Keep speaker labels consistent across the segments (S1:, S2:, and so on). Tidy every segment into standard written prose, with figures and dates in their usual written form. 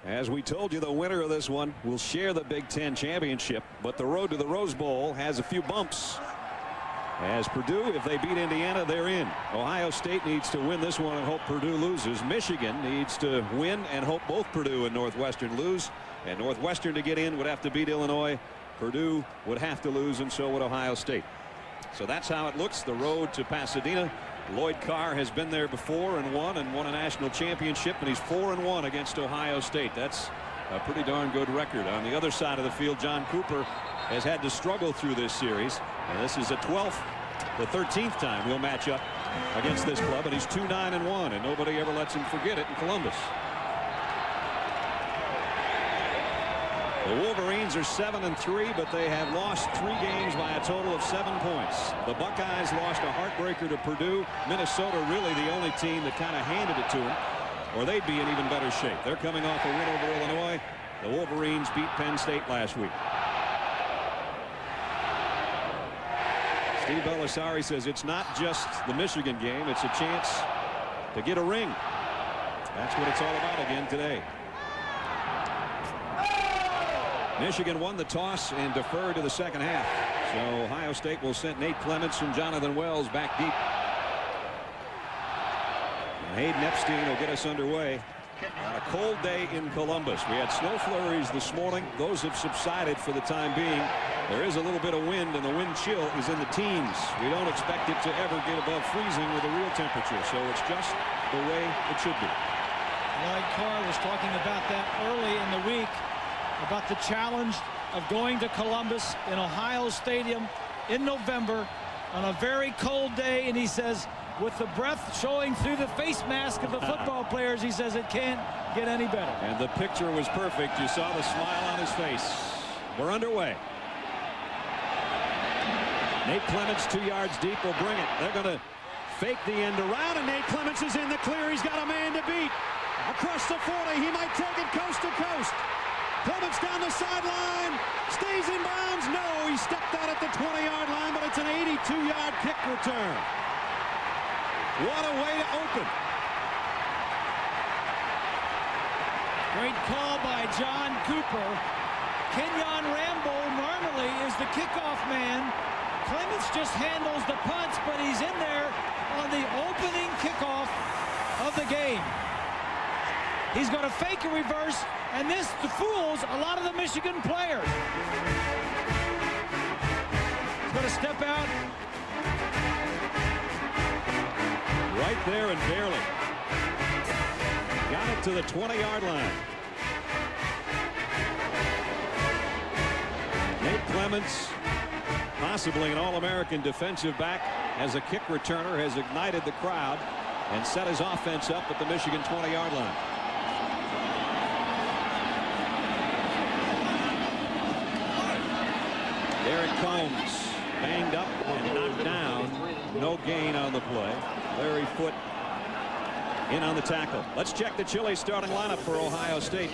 S1: As we told you, the winner of this one will share the Big Ten championship, but the road to the Rose Bowl has a few bumps. As Purdue, if they beat Indiana, they're in. Ohio State needs to win this one and hope Purdue loses. Michigan needs to win and hope both Purdue and Northwestern lose. And Northwestern to get in would have to beat Illinois. Purdue would have to lose, and so would Ohio State. So that's how it looks. The road to Pasadena. Lloyd Carr has been there before and won a national championship, and he's 4-1 against Ohio State. That's a pretty darn good record. On the other side of the field, John Cooper has had to struggle through this series, and this is the 13th time we'll match up against this club, and he's 2-9-1, and nobody ever lets him forget it in Columbus. The Wolverines are 7-3, but they have lost 3 games by a total of 7 points. The Buckeyes lost a heartbreaker to Purdue. Minnesota really the only team that kind of handed it to them, or they'd be in even better shape. They're coming off a win over Illinois. The Wolverines beat Penn State last week. Steve Belisari says it's not just the Michigan game, it's a chance to get a ring. That's what it's all about again today. Michigan won the toss and deferred to the second half. So Ohio State will send Nate Clements and Jonathan Wells back deep. And Hayden Epstein will get us underway on a cold day in Columbus. We had snow flurries this morning. Those have subsided for the time being. There is a little bit of wind, and the wind chill is in the teens. We don't expect it to ever get above freezing with a real temperature, so it's just the way it should be.
S2: Lloyd Carr was talking about that early in the week, about the challenge of going to Columbus in Ohio Stadium in November on a very cold day, and he says with the breath showing through the face mask of the football players, he says it can't get any better.
S1: And the picture was perfect. You saw the smile on his face. We're underway. Nate Clements 2 yards deep will bring it. They're going to fake the end around, and Nate Clements is in the clear. He's got a man to beat. Across the 40, he might take it coast to coast. Clements down the sideline, stays in bounds. No, he stepped out at the 20-yard line, but it's an 82-yard kick return. What a way to open.
S2: Great call by John Cooper. Kenyon Rambo normally is the kickoff man. Clements just handles the punts, but he's in there on the opening kickoff of the game. He's going to fake a reverse, and this fools a lot of the Michigan players. He's going to step out.
S1: Right there and barely. Got it to the 20-yard line. Nate Clements, possibly an All-American defensive back, as a kick returner, has ignited the crowd and set his offense up at the Michigan 20-yard line. Derek Combs banged up and knocked down. No gain on the play. Larry Foote in on the tackle. Let's check the Chile starting lineup for Ohio State.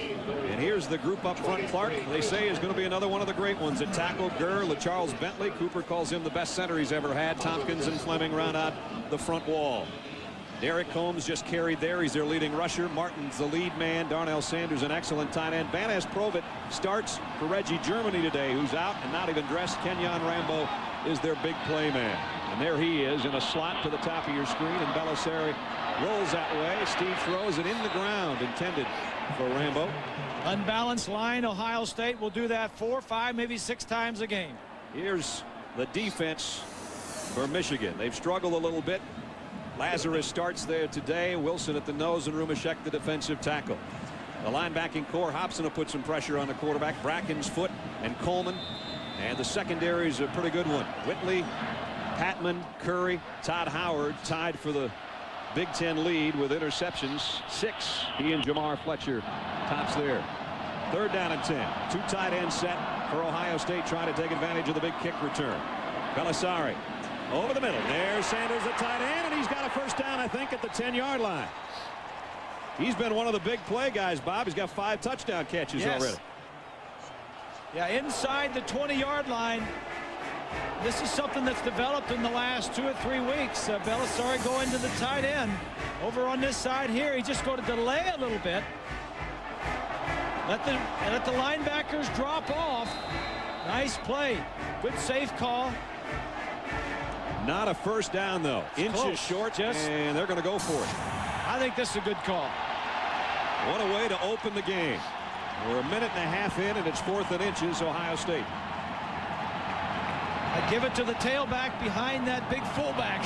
S1: And here's the group up front. Clark, they say, is going to be another one of the great ones. At tackle, Gurr, LaCharles Bentley. Cooper calls him the best center he's ever had. Tompkins and Fleming round out the front wall. Derek Combs just carried there. He's their leading rusher. Martin's the lead man. Darnell Sanders, an excellent tight end. Banez Provit starts for Reggie Germany today, who's out and not even dressed. Kenyon Rambo is their big play man. And there he is in a slot to the top of your screen, and Belisari rolls that way. Steve throws it in the ground, intended for Rambo.
S2: Unbalanced line. Ohio State will do that 4, 5, maybe 6 times a game.
S1: Here's the defense for Michigan. They've struggled a little bit. Lazarus starts there today. Wilson at the nose, and Rumashek the defensive tackle. The linebacking core, Hobson will put some pressure on the quarterback. Bracken's Foot and Coleman. And the secondary is a pretty good one. Whitley, Patman, Curry, Todd Howard tied for the Big Ten lead with interceptions. 6. He and Jamar Fletcher tops there. 3rd down and 10. 2 tight ends set for Ohio State, trying to take advantage of the big kick return. Belisari over the middle. There's Sanders, the tight end, and he's got a first down, I think, at the 10-yard line. He's been one of the big play guys, Bob. He's got 5 touchdown catches already.
S2: Yeah, inside the 20-yard line. This is something that's developed in the last 2 or 3 weeks. Belisari going to the tight end. Over on this side here, he's just going to delay a little bit. Let the linebackers drop off. Nice play. Good safe call.
S1: Not a first down, though. Inches short, and they're going to go for it.
S2: I think this is a good call.
S1: What a way to open the game. We're a minute and a half in, and it's 4th and inches, Ohio State.
S2: I give it to the tailback behind that big fullback.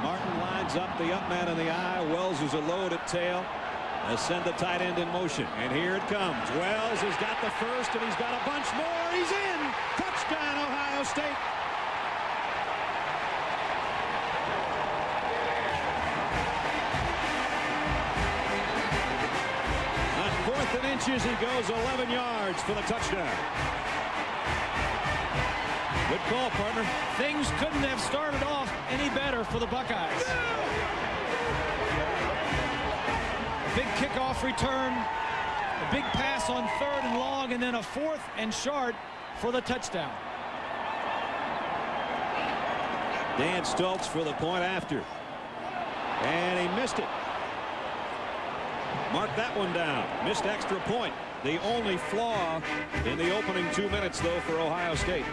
S1: Martin lines up the up man in the eye. Wells is a load at tail. They send the tight end in motion, and here it comes. Wells has got the first, and he's got a bunch more. He's in. Touchdown, Ohio State. On 4th and inches, he goes 11 yards for the touchdown. Good call, partner.
S2: Things couldn't have started off any better for the Buckeyes. Big kickoff return, a big pass on 3rd and long, and then a 4th and short for the touchdown.
S1: Dan Stultz for the point after. And he missed it. Mark that one down. Missed extra point. The only flaw in the opening 2 minutes, though, for Ohio State.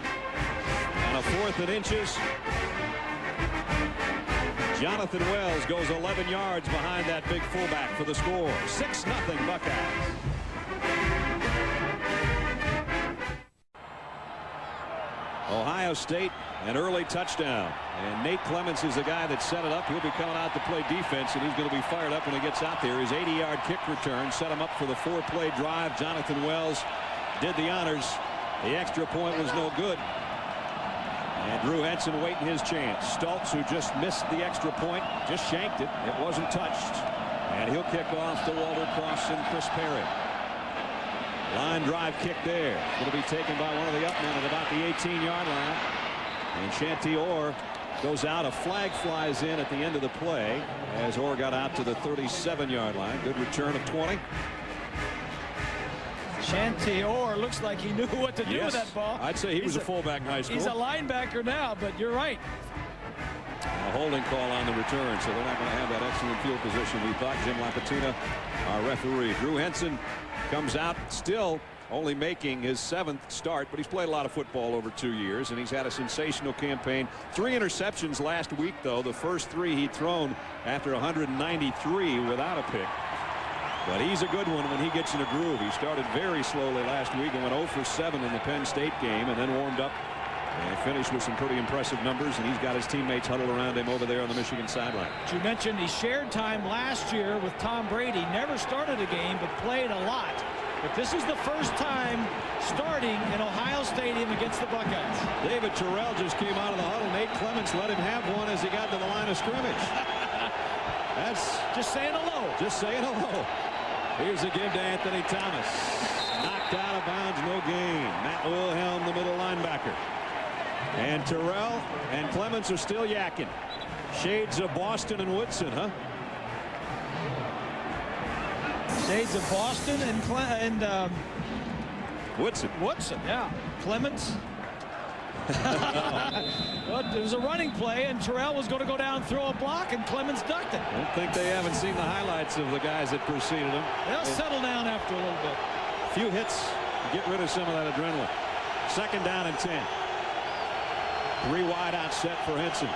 S1: On a 4th and inches, Jonathan Wells goes 11 yards behind that big fullback for the score. 6-0 Buckeyes. Ohio State, an early touchdown. And Nate Clements is the guy that set it up. He'll be coming out to play defense, and he's going to be fired up when he gets out there. His 80-yard kick return set him up for the 4-play drive. Jonathan Wells did the honors. The extra point was no good. And Drew Henson waiting his chance. Stultz, who just missed the extra point, just shanked it. It wasn't touched. And he'll kick off to Walter Cross and Chris Perry. Line drive kick there. Going to be taken by one of the upmen at about the 18-yard line. And Shanty Orr goes out. A flag flies in at the end of the play as Orr got out to the 37-yard line. Good return of 20.
S2: Shanty Orr looks like he knew what to do with that ball.
S1: I'd say he was a fullback in high school.
S2: He's a linebacker now, but you're right.
S1: A holding call on the return, so they're not going to have that excellent field position we thought. Jim Lapatina, our referee. Drew Henson comes out, still only making his 7th start, but he's played a lot of football over 2 years, and he's had a sensational campaign. 3 interceptions last week, though. The first 3 he'd thrown after 193 without a pick. But he's a good one when he gets in a groove. He started very slowly last week and went 0 for 7 in the Penn State game, and then warmed up and finished with some pretty impressive numbers, and he's got his teammates huddled around him over there on the Michigan sideline.
S2: You mentioned he shared time last year with Tom Brady. Never started a game, but played a lot. But this is the first time starting in Ohio Stadium against the Buckeyes.
S1: David Terrell just came out of the huddle. Nate Clements let him have one as he got to the line of scrimmage. That's
S2: just saying hello.
S1: Just saying hello. Here's a give to Anthony Thomas. Knocked out of bounds, no gain. Matt Wilhelm, the middle linebacker. And Terrell and Clements are still yakking. Shades of Boston and Woodson, huh?
S2: Shades of Boston and
S1: Woodson.
S2: Woodson, yeah. Clements. Well, it was a running play, and Terrell was going to go down, throw a block, and Clements ducked it.
S1: I don't think they haven't seen the highlights of the guys that preceded him.
S2: They'll settle down after a little bit.
S1: A few hits to get rid of some of that adrenaline. 2nd down and 10. 3 wide out set for Henson.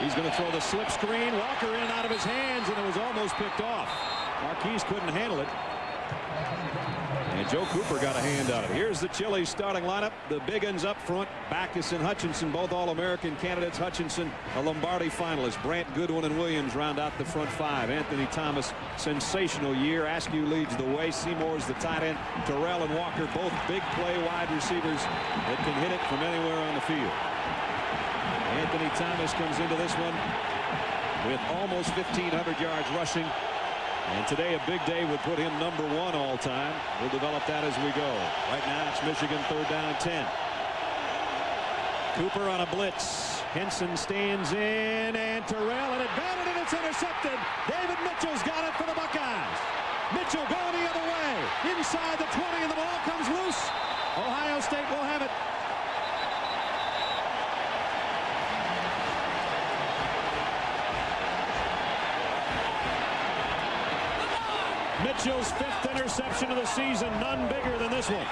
S1: He's going to throw the slip screen. Walker in out of his hands, and it was almost picked off. Marquise couldn't handle it. And Joe Cooper got a hand on it. Here's the Chili's starting lineup. The big uns up front. Backus and Hutchinson, both All-American candidates. Hutchinson, a Lombardi finalist. Brandt, Goodwin, and Williams round out the front 5. Anthony Thomas, sensational year. Askew leads the way. Seymour's the tight end. Terrell and Walker, both big play wide receivers that can hit it from anywhere on the field. Anthony Thomas comes into this one with almost 1,500 yards rushing. And today a big day would put him number 1 all time. We'll develop that as we go. Right now it's Michigan 3rd down and 10. Cooper on a blitz. Henson stands in, and Terrell, and it batted, and it's intercepted. David Mitchell's got it for the Buckeyes. Mitchell going the other way. Inside the 20, and the ball comes loose. Ohio State will have it. Mitchell's 5th interception of the season. None bigger than this one.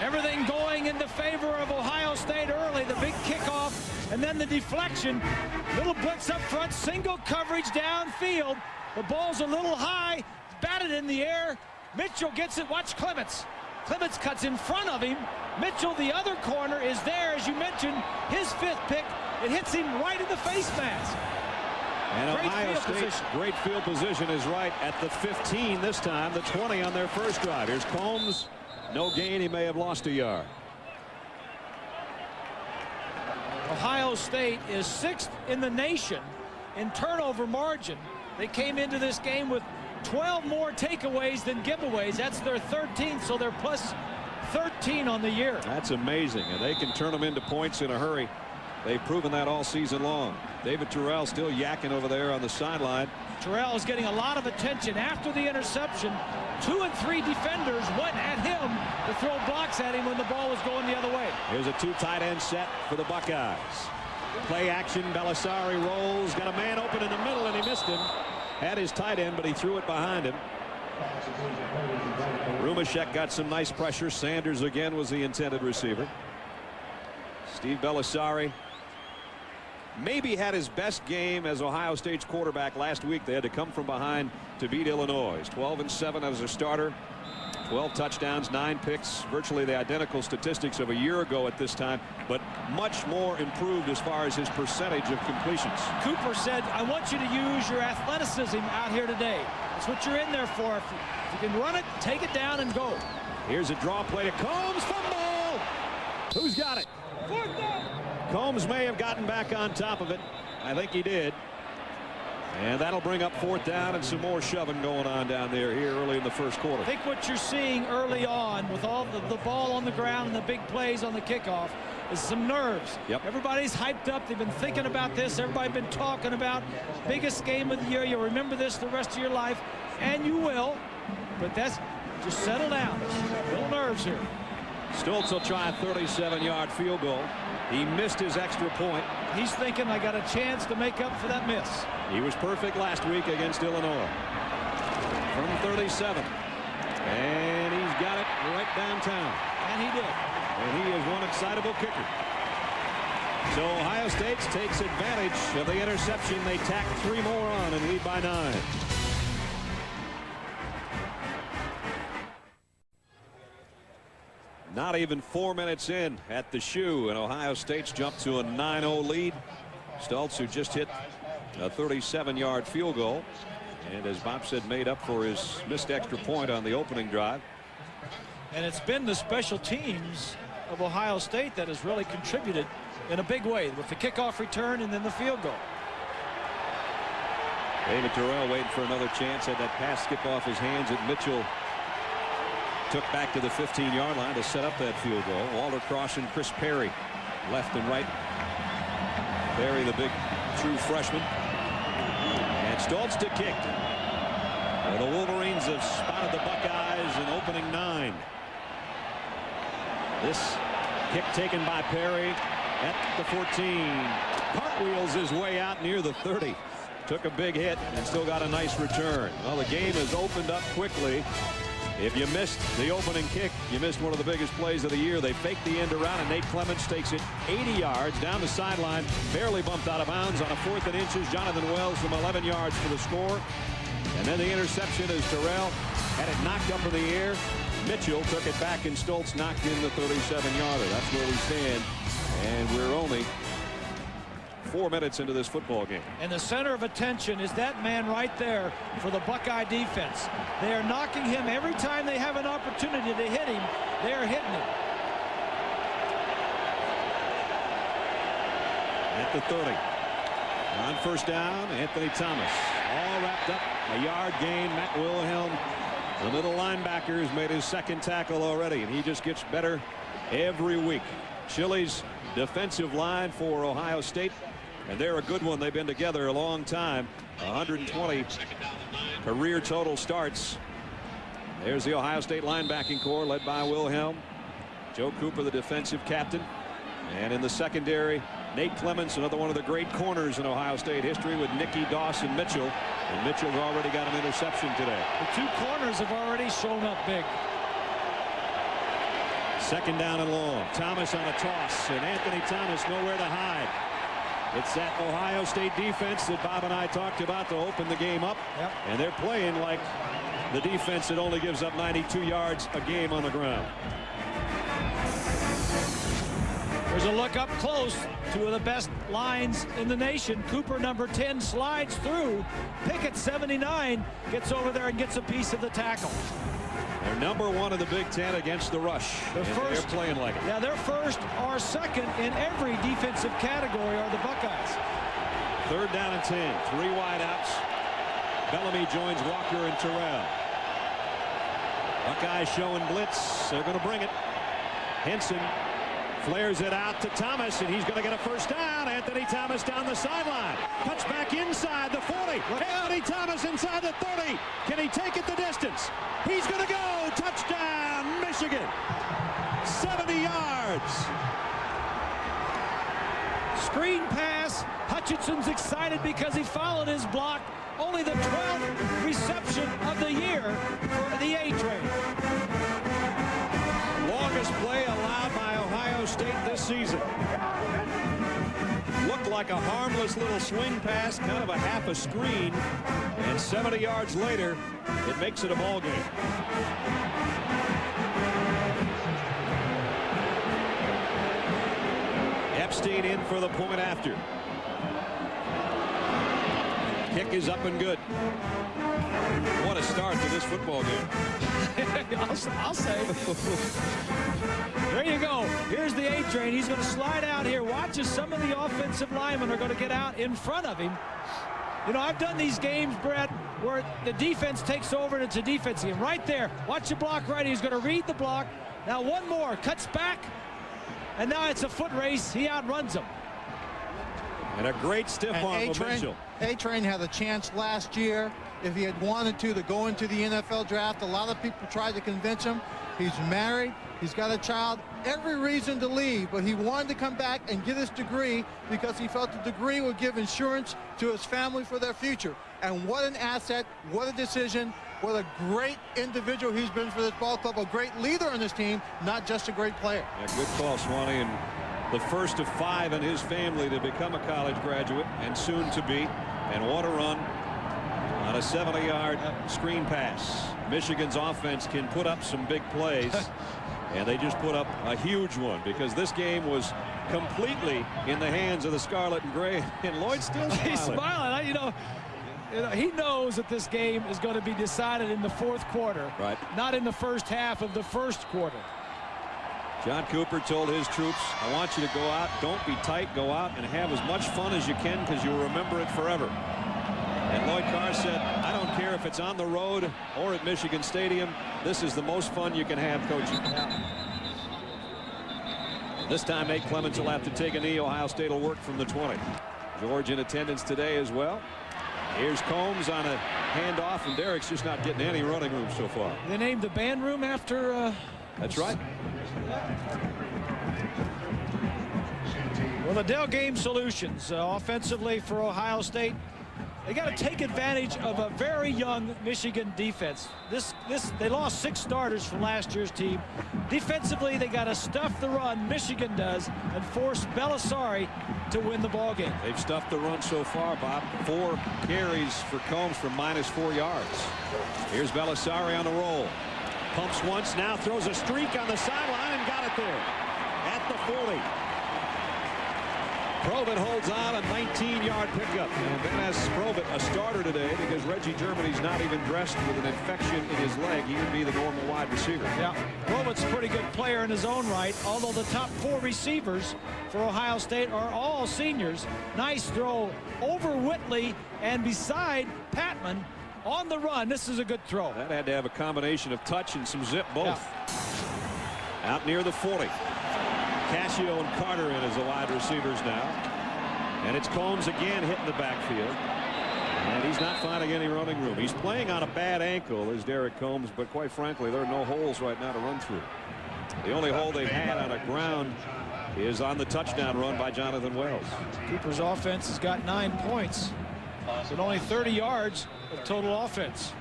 S2: Everything going in the favor of Ohio State early. The big kickoff and then the deflection. Little blitz up front. Single coverage downfield. The ball's a little high. Batted in the air. Mitchell gets it. Watch Clements. Clements cuts in front of him. Mitchell, the other corner, is there, as you mentioned, his 5th pick. It hits him right in the face mask.
S1: And Ohio State's great field position is right at the 15 this time, the 20 on their first drive. Here's Combs. No gain. He may have lost a yard.
S2: Ohio State is 6th in the nation in turnover margin. They came into this game with 12 more takeaways than giveaways. That's their 13th, so they're plus 13 on the year.
S1: That's amazing, and they can turn them into points in a hurry. They've proven that all season long. David Terrell still yakking over there on the sideline.
S2: Terrell is getting a lot of attention after the interception. 2 and 3 defenders went at him to throw blocks at him when the ball was going the other way.
S1: Here's a 2 tight end set for the Buckeyes. Play action. Belisari rolls. Got a man open in the middle, and he missed him. Had his tight end, but he threw it behind him. Rumashek got some nice pressure. Sanders again was the intended receiver. Steve Belisari maybe had his best game as Ohio State's quarterback last week. They had to come from behind to beat Illinois. 12-7 as a starter. 12 touchdowns, 9 picks, virtually the identical statistics of a year ago at this time, but much more improved as far as his percentage of completions.
S2: Cooper said, I want you to use your athleticism out here today. That's what you're in there for. If you can run it, take it down and go.
S1: Here's a draw play to Combs. Fumble! Who's got it? Combs may have gotten back on top of it. I think he did. And that'll bring up 4th down and some more shoving going on down there here early in the first quarter.
S2: I think what you're seeing early on with all the ball on the ground and the big plays on the kickoff is some nerves.
S1: Yep.
S2: Everybody's hyped up. They've been thinking about this. Everybody's been talking about biggest game of the year. You'll remember this the rest of your life, and you will. But that's just settle down. Little nerves here.
S1: Stoltz will try a 37-yard field goal. He missed his extra point.
S2: He's thinking, I got a chance to make up for that miss.
S1: He was perfect last week against Illinois. From 37. And he's got it right downtown.
S2: And he did.
S1: And he is one excitable kicker. So Ohio State takes advantage of the interception. They tack 3 more on and lead by 9. Not even 4 minutes in at the shoe, and Ohio State's jumped to a 9-0 lead. Stoltz, who just hit a 37-yard field goal, and as Bob said, made up for his missed extra point on the opening drive.
S2: And it's been the special teams of Ohio State that has really contributed in a big way with the kickoff return and then the field goal.
S1: David Terrell waiting for another chance. Had that pass skip off his hands, and Mitchell took back to the 15-yard line to set up that field goal. Walter Cross and Chris Perry left and right. Perry, the big true freshman. And Stoltz to kick. The Wolverines have spotted the Buckeyes in opening 9. This kick taken by Perry at the 14. Cartwheels his way out near the 30. Took a big hit and still got a nice return. Well, the game has opened up quickly. If you missed the opening kick, you missed one of the biggest plays of the year. They faked the end around, and Nate Clements takes it 80 yards down the sideline, barely bumped out of bounds on a 4th and inches. Jonathan Wells from 11 yards for the score. And then the interception as Terrell had it knocked up in the air. Mitchell took it back, and Stoltz knocked in the 37-yarder. That's where we stand, and we're only 4 minutes into this football game.
S2: And the center of attention is that man right there for the Buckeye defense. They are knocking him every time they have an opportunity to hit him. They are hitting him.
S1: At the 30. On first down, Anthony Thomas. All wrapped up. A yard gain. Matt Wilhelm, the middle linebacker, has made his 2nd tackle already, and he just gets better every week. Chili's defensive line for Ohio State, and they're a good one. They've been together a long time. 120 career total starts. There's the Ohio State linebacking core led by Wilhelm. Joe Cooper, the defensive captain. And in the secondary, Nate Clements, another one of the great corners in Ohio State history, with Nicky Dawson Mitchell And Mitchell's already got an interception today.
S2: The two corners have already shown up big.
S1: Second down and long. Thomas on a toss, and Anthony Thomas nowhere to hide. It's that Ohio State defense that Bob and I talked about to open the game up.
S2: Yep.
S1: And they're playing like the defense that only gives up 92 yards a game on the ground.
S2: There's a look up close. Two of the best lines in the nation. Cooper, number 10, slides through. Pickett, 79, gets over there and gets a piece of the tackle.
S1: They're number 1 in the Big Ten against the rush.
S2: They're
S1: playing like it.
S2: Yeah, they're first or second in every defensive category are the Buckeyes.
S1: Third down and 10. 3 wideouts. Bellamy joins Walker and Terrell. Buckeyes showing blitz. They're going to bring it. Henson flares it out to Thomas, and he's going to get a first down. Anthony Thomas down the sideline. Cuts back inside the 40. Anthony Thomas inside the 30. Can he take it the distance? He's going to go. Touchdown, Michigan. 70 yards.
S2: Screen pass. Hutchinson's excited because he followed his block. Only the 12th reception of the year for the A-Train.
S1: Longest play allowed by Ohio State this season. Looked like a harmless little swing pass, kind of a half a screen, and 70 yards later, it makes it a ball game. Epstein in for the point after. Kick is up and good. What a start to this football game.
S2: I'll say. There you go. Here's the A-Train. He's going to slide out here. Watch as some of the offensive linemen are going to get out in front of him. You know, I've done these games, Brett, where the defense takes over and it's a defense game. Right there. Watch the block right. He's going to read the block. Now one more. Cuts back. And now it's a foot race. He outruns him.
S1: And a great stiff arm of Mitchell.
S3: A-Train had a chance last year if he had wanted to go into the NFL draft. A lot of people tried to convince him. He's married. He's got a child. Every reason to leave, but he wanted to come back and get his degree because he felt the degree would give insurance to his family for their future. And what an asset, what a decision, what a great individual he's been for this ball club, a great leader on this team, not just a great player.
S1: Yeah, good call, Swanee, and the first of 5 in his family to become a college graduate and soon to be, and what a run on a 70-yard screen pass. Michigan's offense can put up some big plays. And they just put up a huge one because this game was completely in the hands of the Scarlet and Gray. And Lloyd's still smiling.
S2: He's smiling. You know, he knows that this game is going to be decided in the fourth quarter,
S1: right? Not
S2: in the first half of the first quarter.
S1: John Cooper told his troops, I want you to go out, don't be tight, go out and have as much fun as you can because you'll remember it forever. And Lloyd Carr said, I don't care if it's on the road or at Michigan Stadium. This is the most fun you can have coaching.
S2: Yeah.
S1: This time Nate Clements will have to take a knee. Ohio State will work from the 20. George in attendance today as well. Here's Combs on a handoff, and Derrick's just not getting any running room so far.
S2: They named the band room after...
S1: That's right.
S2: Well, the Dell Game Solutions offensively for Ohio State. They got to take advantage of a very young Michigan defense. They lost 6 starters from last year's team. Defensively, they got to stuff the run, Michigan does, and force Belisari to win the ball game.
S1: They've stuffed the run so far, Bob. 4 carries for Combs for -4 yards. Here's Belisari on the roll. Pumps once, now throws a streak on the sideline and got it there at the 40. Probert holds on, a 19-yard pickup. And Van Ness Probert a starter today because Reggie Germany's not even dressed with an infection in his leg. He would be the normal wide receiver.
S2: Yeah, Probert's a pretty good player in his own right, although the top 4 receivers for Ohio State are all seniors. Nice throw over Whitley and beside Patman on the run. This is a good throw.
S1: That had to have a combination of touch and some zip both. Yeah. Out near the 40. Cascio and Carter in as the wide receivers now. And it's Combs again hitting the backfield. And he's not finding any running room. He's playing on a bad ankle as Derrick Combs, but quite frankly, there are no holes right now to run through. The only hole they've had on the ground is on the touchdown run by Jonathan Wells.
S2: Cooper's offense has got 9 points, but only 30 yards. of total offense.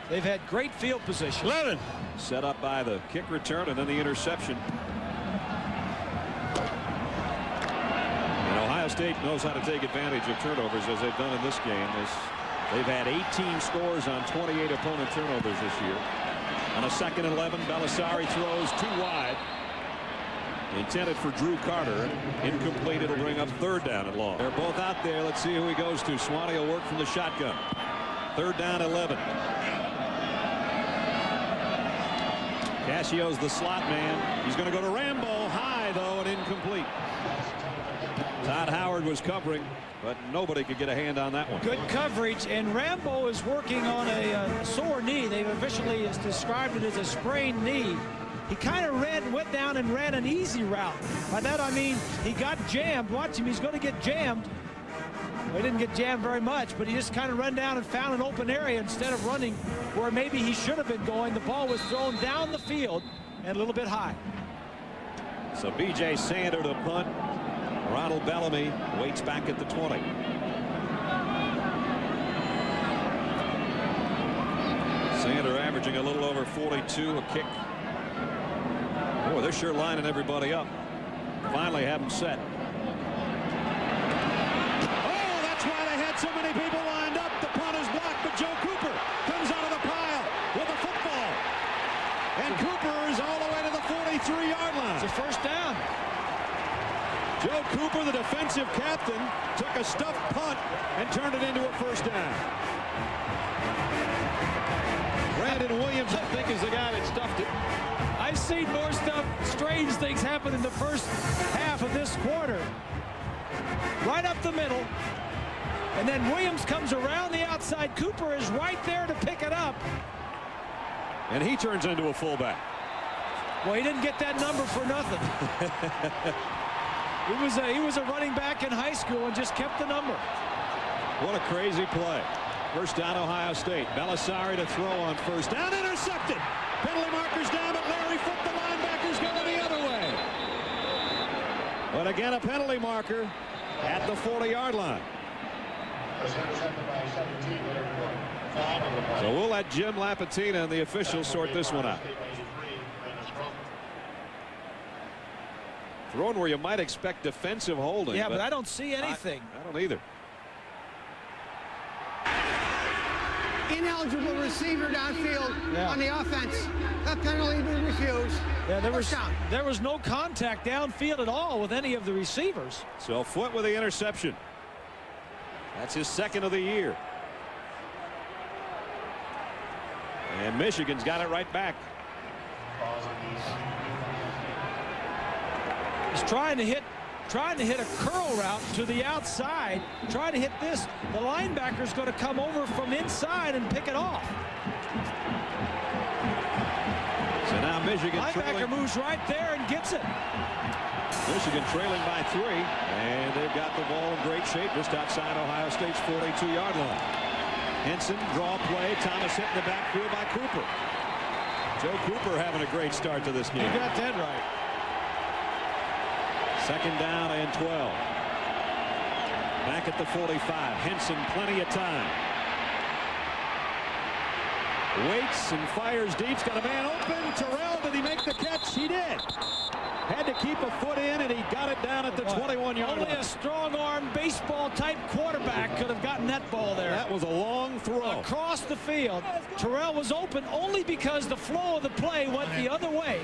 S2: They've had great field position.
S1: 11. Set up by the kick return and then the interception. And Ohio State knows how to take advantage of turnovers, as they've done in this game. They've had 18 scores on 28 opponent turnovers this year. On a 2nd and 11, Belisari throws too wide. Intended for Drew Carter. Incomplete. It'll bring up 3rd down and long. They're both out there. Let's see who he goes to. Swanee will work from the shotgun. 3rd down, 11. Cassio's the slot man. He's going to go to Rambo. High, though, and incomplete. Todd Howard was covering, but nobody could get a hand on that one.
S2: Good coverage, and Rambo is working on a sore knee. They've officially described it as a sprained knee. He kind of went down and ran an easy route. By that I mean he got jammed. Watch him, he's going to get jammed. Well, he didn't get jammed very much, but he just kind of ran down and found an open area instead of running where maybe he should have been going. The ball was thrown down the field and a little bit high.
S1: So B.J. Sander to punt. Ronald Bellamy waits back at the 20. Sander averaging a little over 42 a kick. Boy, they're sure lining everybody up. Finally have them set. Oh, that's why they had so many people lined up. The punt is blocked, but Joe Cooper comes out of the pile with a football. And Cooper is all the way to the 43-yard line.
S2: It's a 1st down.
S1: Joe Cooper, the defensive captain, took a stuffed punt and turned it into a 1st down. Brandon Williams, I think, is the guy that stuffed it.
S2: I've seen more stuff, strange things happen in the first half of this quarter. Right up the middle. And then Williams comes around the outside. Cooper is right there to pick it up.
S1: And he turns into a fullback.
S2: Well, he didn't get that number for nothing. He was a running back in high school and just kept the number.
S1: What a crazy play. 1st down, Ohio State. Belisari to throw on 1st down. Intercepted. Penalty markers down, but Larry Foote, the linebackers, going the other way. But again, a penalty marker at the 40-yard line. So we'll let Jim Lapatina and the officials sort this one out. Thrown where you might expect defensive holding.
S2: Yeah, but I don't see anything.
S1: I don't either.
S4: Ineligible receiver downfield on the offense. That penalty been refused.
S2: Yeah, there was no contact downfield at all with any of the receivers.
S1: So Foote with the interception. That's his 2nd of the year. And Michigan's got it right back.
S2: He's trying to hit a curl route to the outside, trying to hit this. The linebacker's going to come over from inside and pick it off.
S1: So now Michigan
S2: linebacker moves right there and gets it.
S1: Michigan trailing by 3, and they've got the ball in great shape just outside Ohio State's 42-yard line. Henson, draw play. Thomas hit in the backfield by Cooper. Joe Cooper having a great start to this game.
S2: You got that right.
S1: 2nd down and 12. Back at the 45. Henson, plenty of time. Waits and fires deep. He's got a man open. Terrell, did he make the catch? He did. Had to keep a foot in, and he got it down at the 21-yard line.
S2: Only a strong-arm baseball-type quarterback could have gotten that ball there.
S1: That was a long throw.
S2: Across the field. Terrell was open only because the flow of the play went the other way.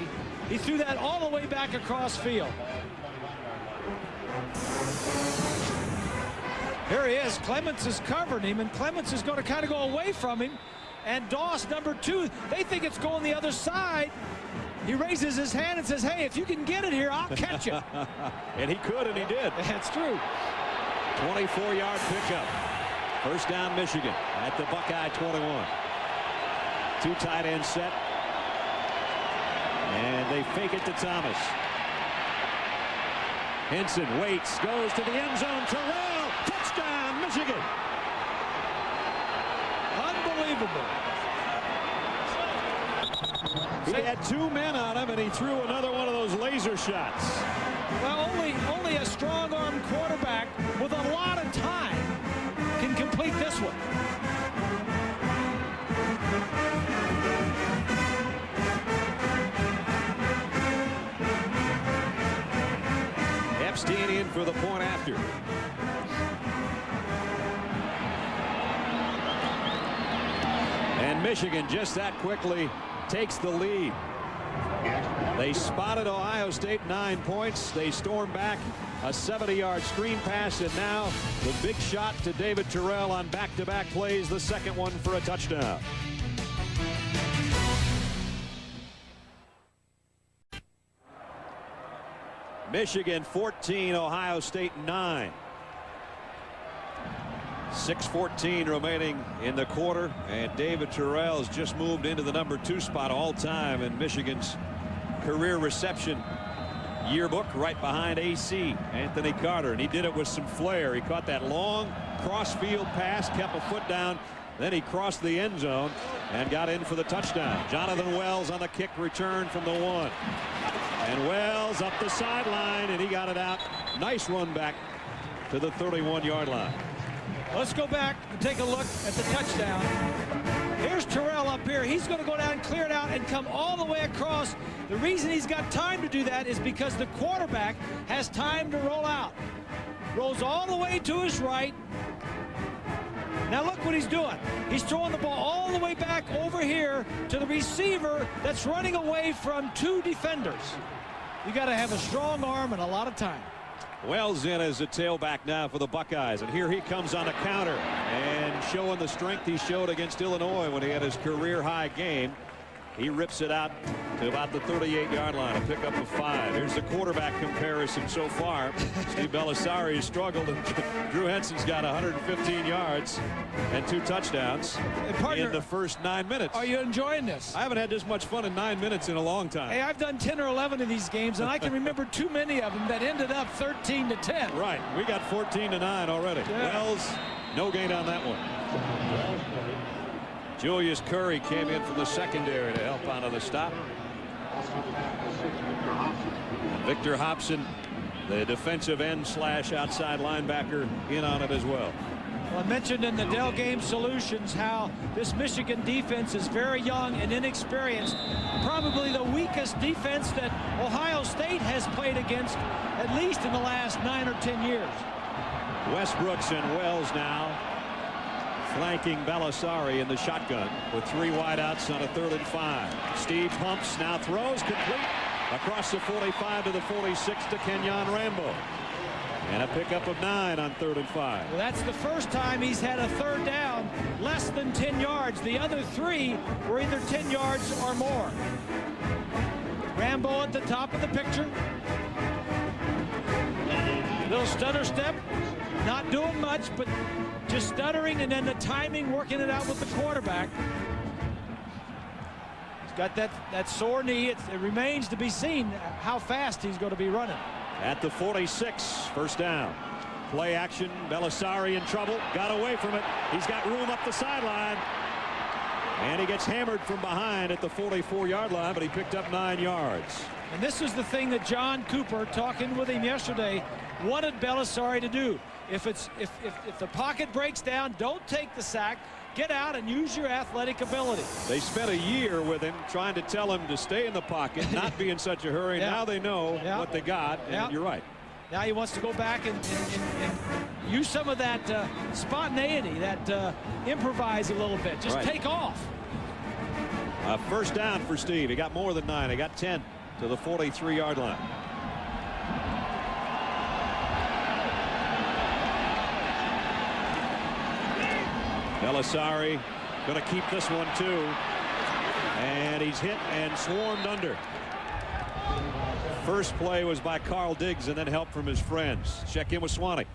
S2: He threw that all the way back across field. Here he is. Clements is covering him, and Clements is going to kind of go away from him. And Doss, number 2, they think it's going the other side. He raises his hand and says, hey, if you can get it here, I'll catch it.
S1: And he could, and he did.
S2: That's true.
S1: 24-yard pickup. 1st down, Michigan at the Buckeye 21. 2 tight ends set. And they fake it to Thomas. Henson waits, goes to the end zone. Terrell, touchdown, Michigan.
S2: Unbelievable.
S1: He had 2 men on him, and he threw another one of those laser shots.
S2: Well, only a strong-arm quarterback with a lot of time can complete this one.
S1: for the point after. And Michigan just that quickly takes the lead. They spotted Ohio State 9 points. They storm back a 70-yard screen pass, and now the big shot to David Terrell on back-to-back plays, the second one for a touchdown. Michigan 14, Ohio State 9. 6:14 remaining in the quarter, and David Terrell has just moved into the number 2 spot all time in Michigan's career reception yearbook, right behind AC Anthony Carter, and he did it with some flair. He caught that long cross-field pass, kept a foot down, then he crossed the end zone and got in for the touchdown. Jonathan Wells on the kick return from the 1, and Wells up the sideline, and he got it out. Nice run back to the 31-yard line.
S2: Let's go back and take a look at the touchdown. Here's Terrell up here. He's going to go down, clear it out, and come all the way across. The reason he's got time to do that is because the quarterback has time to roll out. Rolls all the way to his right. Now look what he's doing. He's throwing the ball all the way back over here to the receiver that's running away from 2 defenders. You got to have a strong arm and a lot of time.
S1: Wells in as a tailback now for the Buckeyes, and here he comes on a counter and showing the strength he showed against Illinois when he had his career-high game. He rips it out to about the 38-yard line, a pickup of 5. Here's the quarterback comparison so far. Steve Belisari has struggled, and Drew Henson's got 115 yards and 2 touchdowns in the first 9 minutes.
S2: Are you enjoying this?
S1: I haven't had this much fun in 9 minutes in a long time.
S2: Hey, I've done 10 or 11 of these games, and I can remember too many of them that ended up 13-10.
S1: Right. We got 14-9 already.
S2: Yeah.
S1: Wells, no gain on that one. Julius Curry came in from the secondary to help out of the stop. Victor Hobson, the defensive end / outside linebacker, in on it as well.
S2: Well, I mentioned in the Dell Game Solutions how this Michigan defense is very young and inexperienced. Probably the weakest defense that Ohio State has played against, at least in the last 9 or 10 years.
S1: Westbrooks and Wells now flanking Belisari in the shotgun with 3 wideouts on a 3rd and 5. Steve pumps, now throws, complete across the 45 to the 46 to Kenyon Rambo. And a pickup of 9 on 3rd and 5.
S2: Well, that's the first time he's had a 3rd down less than 10 yards. The other 3 were either 10 yards or more. Rambo at the top of the picture. Little stutter step. Not doing much, but just stuttering, and then the timing, working it out with the quarterback. He's got that sore knee. It remains to be seen how fast he's going to be running.
S1: At the 46, first down. Play action. Belisari in trouble. Got away from it. He's got room up the sideline. And he gets hammered from behind at the 44-yard line, but he picked up 9 yards.
S2: And this is the thing that John Cooper, talking with him yesterday, wanted Belisari to do. If the pocket breaks down, don't take the sack. Get out and use your athletic ability.
S1: They spent a year with him trying to tell him to stay in the pocket, not be in such a hurry.
S2: Yeah.
S1: Now they know what they got, and
S2: Yeah.
S1: you're right.
S2: Now he wants to go back and use some of that spontaneity, that improvise a little bit. Just take off.
S1: First down for Steve. He got more than 9. He got 10 to the 43-yard line. Belisari going to keep this one too, and he's hit and swarmed under. First play was by Carl Diggs, and then help from his friends. Check in with Swanee.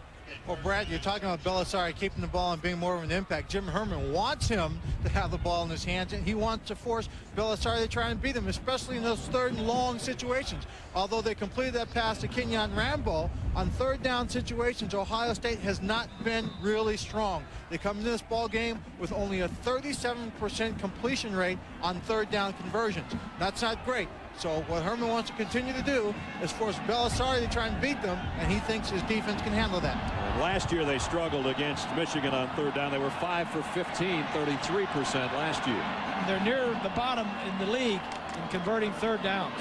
S3: Well, Brad, you're talking about Belisari keeping the ball and being more of an impact. Jim Herman wants him to have the ball in his hands, and he wants to force Belisari to try and beat him, especially in those 3rd and long situations. Although they completed that pass to Kenyon Rambo, on 3rd down situations, Ohio State has not been really strong. They come into this ball game with only a 37% completion rate on 3rd down conversions. That's not great. So what Herman wants to continue to do is force Belisari to try and beat them, and he thinks his defense can handle that.
S1: And last year they struggled against Michigan on 3rd down. They were 5 for 15, 33% last year.
S2: They're near the bottom in the league in converting 3rd downs.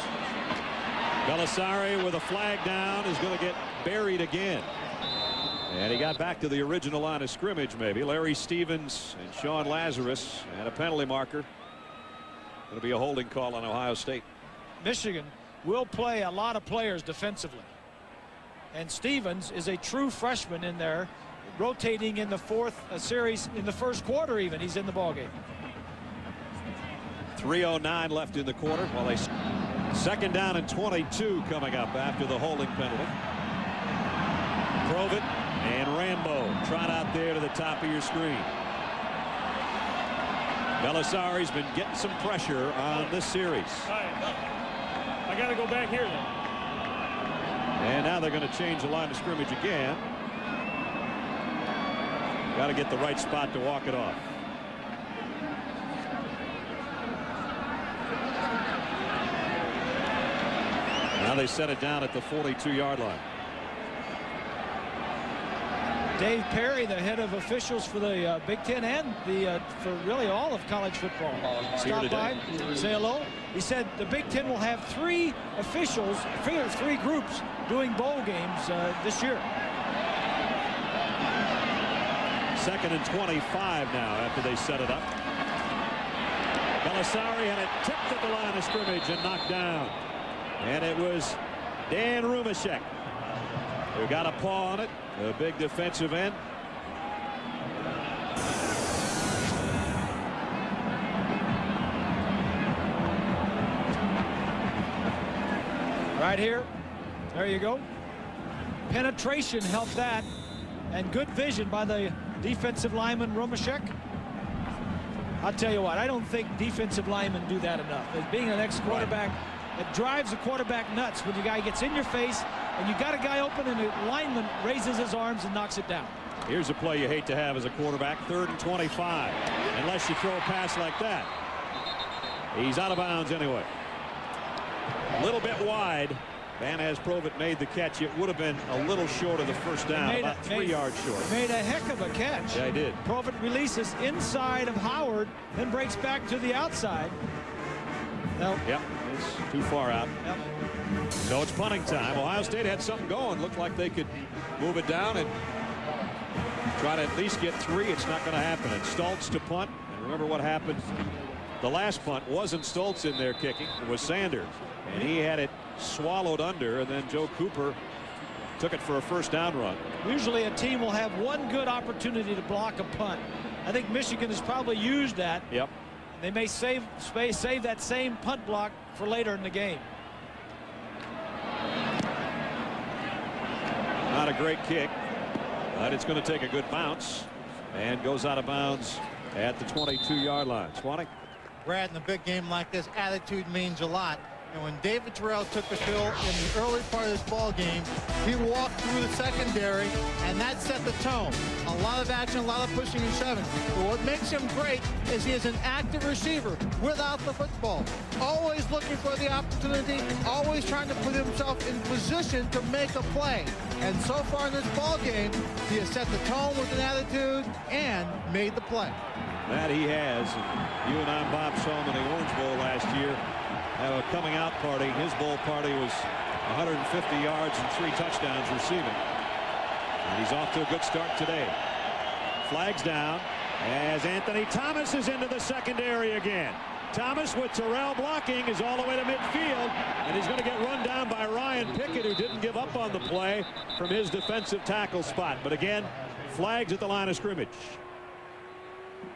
S1: Belisari with a flag down is going to get buried again. And he got back to the original line of scrimmage maybe. Larry Stevens and Sean Lazarus and a penalty marker. Going to be a holding call on Ohio State.
S2: Michigan will play a lot of players defensively. And Stevens is a true freshman in there, rotating in the fourth series in the first quarter even. He's in the ballgame.
S1: 3:09 left in the quarter. While they second down and 22 coming up after the holding penalty. Provett and Rambo trot out there to the top of your screen. Belisari's been getting some pressure on this series.
S5: I got to go back here then.
S1: And now they're going to change the line of scrimmage again. Got to get the right spot to walk it off. Now they set it down at the 42-yard line.
S2: Dave Perry, the head of officials for the Big Ten and for really all of college football, stopped by, say hello. He said the Big Ten will have 3 officials, 3 groups doing bowl games this year.
S1: Second and 25 now after they set it up. Belisari had it tipped at the line of scrimmage and knocked down. And it was Dan Rumashek who got a paw on it. The big defensive end.
S2: Right here. There you go. Penetration helped that. And good vision by the defensive lineman Rumashek. I'll tell you what, I don't think defensive linemen do that enough. As being an ex-quarterback, it drives the quarterback nuts when the guy gets in your face and you got a guy open and the lineman raises his arms and knocks it down.
S1: Here's a play you hate to have as a quarterback. 3rd and 25. Unless you throw a pass like that. He's out of bounds anyway. A little bit wide. Van As Provett made the catch. It would have been a little short of the first down, about 3 yards short.
S2: Made a heck of a catch.
S1: Yeah, he did.
S2: Provett releases inside of Howard, then breaks back to the outside. No.
S1: Yep, it's too far out.
S2: Yep.
S1: So it's punting time. Ohio State had something going. Looked like they could move it down and try to at least get 3. It's not going to happen. And Stoltz to punt. And remember what happened? The last punt wasn't Stoltz in there kicking. It was Sanders. And he had it swallowed under. And then Joe Cooper took it for a first down run.
S2: Usually a team will have one good opportunity to block a punt. I think Michigan has probably used that.
S1: Yep.
S2: They may save that same punt block for later in the game.
S1: Not a great kick, but it's going to take a good bounce and goes out of bounds at the 22-yard line. Swanee?
S3: Brad, in a big game like this, attitude means a lot. And when David Terrell took the field in the early part of this ball game, he walked through the secondary, and that set the tone. A lot of action, a lot of pushing and shoving. But what makes him great is he is an active receiver without the football. Always looking for the opportunity, always trying to put himself in position to make a play. And so far in this ball game, he has set the tone with an attitude and made the play.
S1: That he has. You and I, Bob, saw him in the Orange Bowl last year. Have a coming out party. His bowl party was 150 yards and 3 touchdowns receiving. And he's off to a good start today. Flags down as Anthony Thomas is into the secondary again. Thomas with Terrell blocking is all the way to midfield, and he's going to get run down by Ryan Pickett, who didn't give up on the play from his defensive tackle spot. But again, flags at the line of scrimmage.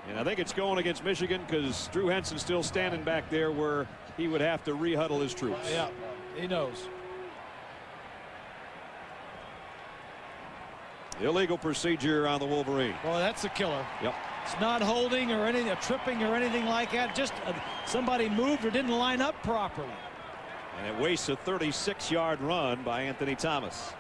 S1: And I think it's going against Michigan because Drew Henson's still standing back there where he would have to re-huddle his troops.
S2: Yeah, he knows.
S1: Illegal procedure on the Wolverine.
S2: Well, that's a killer.
S1: Yep.
S2: It's not holding or anything, tripping or anything like that. Just somebody moved or didn't line up properly.
S1: And it wastes a 36-yard run by Anthony Thomas.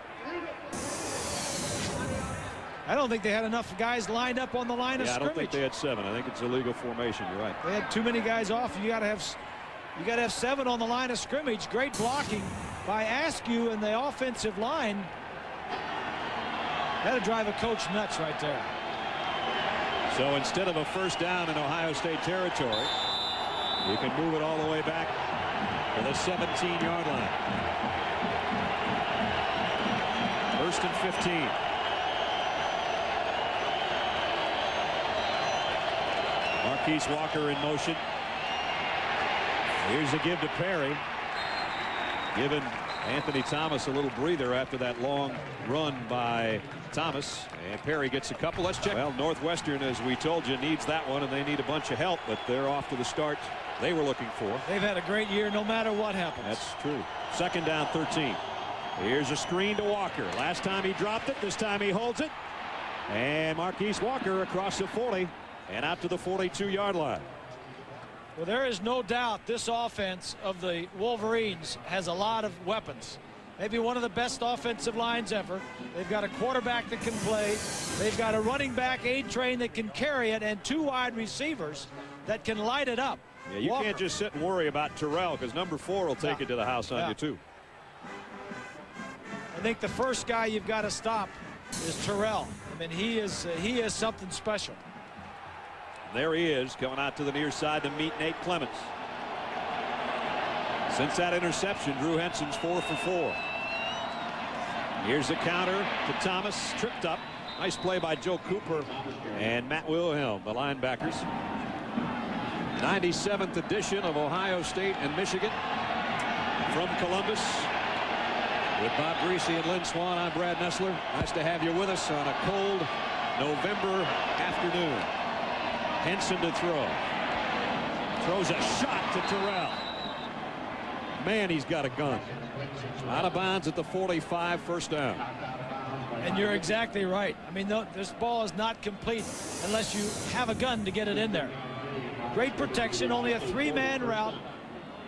S2: I don't think they had enough guys lined up on the line of scrimmage.
S1: I don't think they had 7. I think it's illegal formation. You're right.
S2: They had too many guys off. You got to have 7 on the line of scrimmage. Great blocking by Askew and the offensive line. That'll drive a coach nuts right there.
S1: So instead of a first down in Ohio State territory, you can move it all the way back to the 17-yard line. 1st and 15. Marquise Walker in motion. Here's a give to Perry. Giving Anthony Thomas a little breather after that long run by Thomas. And Perry gets a couple. Let's check. Well, Northwestern, as we told you, needs that one, and they need a bunch of help, but they're off to the start they were looking for.
S2: They've had a great year no matter what happens.
S1: That's true. 2nd down 13. Here's a screen to Walker. Last time he dropped it. This time he holds it. And Marquise Walker across the 40 and out to the 42-yard line.
S2: Well, there is no doubt this offense of the Wolverines has a lot of weapons. Maybe one of the best offensive lines ever. They've got a quarterback that can play. They've got a running back A-train that can carry it, and 2 wide receivers that can light it up.
S1: Yeah, you can't just sit and worry about Terrell, because number 4 will take it to the house on you too.
S2: I think the first guy you've got to stop is Terrell. I mean, he is something special.
S1: There he is, coming out to the near side to meet Nate Clements. Since that interception, Drew Henson's 4 for 4. Here's the counter to Thomas, tripped up. Nice play by Joe Cooper and Matt Wilhelm, the linebackers. 97th edition of Ohio State and Michigan from Columbus. With Bob Greasy and Lynn Swan, I'm Brad Nessler. Nice to have you with us on a cold November afternoon. Henson to throw. Throws a shot to Terrell. Man, he's got a gun. Out of bounds at the 45, 1st down.
S2: And you're exactly right. I mean, this ball is not complete unless you have a gun to get it in there. Great protection, only a 3-man route.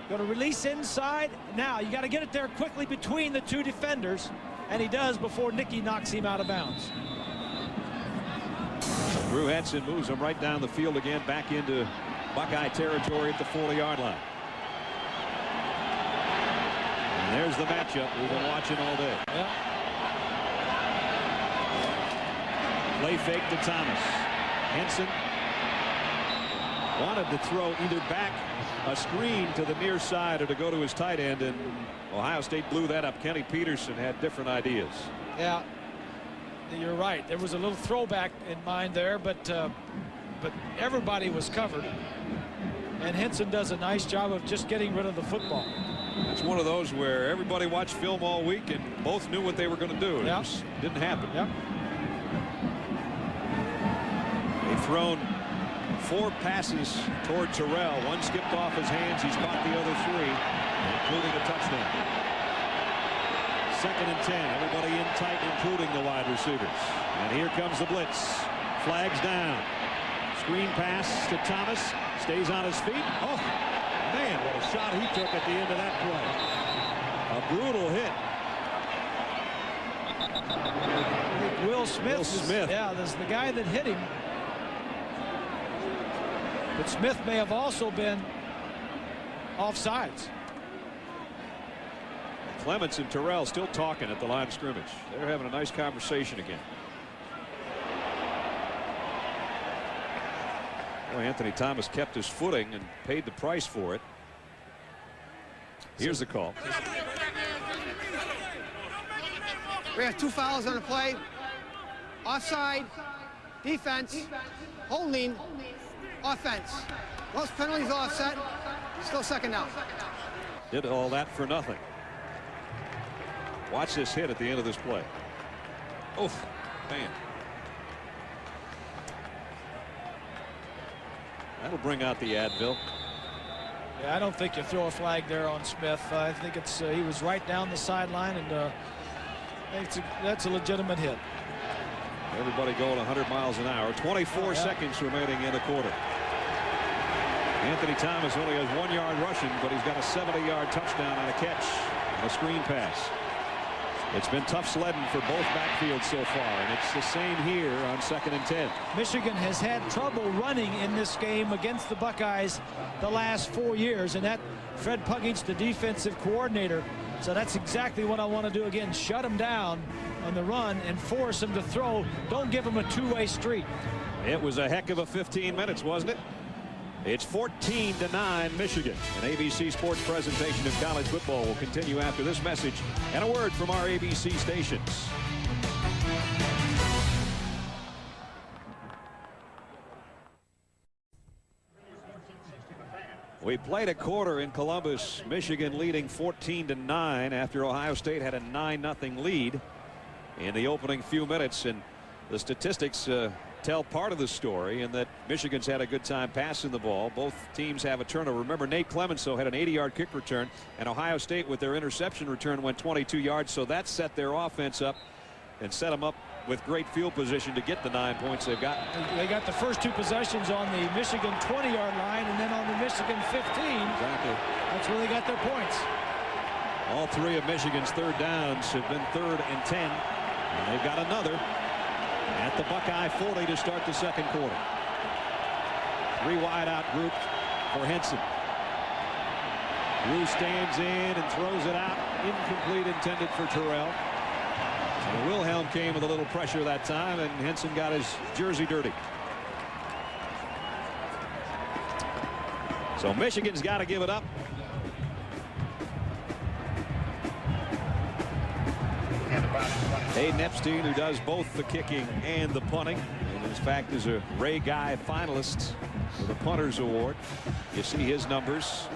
S2: Going to release inside. Now you got to get it there quickly between the 2 defenders, and he does before Nicky knocks him out of bounds.
S1: Drew Henson moves him right down the field again, back into Buckeye territory at the 40-yard line. And there's the matchup we've been watching all day.
S2: Yep.
S1: Play fake to Thomas. Henson wanted to throw either back a screen to the near side or to go to his tight end, and Ohio State blew that up. Kenny Peterson had different ideas.
S2: Yeah, you're right. There was a little throwback in mind there, but everybody was covered, and Henson does a nice job of just getting rid of the football.
S1: It's one of those where everybody watched film all week and both knew what they were going to do. It just didn't happen.
S2: Yep.
S1: They've thrown 4 passes toward Terrell. 1 skipped off his hands. He's caught the other 3, including a touchdown. 2nd and 10. Everybody in tight, including the wide receivers. And here comes the blitz. Flags down. Screen pass to Thomas. Stays on his feet. Oh, man, what a shot he took at the end of that play. A brutal hit.
S2: I think Will Smith. Yeah, this is the guy that hit him. But Smith may have also been offsides.
S1: Clements and Terrell still talking at the line of scrimmage. They're having a nice conversation again. Well, Anthony Thomas kept his footing and paid the price for it. Here's the call.
S4: We have 2 fouls on the play. Offside, defense, holding, offense. Most penalties offset. Still 2nd down.
S1: Did all that for nothing. Watch this hit at the end of this play. Oh, man. That'll bring out the Advil.
S2: Yeah, I don't think you throw a flag there on Smith. I think it's he was right down the sideline, and that's a legitimate hit.
S1: Everybody going 100 miles an hour. 24 seconds remaining in the quarter. Anthony Thomas only has 1 yard rushing, but he's got a 70-yard touchdown on a catch and a screen pass. It's been tough sledding for both backfields so far, and it's the same here on 2nd and 10.
S2: Michigan has had trouble running in this game against the Buckeyes the last 4 years, and that Fred Puggage, the defensive coordinator, so that's exactly what I want to do again. Shut them down on the run and force them to throw. Don't give them a 2-way street.
S1: It was a heck of a 15 minutes, wasn't it? It's 14-9 Michigan. An ABC Sports presentation of college football will continue after this message and a word from our ABC stations. We played a quarter in Columbus, Michigan leading 14-9 after Ohio State had a 9-0 lead in the opening few minutes. And the statistics tell part of the story, in that Michigan's had a good time passing the ball. Both teams have a turnover. Remember, Nate Clemenceau had an 80-yard kick return, and Ohio State with their interception return went 22 yards. So that set their offense up and set them up with great field position to get the 9 points they've got.
S2: They got the first 2 possessions on the Michigan 20-yard line, and then on the Michigan 15.
S1: Exactly.
S2: That's where they got their points.
S1: All 3 of Michigan's third downs have been 3rd and 10. And they've got another at the Buckeye 40 to start the second quarter. 3 wide out group for Henson. Drew stands in and throws it out. Incomplete, intended for Terrell. And Wilhelm came with a little pressure that time, and Henson got his jersey dirty. So Michigan's got to give it up. Hayden Epstein, who does both the kicking and the punting, and in fact is a Ray Guy finalist for the Punters Award. You see his numbers,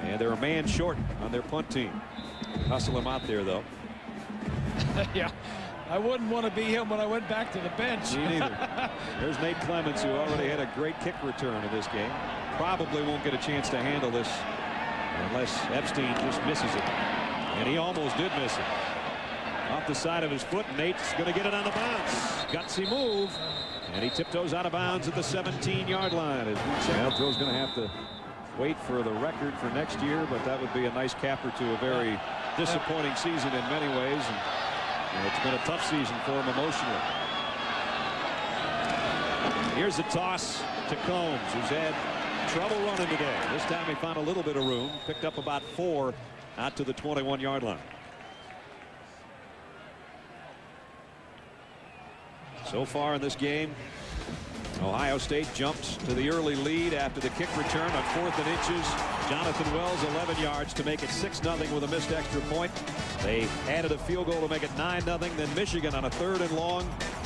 S1: and they're a man short on their punt team. Hustle him out there, though.
S2: Yeah, I wouldn't want to be him when I went back to the bench.
S1: Me neither. There's Nate Clements, who already had a great kick return in this game. Probably won't get a chance to handle this unless Epstein just misses it. And he almost did miss it. Off the side of his foot, Nate's going to get it on the bounce. Gutsy move. And he tiptoes out of bounds at the 17-yard line. Throw's going to have to wait for the record for next year, but that would be a nice capper to a very disappointing season in many ways. And it's been a tough season for him emotionally. Here's a toss to Combs, who's had trouble running today. This time he found a little bit of room, picked up about 4 out to the 21-yard line. So far in this game, Ohio State jumped to the early lead after the kick return on 4th and inches. Jonathan Wells 11 yards to make it 6-0 with a missed extra point. They added a field goal to make it 9-0. Then Michigan on a 3rd and long,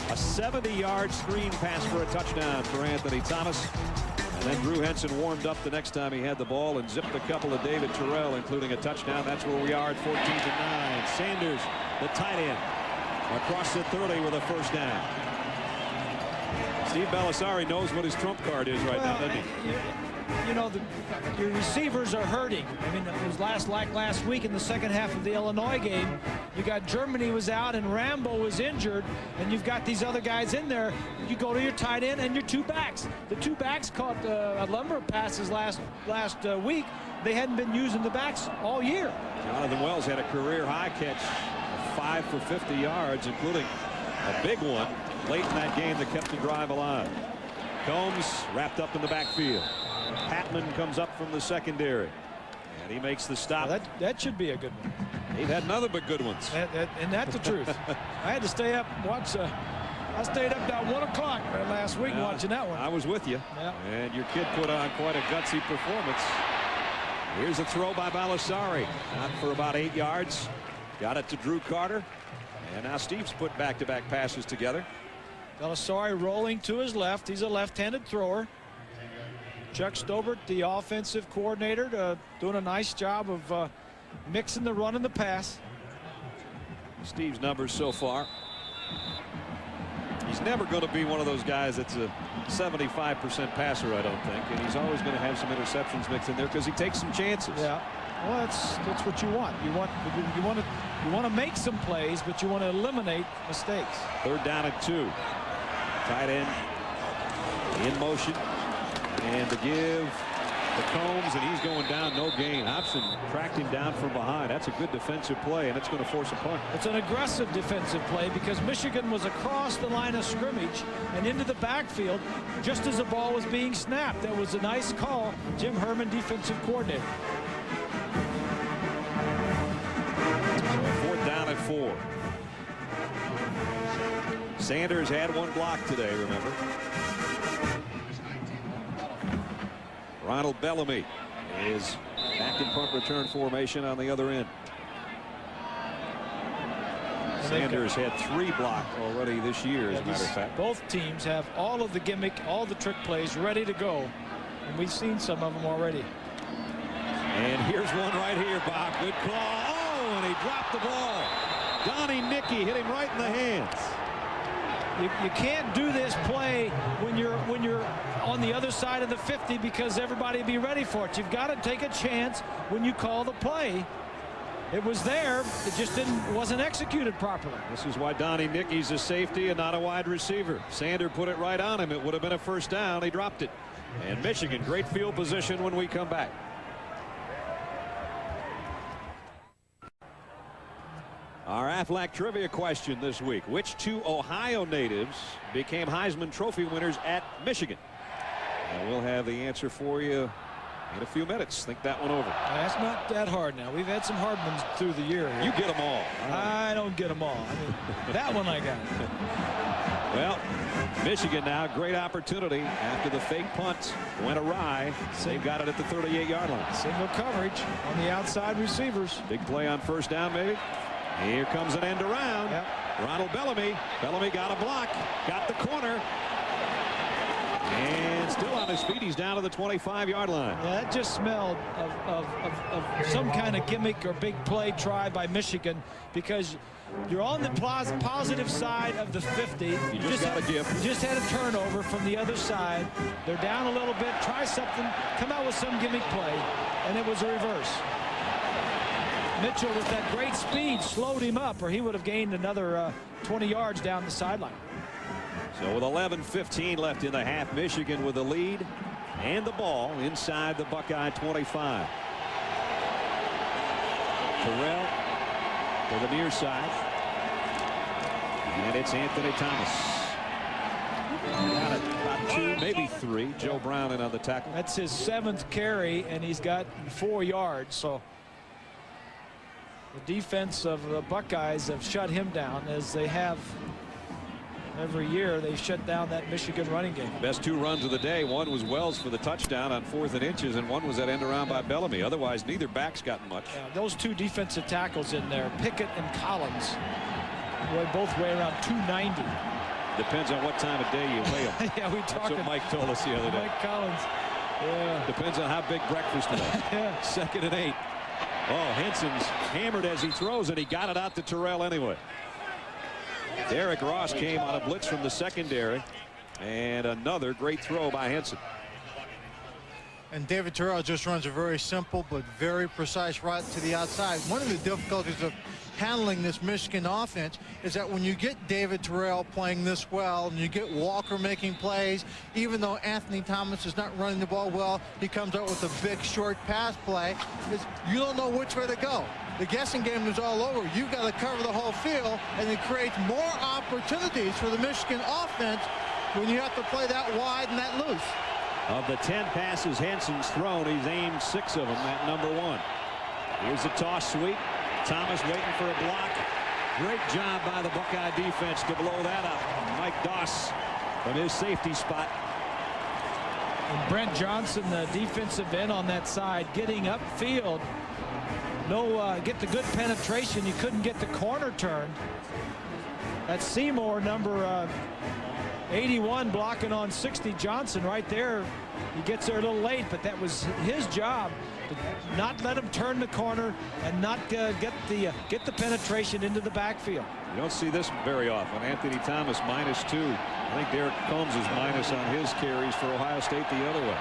S1: a 70-yard screen pass for a touchdown for Anthony Thomas. And then Drew Henson warmed up the next time he had the ball and zipped a couple of David Terrell, including a touchdown. That's where we are at 14-9. Sanders, the tight end, across the 30 with a first down. Steve Belisari knows what his trump card is right now, doesn't he?
S2: You know, your receivers are hurting. I mean, it was like last week in the second half of the Illinois game. You got Germany was out and Rambo was injured, and you've got these other guys in there. You go to your tight end and your 2 backs. The 2 backs caught a number of passes last week. They hadn't been using the backs all year.
S1: Jonathan Wells had a career high catch of 5 for 50 yards, including a big one late in that game that kept the drive alive. Combs wrapped up in the backfield. Patman comes up from the secondary, and he makes the stop.
S2: Well, that should be a good one.
S1: He's had nothing but good ones.
S2: And that's the truth. I had to stay up and watch. I stayed up about 1 o'clock last week watching that one.
S1: I was with you.
S2: Yeah.
S1: And your kid put on quite a gutsy performance. Here's a throw by Belisari, out for about 8 yards. Got it to Drew Carter. And now Steve's put back-to-back passes together.
S2: Belisari rolling to his left. He's a left-handed thrower. Chuck Stobert, the offensive coordinator, doing a nice job of mixing the run and the pass.
S1: Steve's numbers so far. He's never going to be one of those guys that's a 75% passer, I don't think. And he's always going to have some interceptions mixed in there because he takes some chances.
S2: Yeah. Well, that's what you want. You want to make some plays, but you want to eliminate mistakes.
S1: 3rd down and 2. Tight end in motion, and the give to Combs, and he's going down, no gain. Hobson tracked him down from behind. That's a good defensive play, and it's going to force a punt.
S2: It's an aggressive defensive play because Michigan was across the line of scrimmage and into the backfield just as the ball was being snapped. That was a nice call. Jim Herman, defensive coordinator.
S1: 4th down and 4. Sanders had 1 block today, remember. Ronald Bellamy is back in punt return formation on the other end. Sanders had 3 blocked already this year, as a matter of fact.
S2: Both teams have all of the gimmick, all the trick plays ready to go. And we've seen some of them already.
S1: And here's one right here, Bob. Good call. Oh, and he dropped the ball. Donnie Nicky hit him right in the hands.
S2: You can't do this play when you're on the other side of the 50 because everybody will be ready for it. You've got to take a chance when you call the play. It was there. It just wasn't executed properly.
S1: This is why Donnie Nicky's a safety and not a wide receiver. Sander put it right on him. It would have been a first down. He dropped it. And Michigan, great field position when we come back. Our Aflac trivia question this week. Which 2 Ohio natives became Heisman Trophy winners at Michigan? And we'll have the answer for you in a few minutes. Think that one over.
S2: That's not that hard now. We've had some hard ones through the year here.
S1: You get them all.
S2: I don't get them all. I mean, that one I got.
S1: Well, Michigan now, great opportunity after the fake punt went awry. They've got it at the 38-yard line.
S2: Single coverage on the outside receivers.
S1: Big play on first down, maybe. Here comes an end around.
S2: Yep.
S1: Ronald Bellamy. Bellamy got a block. Got the corner. And still on his feet. He's down to the 25-yard line.
S2: Yeah, that just smelled of some kind of gimmick or big play tried by Michigan, because you're on the positive side of the 50. You
S1: just got a gift.
S2: You just had a turnover from the other side. They're down a little bit. Try something. Come out with some gimmick play. And it was a reverse. Mitchell, with that great speed, slowed him up, or he would have gained another 20 yards down the sideline.
S1: So with 11:15 left in the half, Michigan with the lead and the ball inside the Buckeye 25. Terrell to the near side. And it's Anthony Thomas. Got it, about 2, maybe 3. Joe Brown in on the tackle.
S2: That's his 7th carry, and he's got 4 yards. So the defense of the Buckeyes have shut him down, as they have every year. They shut down that Michigan running game.
S1: Best 2 runs of the day. One was Wells for the touchdown on 4th and inches, and one was that end around by Bellamy. Otherwise, neither back's gotten much.
S2: Yeah, those 2 defensive tackles in there, Pickett and Collins, both weigh around 290.
S1: Depends on what time of day you weigh them.
S2: Yeah, we talked.
S1: That's what Mike told us the other day.
S2: Mike Collins. Yeah.
S1: Depends on how big breakfast was.
S2: Yeah.
S1: 2nd and 8. Oh, Henson's hammered as he throws, and he got it out to Terrell anyway. Derek Ross came on a blitz from the secondary, and another great throw by Henson.
S3: And David Terrell just runs a very simple but very precise route to the outside. One of the difficulties of handling this Michigan offense is that when you get David Terrell playing this well and you get Walker making plays, even though Anthony Thomas is not running the ball well, he comes out with a big short pass play. You don't know which way to go. The guessing game is all over. You've got to cover the whole field, and it creates more opportunities for the Michigan offense when you have to play that wide and that loose.
S1: Of the 10 passes Henson's thrown, he's aimed 6 of them at number 1. Here's a toss sweep. Thomas waiting for a block. Great job by the Buckeye defense to blow that up. Mike Doss from his safety spot.
S2: And Brent Johnson, the defensive end on that side, getting upfield. Get the good penetration. You couldn't get the corner turned. That's Seymour, number 81, blocking on 60. Johnson right there. He gets there a little late, but that was his job, to not let him turn the corner and not get the penetration into the backfield.
S1: You don't see this very often. Anthony Thomas -2. I think Derek Combs is minus on his carries for Ohio State the other way.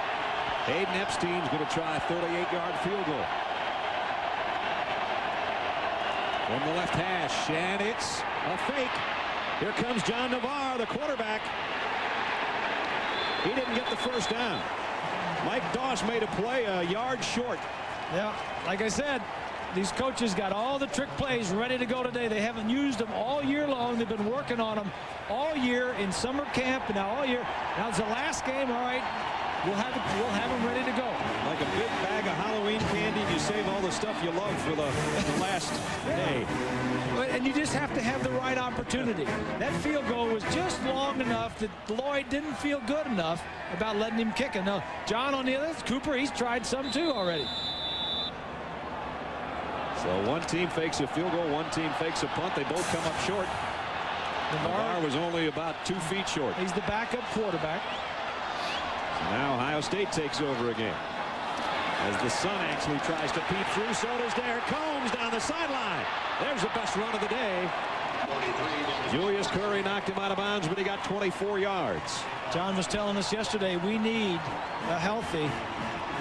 S1: Hayden Epstein's going to try a 38-yard field goal from the left hash, and it's a fake. Here comes John Navarre, the quarterback. He didn't get the first down. Mike Doss made a play a yard short.
S2: Yeah, like I said, these coaches got all the trick plays ready to go today. They haven't used them all year long. They've been working on them all year in summer camp, and now all year. Now it's the last game. All right, we'll have them ready to go.
S1: Like a big bag of Halloween candy, and you save all the stuff you love for the last day.
S2: And And you just have to have the right opportunity. That field goal was just long enough that Lloyd didn't feel good enough about letting him kick it. Now, John on the other, Cooper, he's tried some too already.
S1: So one team fakes a field goal, one team fakes a punt. They both come up short. Navarre was only about 2 feet short.
S2: He's the backup quarterback.
S1: So now Ohio State takes over again. As the sun actually tries to peep through, so does Derek Combs down the sideline. There's the best run of the day. Julius Curry knocked him out of bounds, but he got 24 yards.
S2: John was telling us yesterday we need a healthy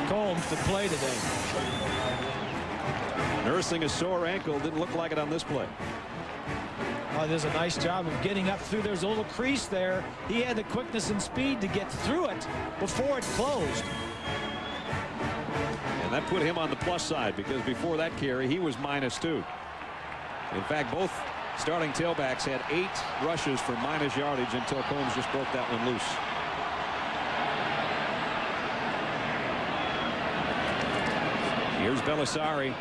S2: Combs to play today.
S1: Nursing a sore ankle. Didn't look like it on this play.
S2: Oh, there's a nice job of getting up through. There's a little crease there. He had the quickness and speed to get through it before it closed.
S1: And that put him on the plus side, because before that carry he was -2. In fact, both starting tailbacks had 8 rushes for minus yardage until Combs just broke that one loose. Here's Belisari.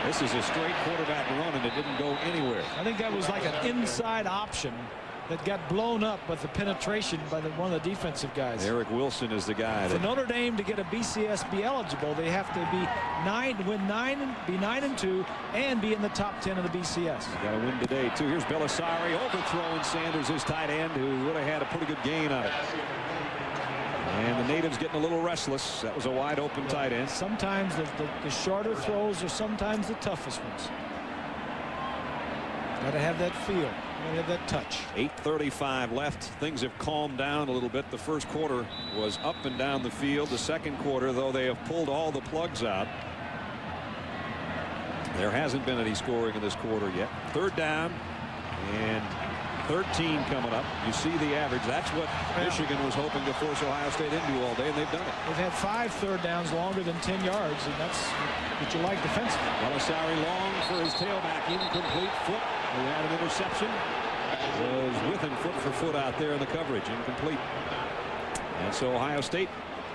S1: This is a straight quarterback run, and it didn't go anywhere.
S2: I think that was like an inside option that got blown up with the penetration by one of the defensive guys.
S1: Eric Wilson is the guy.
S2: For Notre Dame to get a BCS be eligible, they have to be win 9-2 and be in the top 10 of the BCS.
S1: Got to win today too. Here's Belisari overthrowing Sanders, his tight end, who would have had a pretty good gain on it. And the natives getting a little restless. That was a wide open tight end.
S2: Sometimes the shorter throws are sometimes the toughest ones. Got to have that feel. Got to have that touch.
S1: 8:35 left. Things have calmed down a little bit. The first quarter was up and down the field. The second quarter, though, they have pulled all the plugs out. There hasn't been any scoring in this quarter yet. Third down and 13 coming up. You see the average. That's what Michigan was hoping to force Ohio State into all day, and they've done it.
S2: They've had 5 third downs longer than 10 yards, and that's what you like defensively.
S1: Belisari long for his tailback. Incomplete. Foot. He had an interception. Was with him foot for foot out there in the coverage. Incomplete. And so Ohio State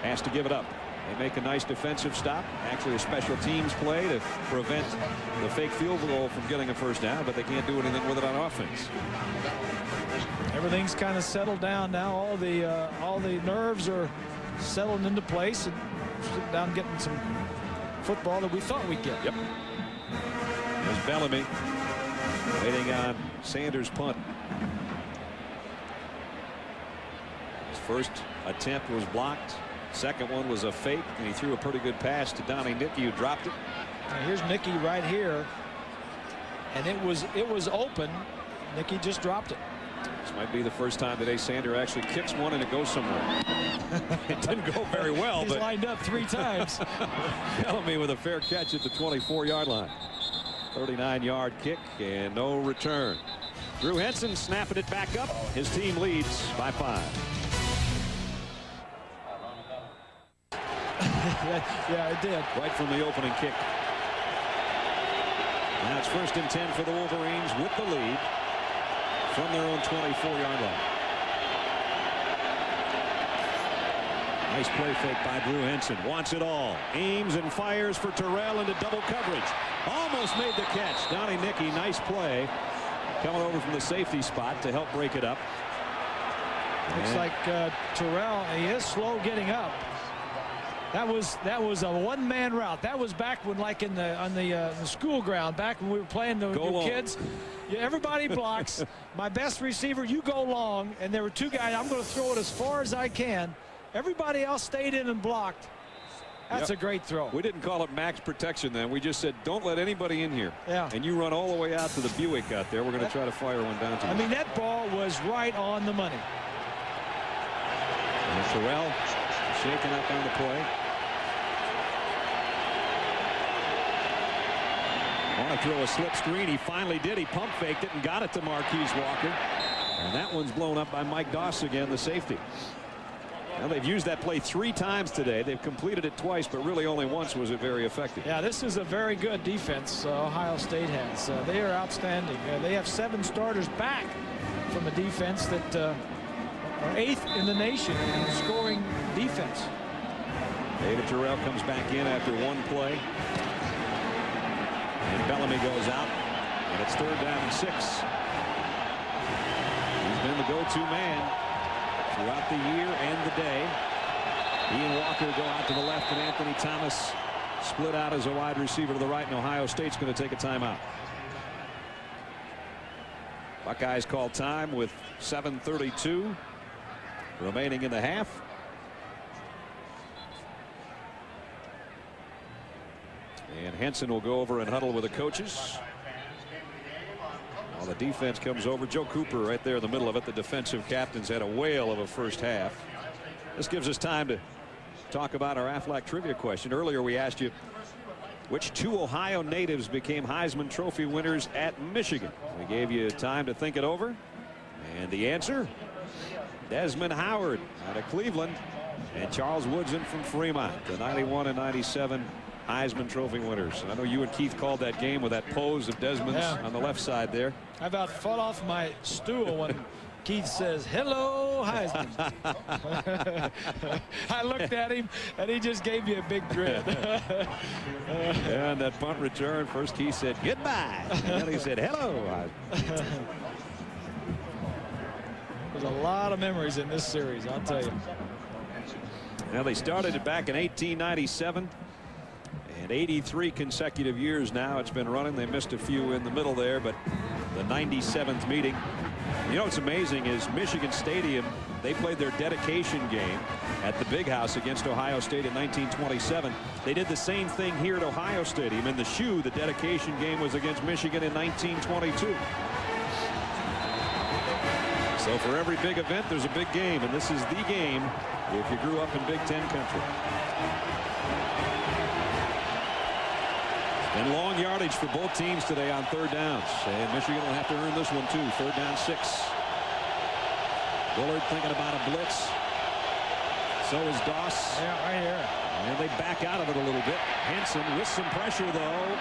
S1: has to give it up. They make a nice defensive stop. Actually a special teams play to prevent the fake field goal from getting a first down, but they can't do anything with it on offense.
S2: Everything's kind of settled down now. All the nerves are settling into place, and sitting down getting some football that we thought we'd get.
S1: Yep. There's Bellamy waiting on Sanders' punt. His first attempt was blocked. Second one was a fake, and he threw a pretty good pass to Donnie Nicky, who dropped it.
S2: Now here's Nicky right here, and it was open. Nicky just dropped it.
S1: This might be the first time today Sanders actually kicks one and it goes somewhere. It didn't go very well.
S2: He's
S1: but
S2: lined up 3 times.
S1: Bellamy with a fair catch at the 24-yard line. 39-yard kick and no return. Drew Henson snapping it back up. His team leads by 5.
S2: Yeah, it did.
S1: Right from the opening kick. Now it's 1st and 10 for the Wolverines with the lead from their own 24-yard line. Nice play fake by Drew Henson. Wants it all. Aims and fires for Terrell into double coverage. Almost made the catch. Donnie Nicky, nice play. Coming over from the safety spot to help break it up.
S2: Looks like Terrell, he is slow getting up. That was a one-man route. That was back when, like on the school ground, back when we were playing the kids. Yeah, everybody blocks. My best receiver, you go long, and there were 2 guys. I'm going to throw it as far as I can. Everybody else stayed in and blocked. That's a great throw.
S1: We didn't call it max protection then. We just said, don't let anybody in here.
S2: Yeah.
S1: And you run all the way out to the Buick out there. We're going to try to fire one down to you.
S2: I mean, that ball was right on the money.
S1: And Terrell shaking up on the play. Want to throw a slip screen. He finally did. He pump faked it and got it to Marquise Walker. And that one's blown up by Mike Doss again, the safety. Now they've used that play 3 times today. They've completed it twice, but really only once was it very effective.
S2: Yeah, this is a very good defense Ohio State has. They are outstanding. They have 7 starters back from a defense that are 8th in the nation in scoring defense.
S1: David Terrell comes back in after 1 play. And Bellamy goes out. And it's 3rd down and 6. He's been the go-to man throughout the year and the day. He and Walker go out to the left, and Anthony Thomas split out as a wide receiver to the right, and Ohio State's going to take a timeout. Buckeyes call time with 7:32 remaining in the half. And Henson will go over and huddle with the coaches. While the defense comes over, Joe Cooper right there in the middle of it. The defensive captains had a whale of a first half. This gives us time to talk about our Aflac trivia question. Earlier we asked you which 2 Ohio natives became Heisman Trophy winners at Michigan. We gave you time to think it over. And the answer, Desmond Howard out of Cleveland and Charles Woodson from Fremont, the 91 and 97 Heisman Trophy winners. And I know you and Keith called that game with that pose of Desmond's on the left side there.
S2: I about fell off my stool when Keith says, "Hello, Heisman." I looked at him, and he just gave me a big grin.
S1: And that punt return, first Keith said, "Goodbye." And then he said, "Hello."
S2: There's a lot of memories in this series, I'll tell you.
S1: Now, they started it back in 1897. And 83 consecutive years now it's been running. They missed a few in the middle there, but the 97th meeting. You know what's amazing is Michigan Stadium, they played their dedication game at the Big House against Ohio State in 1927. They did the same thing here at Ohio Stadium. In the shoe, the dedication game was against Michigan in 1922. So for every big event, there's a big game, and this is the game if you grew up in Big Ten country. And long yardage for both teams today on 3rd downs. And Michigan will have to earn this one too. 3rd down 6. Willard thinking about a blitz. So is Doss.
S2: Yeah, right here.
S1: And they back out of it a little bit. Henson with some pressure though.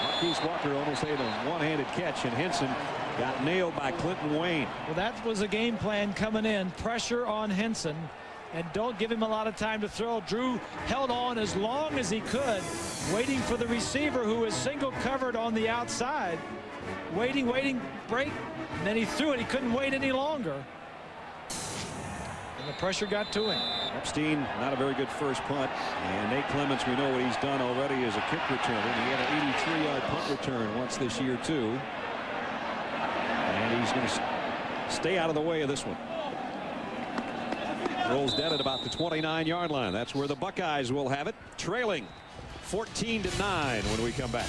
S1: Marquise Walker almost had a one-handed catch, and Henson got nailed by Clinton Wayne.
S2: Well, that was a game plan coming in. Pressure on Henson. And don't give him a lot of time to throw. Drew held on as long as he could, waiting for the receiver who was single covered on the outside. Waiting, break, and then he threw it. He couldn't wait any longer. And the pressure got to him.
S1: Epstein, not a very good first punt. And Nate Clements, we know what he's done already as a kick returner. He had an 83-yard punt return once this year, too. And he's going to stay out of the way of this one. Rolls dead at about the 29-yard line. That's where the Buckeyes will have it, trailing 14-9 when we come back.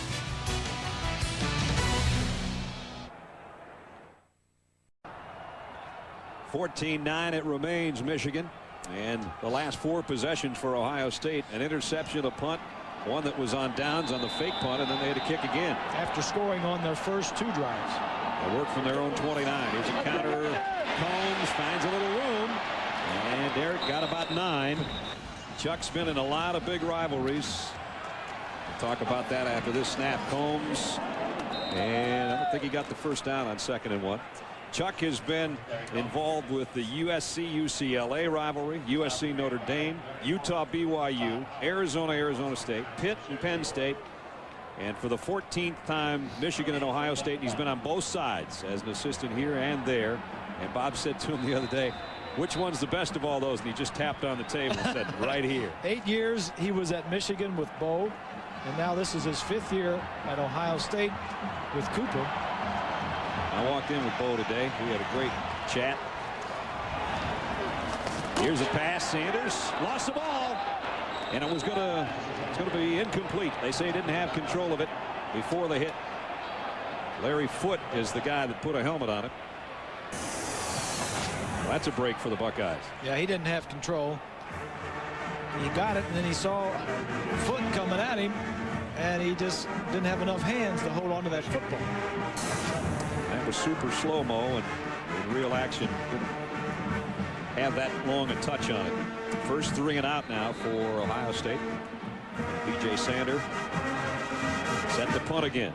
S1: (14-9) it remains, Michigan. And the last 4 possessions for Ohio State, an interception, a punt, one that was on downs on the fake punt, and then they had to kick again.
S2: After scoring on their first 2 drives.
S1: They work from their own 29. Here's a counter. Combs finds a little room. And Derek got about 9. Chuck's been in a lot of big rivalries. We'll talk about that after this snap. Combs. And I don't think he got the first down on 2nd and 1. Chuck has been involved with the USC-UCLA rivalry, USC-Notre Dame, Utah-BYU, Arizona-Arizona State, Pitt and Penn State. And for the 14th time, Michigan and Ohio State. And he's been on both sides as an assistant here and there. And Bob said to him the other day, which one's the best of all those? And he just tapped on the table and said, right here.
S2: 8 years he was at Michigan with Bo, and now this is his 5th year at Ohio State with Cooper.
S1: I walked in with Bo today. We had a great chat. Here's a pass. Sanders lost the ball, and it was going to be incomplete. They say he didn't have control of it before the hit. Larry Foote is the guy that put a helmet on it. Well, that's a break for the Buckeyes.
S2: Yeah, he didn't have control. He got it, and then he saw Foot coming at him, and he just didn't have enough hands to hold on to that football.
S1: That was super slow-mo, and in real action didn't have that long a touch on it. First 3 and out now for Ohio State. B.J. Sander set to punt again.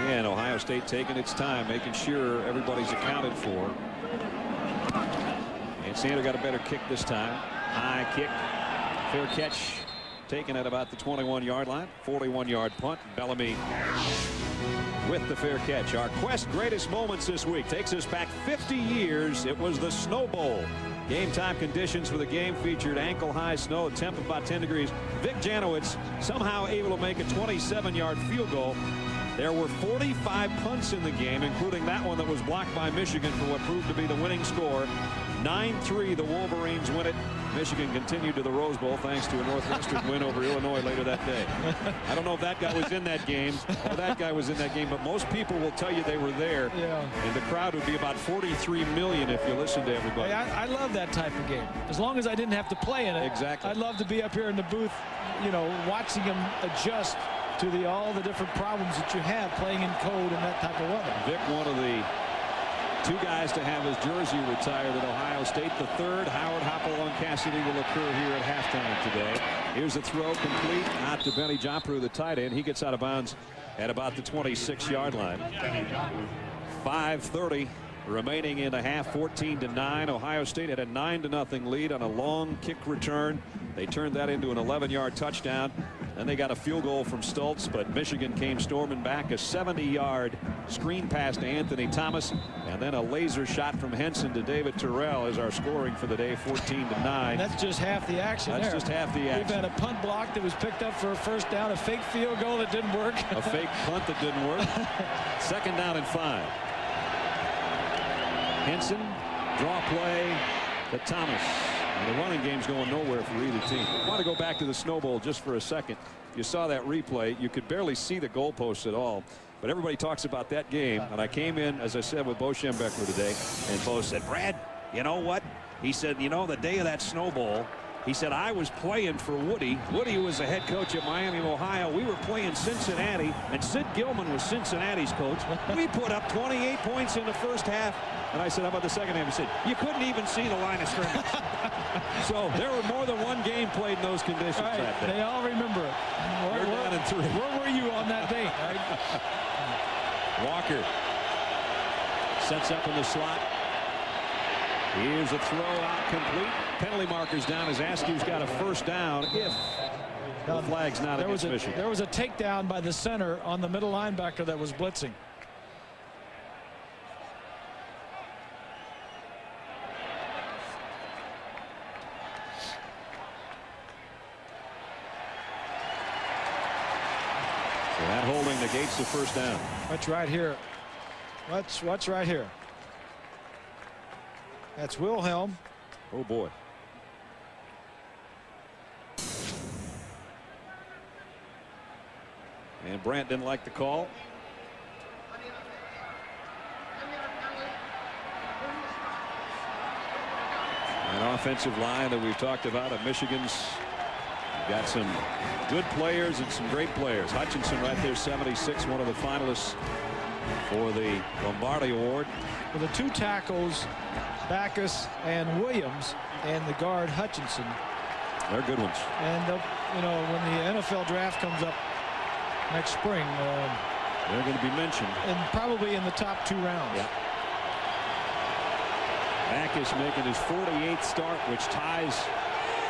S1: Again, Ohio State taking its time, making sure everybody's accounted for. And Sander got a better kick this time. High kick Fair catch taken at about the 21-yard line. 41-yard punt. Bellamy with the fair catch. Our Quest greatest moments this week takes us back 50 years. It was the Snow Bowl. Game time conditions for the game featured ankle-high snow, a temp of about 10 degrees. Vic Janowitz somehow able to make a 27-yard field goal. There were 45 punts in the game, including that one that was blocked by Michigan for what proved to be the winning score. 9-3, the Wolverines win it. Michigan continued to the Rose Bowl thanks to a Northwestern win over Illinois later that day. I don't know if that guy was in that game or that guy was in that game, but most people will tell you they were there.
S2: Yeah.
S1: And the crowd would be about 43 million if you listen to everybody.
S2: Hey, I love that type of game. As long as I didn't have to play in it.
S1: Exactly.
S2: I'd love to be up here in the booth, you know, watching them adjust to all the different problems that you have playing in cold and that type of weather.
S1: Vic, one of the 2 guys to have his jersey retired at Ohio State. The 3rd Howard Hopalong Cassidy will occur here at halftime today. Here's a throw complete out to Benny Jompru, the tight end. He gets out of bounds at about the 26-yard line. 5:30 remaining in the half. 14-9. Ohio State had a 9-0 lead on a long kick return. They turned that into an 11-yard touchdown. Then they got a field goal from Stultz, but Michigan came storming back. A 70-yard screen pass to Anthony Thomas, and then a laser shot from Henson to David Terrell as our scoring for the day. 14-9.
S2: That's just half the action.
S1: That's
S2: there.
S1: just half the action.
S2: We've had a punt block that was picked up for a first down, a fake field goal that didn't work.
S1: A fake punt that didn't work. 2nd down and 5. Henson, draw play to Thomas. And the running game's going nowhere for either team. I want to go back to the Snow Bowl just for a second. You saw that replay. You could barely see the goalposts at all. But everybody talks about that game. And I came in, as I said, with Bo Schembechler today. And Bo said, Brad, you know what? He said, you know, the day of that Snow Bowl, he said, I was playing for Woody. Woody was the head coach at Miami, Ohio. We were playing Cincinnati, and Sid Gilman was Cincinnati's coach. We put up 28 points in the first half. And I said, how about the second half? He said, you couldn't even see the line of scrimmage. So there were more than one game played in those conditions that day.
S2: They all remember it.
S1: We're down in 3.
S2: Where were you on that date?
S1: Walker sets up in the slot. Here's a throw out complete. Penalty markers down as Askew's got a first down if the flag's not against Michigan.
S2: There was a takedown by the center on the middle linebacker that was blitzing.
S1: So that holding negates the first down.
S2: What's right here? What's right here? That's Wilhelm.
S1: Oh boy. And Brandt didn't like the call. An offensive line that we've talked about at Michigan's got some good players and some great players. Hutchinson right there, 76, one of the finalists for the Lombardi Award.
S2: Well, the 2 tackles, Backus and Williams, and the guard Hutchinson.
S1: They're good ones.
S2: And you know, when the NFL draft comes up next spring,
S1: they're going to be mentioned,
S2: and probably in the top 2 rounds.
S1: Yeah. Backus making his 48th start, which ties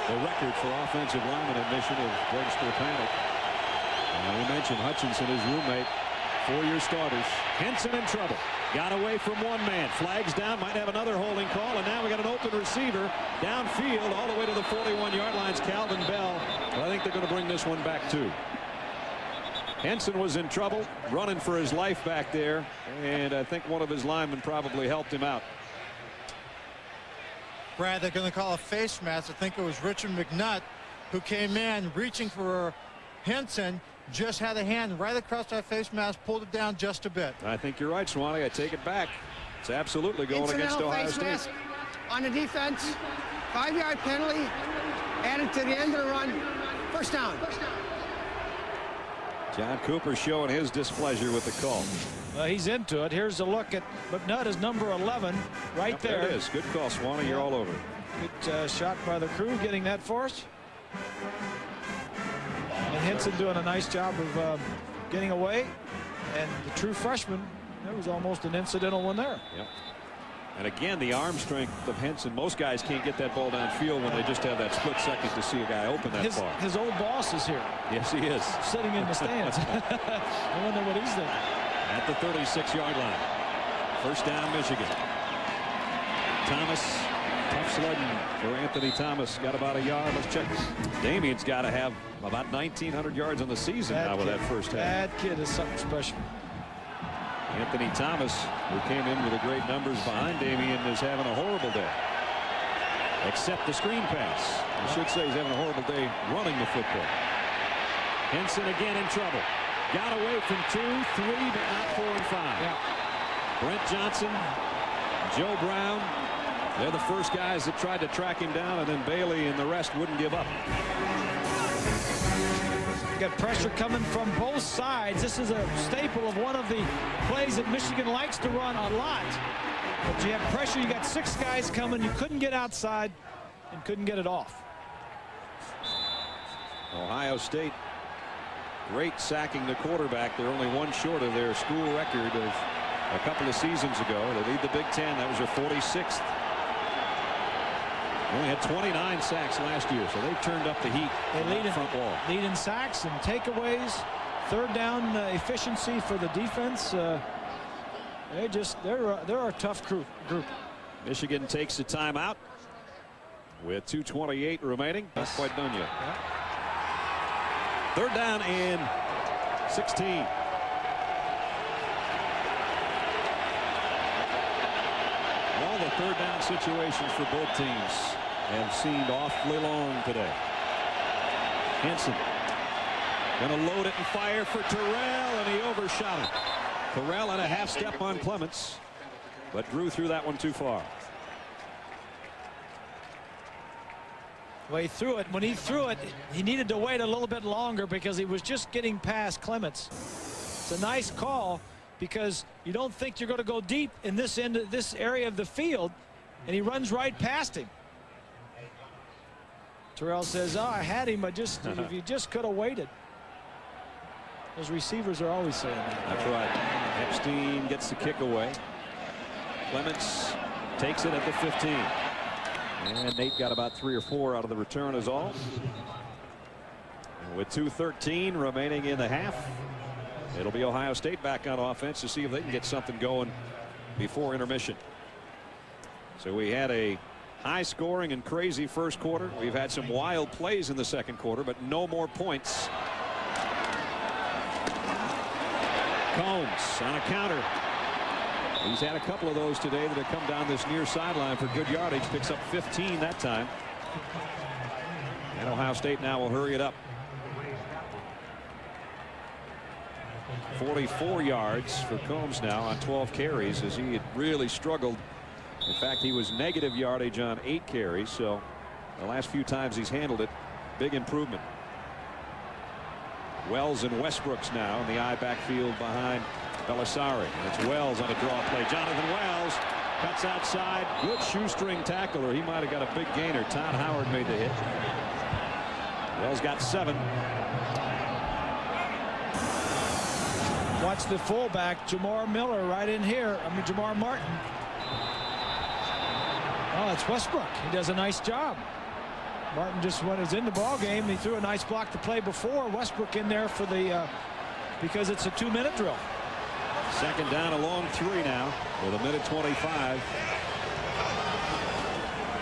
S1: the record for offensive lineman admission of Greg Stropanek. And we mentioned Hutchinson, his roommate, 4-year starters. Henson in trouble. Got away from one man. Flags down. Might have another holding call. And now we got an open receiver downfield all the way to the 41-yard lines. Calvin Bell. But I think they're going to bring this one back too. Henson was in trouble, running for his life back there. And I think one of his linemen probably helped him out.
S3: Brad, they're going to call a face mask. I think it was Richard McNutt who came in reaching for Henson, just had a hand right across that face mask, pulled it down just a bit.
S1: I think you're right, Swanee. I take it back. It's absolutely going against Ohio State.
S4: Mask on the defense, 5-yard penalty, added to the end of the run, first down.
S1: John Cooper showing his displeasure with the call.
S2: He's into it. Here's a look at McNutt is number 11 right
S1: Yep,
S2: there.
S1: There it is. Good call, Swanee. You're all over it.
S2: Good shot by the crew getting that for us. And Henson doing a nice job of getting away. And the true freshman, there was almost an incidental one there.
S1: Yep. And again, the arm strength of Henson. Most guys can't get that ball downfield when they just have that split second to see a guy open that far.
S2: His old boss is here.
S1: Yes, he is.
S2: Sitting in the stands. I wonder what he's thinking.
S1: At the 36-yard line. First down, Michigan. Thomas, tough slugging for Anthony Thomas. Got about a yard. Let's check. Damien's got to have about 1,900 yards on the season now with that first half.
S2: That kid is something special.
S1: Anthony Thomas, who came in with the great numbers behind Damien, is having a horrible day. Except the screen pass. I should say he's having a horrible day running the football. Henson again in trouble. Got away from 2, 3, but not 4 and 5.
S2: Yeah.
S1: Brent Johnson, Joe Brown, they're the first guys that tried to track him down, and then Bailey and the rest wouldn't give up.
S2: Got pressure coming from both sides. This is a staple of one of the plays that Michigan likes to run a lot. But you have pressure. You got 6 guys coming. You couldn't get outside and couldn't get it off.
S1: Ohio State, great sacking the quarterback. They're only 1 short of their school record of a couple of seasons ago. They lead the Big Ten. That was their 46th. They only had 29 sacks last year, so they've turned up the heat.
S2: They lead in
S1: front wall.
S2: Lead in sacks and takeaways. Third down efficiency for the defense. They're a tough group.
S1: Michigan takes a timeout with 2:28 remaining. Not quite done yet.
S2: Yeah.
S1: Third down and 16. All the third down situations for both teams have seemed awfully long today. Henson going to load it and fire for Terrell, and he overshot it. Terrell had a half step on Clements, but Drew threw that one too far.
S2: Well, he threw it. When he threw it, he needed to wait a little bit longer because he was just getting past Clements. It's a nice call because you don't think you're going to go deep in this area of the field, and he runs right past him. Terrell says, "Oh, I had him. If you just could have waited." Those receivers are always saying that.
S1: That's right. Epstein gets the kick away. Clements takes it at the 15. And Nate got about 3 or 4 out of the return is all. And with 2:13 remaining in the half, it'll be Ohio State back on offense to see if they can get something going before intermission. So we had a high scoring and crazy first quarter. We've had some wild plays in the second quarter, but no more points. Combs on a counter. He's had a couple of those today that have come down this near sideline for good yardage. Picks up 15 that time. And Ohio State now will hurry it up. 44 yards for Combs now on 12 carries as he had really struggled. In fact, he was negative yardage on 8 carries. So the last few times he's handled it, big improvement. Wells and Westbrooks now in the I backfield behind Belisari. And it's Wells on a draw play. Jonathan Wells cuts outside. Good shoestring tackler. He might have got a big gainer. Todd Howard made the hit. Wells got 7.
S2: Watch the fullback, Jamar Miller, right in here. Jamar Martin. Oh, it's Westbrook. He does a nice job. Martin just when he's in the ball game, he threw a nice block to play before. Westbrook in there for the because it's a 2-minute drill.
S1: Second down, a long 3 now with 1:25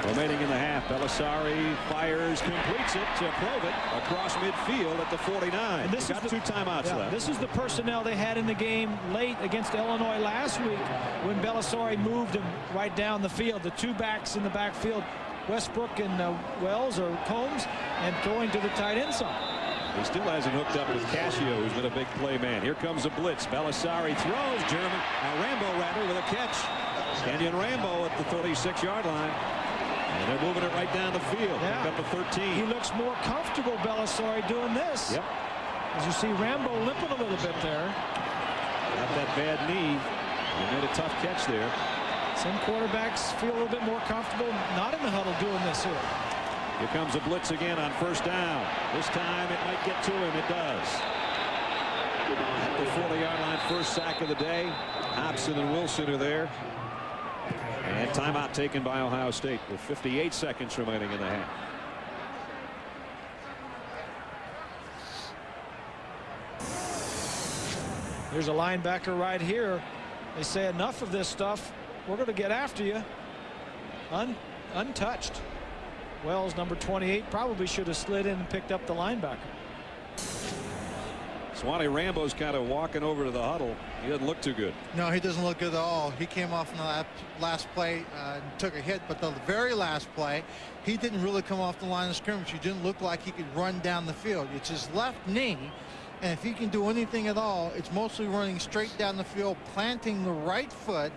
S1: remaining in the half. Belisari fires, completes it to Plovit across midfield at the 49.
S2: And this
S1: got 2 timeouts left.
S2: This is the personnel they had in the game late against Illinois last week when Belisari moved him right down the field. The 2 backs in the backfield, Westbrook and Wells or Combs, and throwing to the tight end side.
S1: He still hasn't hooked up with Cascio, who's been a big play man. Here comes a blitz. Belisari throws. Rambo rather with a catch. Kenyon Rambo at the 36-yard line. And they're moving it right down the field.
S2: Yeah.
S1: Up to 13.
S2: He looks more comfortable, Belisari, doing this.
S1: Yep.
S2: As you see Rambo limping a little bit there.
S1: Got that bad knee. He made a tough catch there.
S2: Some quarterbacks feel a little bit more comfortable not in the huddle doing this here.
S1: Here comes a blitz again on first down. This time it might get to him. It does. At the 40-yard line, first sack of the day. Hobson and Wilson are there. And timeout taken by Ohio State with 58 seconds remaining in the half.
S2: There's a linebacker right here. They say enough of this stuff. We're going to get after you. Untouched. Wells, number 28, probably should have slid in and picked up the linebacker.
S1: Swanee Rambo's kind of walking over to the huddle. He doesn't look too good.
S3: No, he doesn't look good at all. He came off in the last play and took a hit, but the very last play, he didn't really come off the line of scrimmage. He didn't look like he could run down the field. It's his left knee, and if he can do anything at all, it's mostly running straight down the field, planting the right foot,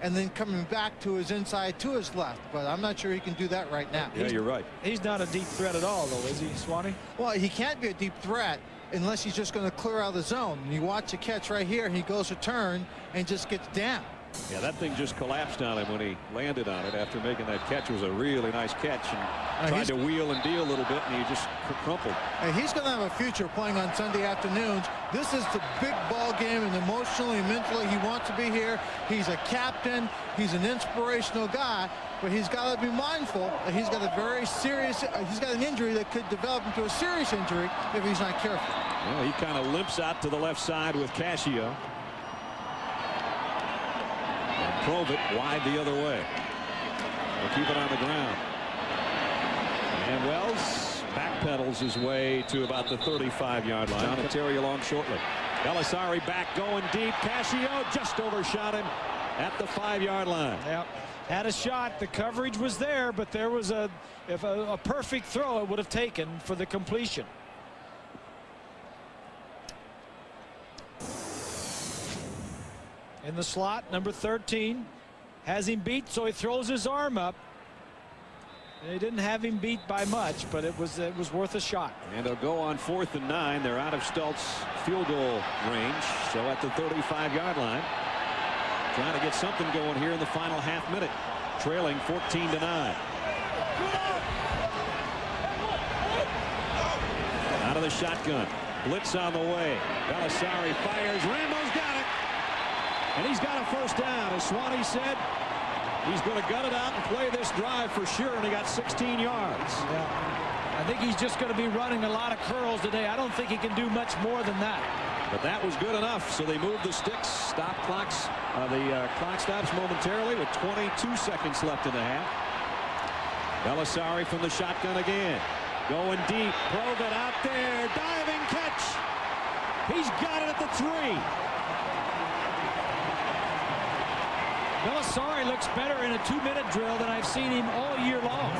S3: and then coming back to his inside to his left. But I'm not sure he can do that right now.
S1: Yeah, you're right.
S2: He's not a deep threat at all, though, is he, Swanee?
S3: Well, he can't be a deep threat unless he's just going to clear out the zone. And you watch the catch right here. He goes to turn and just gets down.
S1: Yeah, that thing just collapsed on him when he landed on it after making that catch. It was a really nice catch, and tried to wheel and deal a little bit, and he just crumpled.
S3: He's going to have a future playing on Sunday afternoons. This is the big ball game, and emotionally and mentally he wants to be here. He's a captain. He's an inspirational guy, but he's got to be mindful that he's got a very serious, he's got an injury that could develop into a serious injury if he's not careful.
S1: Well, he kind of limps out to the left side with Cascio. Drove it wide the other way. We'll keep it on the ground. And Wells backpedals his way to about the 35-yard line. John and Terry along shortly. Belisari back going deep. Cascio just overshot him at the 5-yard line.
S2: Yep. Had a shot. The coverage was there, but there was a perfect throw it would have taken for the completion. In the slot, number 13 has him beat, so he throws his arm up. They didn't have him beat by much, but it was worth a shot.
S1: And they'll go on 4th and 9. They're out of Stult's field goal range, so at the 35-yard line, trying to get something going here in the final half minute, trailing 14-9. Out of the shotgun, blitz on the way. Belisari fires. Rambo's got it. And he's got a first down. As Swanee said, he's going to gut it out and play this drive for sure, and he got 16 yards.
S2: Yeah. I think he's just going to be running a lot of curls today. I don't think he can do much more than that.
S1: But that was good enough, so they moved the sticks. Stop clocks. The clock stops momentarily with 22 seconds left in the half. Belisari from the shotgun again. Going deep. Provit out there. Diving catch. He's got it at the 3.
S2: Belisari looks better in a 2-minute drill than I've seen him all year long.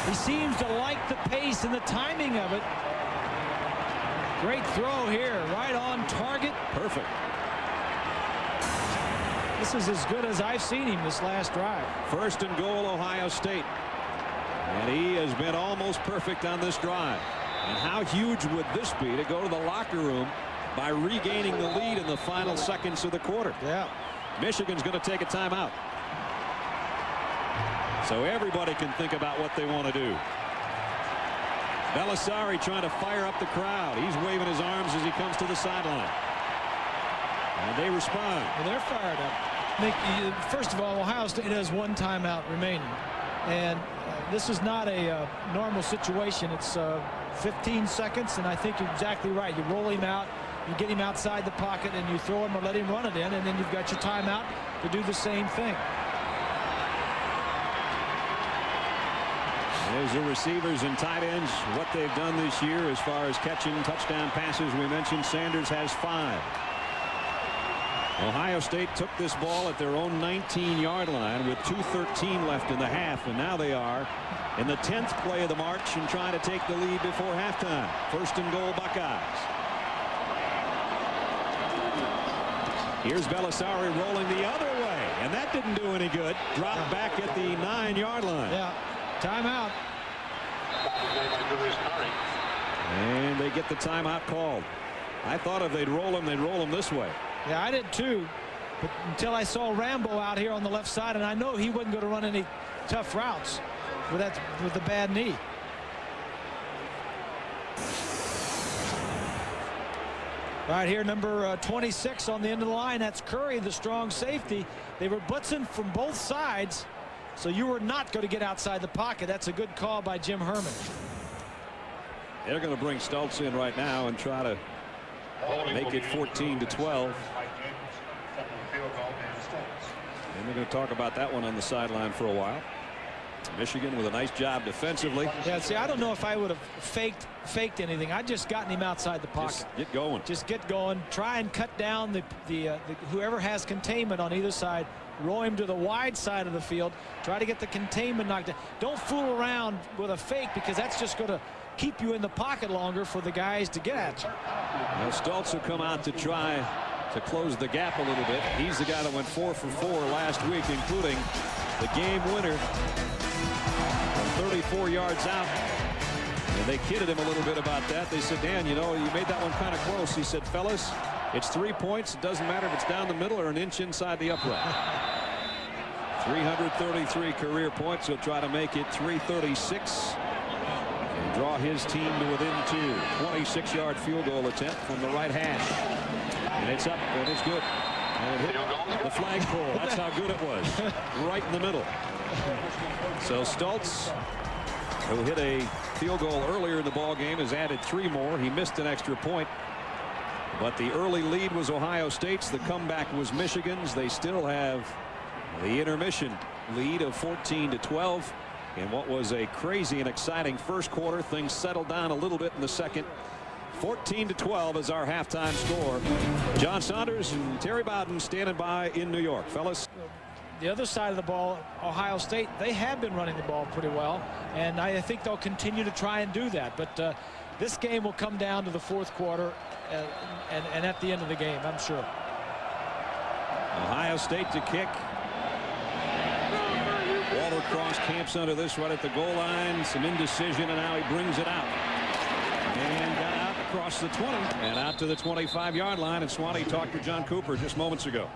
S2: He seems to like the pace and the timing of it. Great throw here, right on target.
S1: Perfect.
S2: This is as good as I've seen him this last drive.
S1: 1st and goal, Ohio State. And he has been almost perfect on this drive. And how huge would this be to go to the locker room by regaining the lead in the final seconds of the quarter?
S2: Yeah.
S1: Michigan's going to take a timeout. So everybody can think about what they want to do. Belisari trying to fire up the crowd. He's waving his arms as he comes to the sideline. And they respond.
S2: Well, they're fired up. First of all, Ohio State has 1 timeout remaining. And this is not a normal situation. It's 15 seconds, and I think you're exactly right. You roll him out. You get him outside the pocket and you throw him or let him run it in, and then you've got your timeout to do the same thing.
S1: There's the receivers and tight ends, what they've done this year as far as catching touchdown passes. We mentioned Sanders has 5. Ohio State took this ball at their own 19-yard line with 2:13 left in the half, and now they are in the 10th play of the march and trying to take the lead before halftime. 1st and goal, Buckeyes. Here's Belisari rolling the other way, and that didn't do any good. Dropped back at the 9-yard line.
S2: Yeah, timeout.
S1: And they get the timeout called. I thought if they'd roll him this way.
S2: Yeah, I did too. But until I saw Rambo out here on the left side, and I know he wasn't going to run any tough routes with the bad knee. Right here, number 26 on the end of the line. That's Curry, the strong safety. They were blitzing from both sides, so you were not going to get outside the pocket. That's a good call by Jim Herman.
S1: They're going to bring Stultz in right now and try to make it 14-12. And we're going to talk about that one on the sideline for a while. Michigan with a nice job defensively.
S2: Yeah, see, I don't know if I would have faked anything. I just gotten him outside the pocket.
S1: Just get going.
S2: Just get going. Try and cut down the whoever has containment on either side. Roll him to the wide side of the field. Try to get the containment knocked down. Don't fool around with a fake, because that's just going to keep you in the pocket longer for the guys to get at you.
S1: Now Stultz will come out to try to close the gap a little bit. He's the guy that went 4 for 4 last week, including the game winner from 34 yards out. And they kidded him a little bit about that. They said, Dan, you know, you made that one kind of close. He said, fellas, it's 3 points. It doesn't matter if it's down the middle or an inch inside the upright. 333 career points. He'll try to make it 336 and draw his team to within 2. 26-yard field goal attempt from the right hash. And it's up, and it's good. And it hit the flagpole. That's how good it was. Right in the middle. So Stultz, who hit a field goal earlier in the ball game, has added 3 more. He missed an extra point. But the early lead was Ohio State's. The comeback was Michigan's. They still have the intermission lead of 14-12 in what was a crazy and exciting first quarter. Things settled down a little bit in the second. 14-12 is our halftime score. John Saunders and Terry Bowden standing by in New York. Fellas,
S2: the other side of the ball, Ohio State, they have been running the ball pretty well, and I think they'll continue to try and do that. But this game will come down to the fourth quarter and at the end of the game, I'm sure.
S1: Ohio State to kick. Walter Cross camps under this right at the goal line. Some indecision, and now he brings it out. And got out across the 20 and out to the 25-yard line. And Swanee talked to John Cooper just moments ago.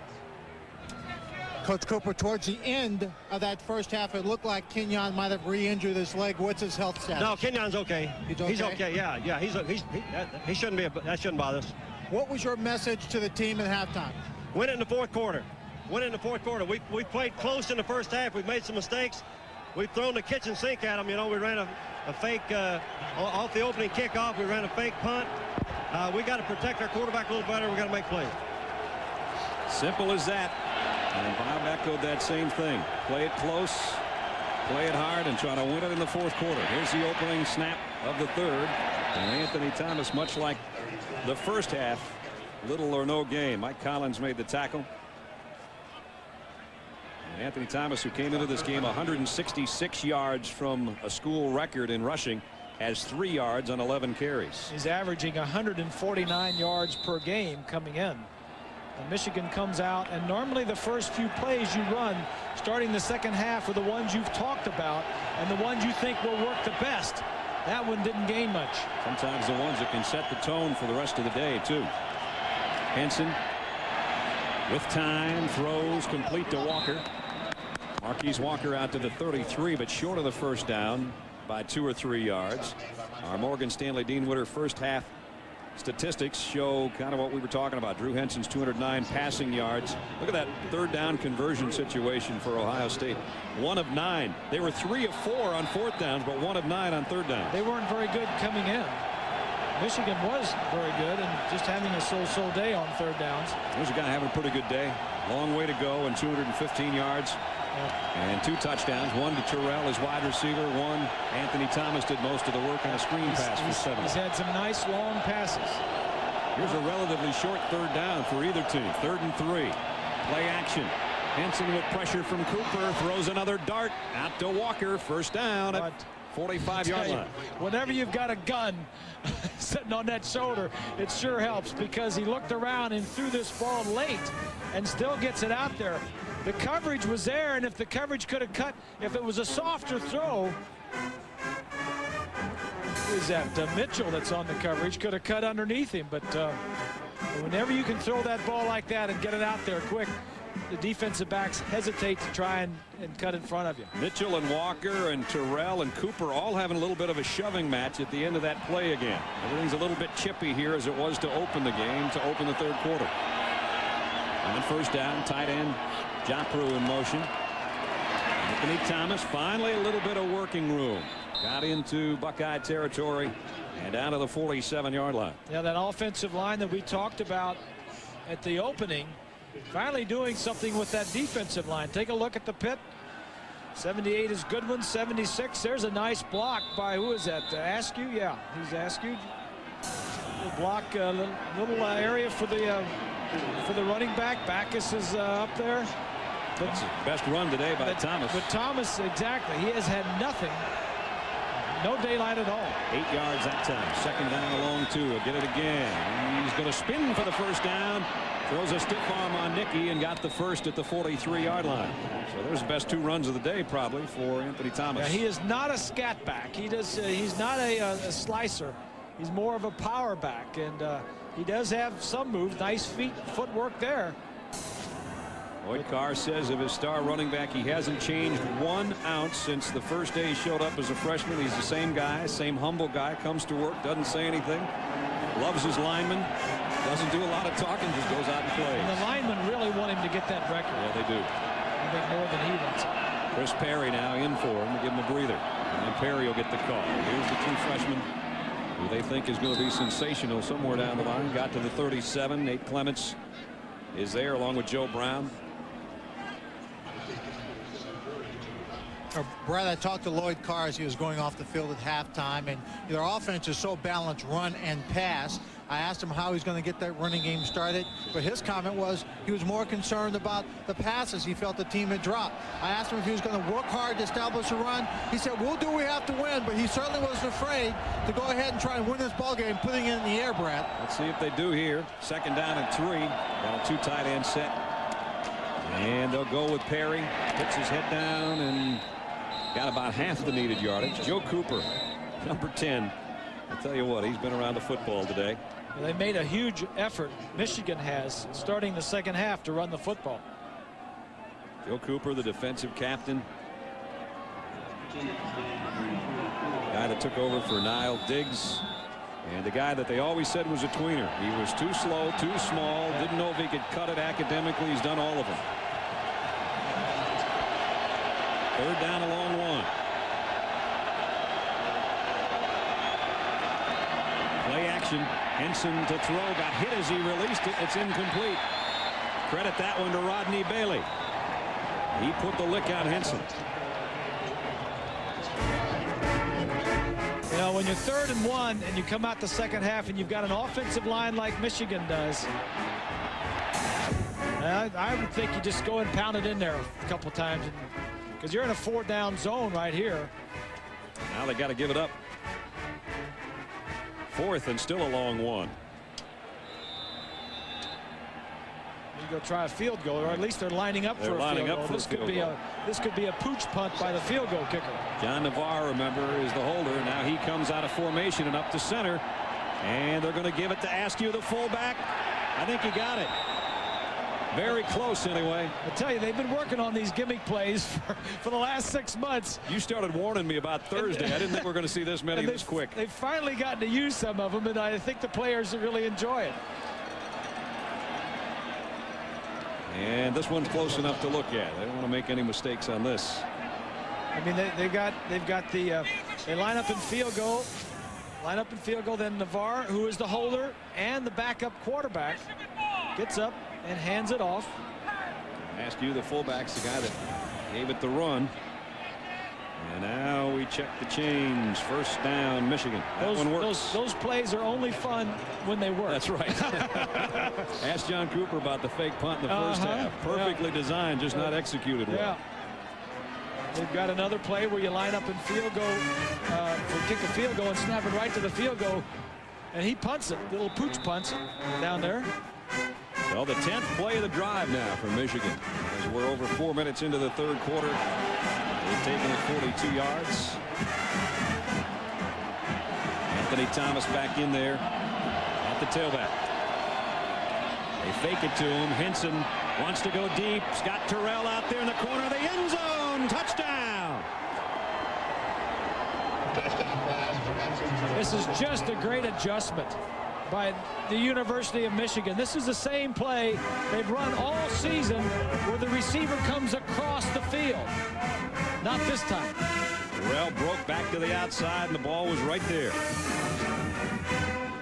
S3: Coach Cooper, towards the end of that first half, it looked like Kenyon might have re-injured his leg. What's his health status?
S6: No, Kenyon's okay. He's okay. Yeah. He shouldn't be. That shouldn't bother us.
S3: What was your message to the team at halftime?
S6: Win it in the fourth quarter. Win it in the fourth quarter. We played close in the first half. We've made some mistakes. We've thrown the kitchen sink at them. You know, we ran a fake off the opening kickoff. We ran a fake punt. We got to protect our quarterback a little better. We got to make plays.
S1: Simple as that. And Bob echoed that same thing. Play it close, play it hard, and try to win it in the fourth quarter. Here's the opening snap of the third. And Anthony Thomas, much like the first half, little or no gain. Mike Collins made the tackle. And Anthony Thomas, who came into this game 166 yards from a school record in rushing, has 3 yards on 11 carries.
S2: He's averaging 149 yards per game coming in. And Michigan comes out, and normally the first few plays you run starting the second half are the ones you've talked about and the ones you think will work the best. That one didn't gain much.
S1: Sometimes the ones that can set the tone for the rest of the day, too. Henson with time throws complete to Walker. Marquise Walker out to the 33, but short of the first down by 2 or 3 yards. Our Morgan Stanley Dean Witter first half statistics show kind of what we were talking about. Drew Henson's 209 passing yards. Look at that third down conversion situation for Ohio State. 1 of 9. They were 3 of 4 on fourth downs, but 1 of 9 on third down.
S2: They weren't very good coming in. Michigan was very good and just having a so-so day on third downs.
S1: There's a guy having a pretty good day. Long way to go, and 215 yards. And 2 touchdowns. 1 to Terrell as wide receiver. 1 Anthony Thomas did most of the work on a screen pass for 7.
S2: He's had some nice long passes.
S1: Here's a relatively short third down for either team. 3rd and 3. Play action. Henson with pressure from Cooper throws another dart out to Walker. First down at 45-yard line.
S2: Whenever you've got a gun sitting on that shoulder, it sure helps, because he looked around and threw this ball late and still gets it out there. The coverage was there, and if the coverage could have cut, if it was a softer throw, is that Mitchell that's on the coverage, could have cut underneath him. But whenever you can throw that ball like that and get it out there quick, the defensive backs hesitate to try and cut in front of you.
S1: Mitchell and Walker and Terrell and Cooper all having a little bit of a shoving match at the end of that play again. Everything's a little bit chippy here as it was to open the game, to open the third quarter. And then first down, tight end Japru in motion. Anthony Thomas finally a little bit of working room. Got into Buckeye territory and down to the 47-yard line.
S2: Yeah, that offensive line that we talked about at the opening finally doing something with that defensive line. Take a look at the pit. 78 is Goodwin. 76. There's a nice block by, who is that? Askew? Yeah, he's Askew. Little block, little area for the running back. Backus is up there.
S1: That's the best run today by Thomas.
S2: But Thomas, exactly. He has had nothing. No daylight at all.
S1: 8 yards that time. Second down along 2. He'll get it again. He's going to spin for the first down. Throws a stiff arm on Nicky and got the first at the 43-yard line. So there's the best 2 runs of the day probably for Anthony Thomas.
S2: Yeah, he is not a scat back. He's not a slicer. He's more of a power back, and he does have some moves. Nice footwork there.
S1: Lloyd Carr says of his star running back, he hasn't changed 1 ounce since the first day he showed up as a freshman. He's the same guy, same humble guy, comes to work, doesn't say anything, loves his linemen, doesn't do a lot of talking, just goes out and plays.
S2: And the linemen really want him to get that record.
S1: Yeah, they do.
S2: I think more than he wants it.
S1: Chris Perry now in for him to give him a breather. And then Perry will get the call. Here's the true freshman who they think is going to be sensational somewhere down the line. Got to the 37. Nate Clements is there along with Joe Brown.
S3: Brad, I talked to Lloyd Carr as he was going off the field at halftime, and their offense is so balanced, run and pass. I asked him how he's going to get that running game started, but his comment was he was more concerned about the passes he felt the team had dropped. I asked him if he was going to work hard to establish a run. He said, we'll do what we have to win, but he certainly wasn't afraid to go ahead and try and win this ball game, putting it in the air, Brad.
S1: Let's see if they do here. Second down and 3. Got a 2 tight end set. And they'll go with Perry. Puts his head down and got about half the needed yardage. Joe Cooper, number 10. I'll tell you what, he's been around the football today.
S2: Well, they made a huge effort, Michigan has, starting the second half to run the football.
S1: Joe Cooper, the defensive captain. Guy that took over for Niall Diggs. And the guy that they always said was a tweener. He was too slow, too small, didn't know if he could cut it academically. He's done all of them. Third down along 1. Play action. Henson to throw. Got hit as he released it. It's incomplete. Credit that one to Rodney Bailey. He put the lick on Henson.
S2: You know, when you're 3rd and 1 and you come out the second half and you've got an offensive line like Michigan does, I would think you just go and pound it in there a couple times, because you're in a 4-down zone right here.
S1: Now they got to give it up. 4th and still a long 1.
S2: You go try a field goal, or at least they're lining up for a field goal. This could be a pooch punt by the field goal kicker.
S1: John Navarre, remember, is the holder. Now he comes out of formation and up to center, and they're going to give it to Askew, the fullback. I think he got it. Very close, anyway.
S2: I tell you, they've been working on these gimmick plays for the last 6 months.
S1: You started warning me about Thursday. I didn't think we were going to see this many this quick.
S2: They've finally gotten to use some of them, and I think the players really enjoy it.
S1: And this one's close enough to look at. They don't want to make any mistakes on this.
S2: I mean, they've got the they line up in field goal. Line up in field goal. Then Navarre, who is the holder and the backup quarterback, gets up and hands it off.
S1: Askew, the fullback's the guy that gave it the run. And now we check the chains. First down, Michigan. That one works.
S2: Those plays are only fun when they work.
S1: That's right. Ask John Cooper about the fake punt in the first half. Perfectly designed, just not executed well.
S2: Yeah. They've got another play where you line up in field goal, kick a field goal and snap it right to the field goal, and he punts it. Little pooch punts it down there.
S1: Well, the 10th play of the drive now for Michigan. As we're over 4 minutes into the third quarter. They've taken it 42 yards. Anthony Thomas back in there at the tailback. They fake it to him. Henson Wants to go deep. Scott Terrell out there in the corner of the end zone. Touchdown.
S2: This is just a great adjustment by the University of Michigan. This is the same play they've run all season where the receiver comes across the field. Not this time.
S1: Terrell broke back to the outside, and the ball was right there.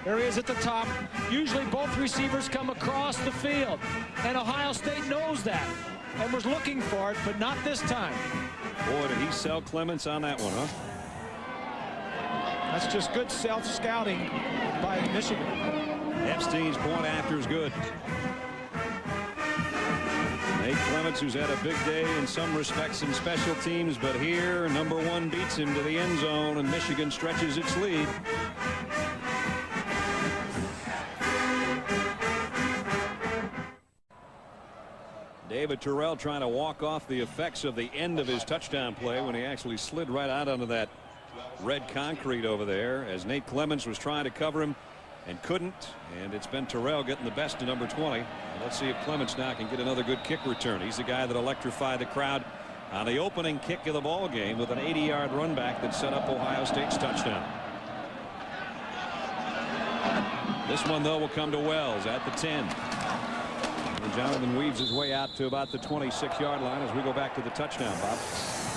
S2: There he is at the top. Usually both receivers come across the field, and Ohio State knows that and was looking for it, but not this time.
S1: Boy, did he sell Clements on that one, huh?
S2: That's just good self-scouting by Michigan.
S1: Epstein's point after is good. Nate Clements, who's had a big day in some respects in special teams, but here #1 beats him to the end zone, and Michigan stretches its lead. David Terrell trying to walk off the effects of the end of his touchdown play when he actually slid right out onto that red concrete over there as Nate Clements was trying to cover him and couldn't, and it's been Terrell getting the best of #20. Let's see if Clements now can get another good kick return. He's the guy that electrified the crowd on the opening kick of the ball game with an 80-yard run back that set up Ohio State's touchdown. This one though will come to Wells at the 10. And Jonathan weaves his way out to about the 26-yard line as we go back to the touchdown, Bob.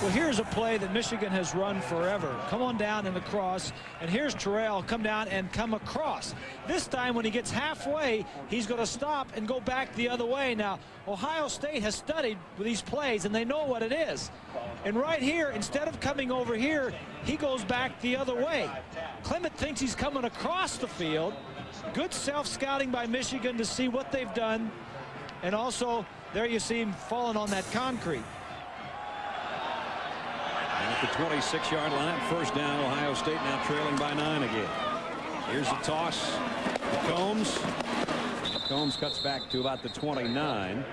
S2: Well, here's a play that Michigan has run forever. Come on down in the cross, and here's Terrell come down and come across. This time when he gets halfway, he's going to stop and go back the other way. Now, Ohio State has studied these plays, and they know what it is. And right here, instead of coming over here, he goes back the other way. Clement thinks he's coming across the field. Good self-scouting by Michigan to see what they've done. And also, there you see him falling on that concrete.
S1: At the 26-yard line, first down, Ohio State now trailing by 9 again. Here's the toss to Combs. Combs cuts back to about the 29.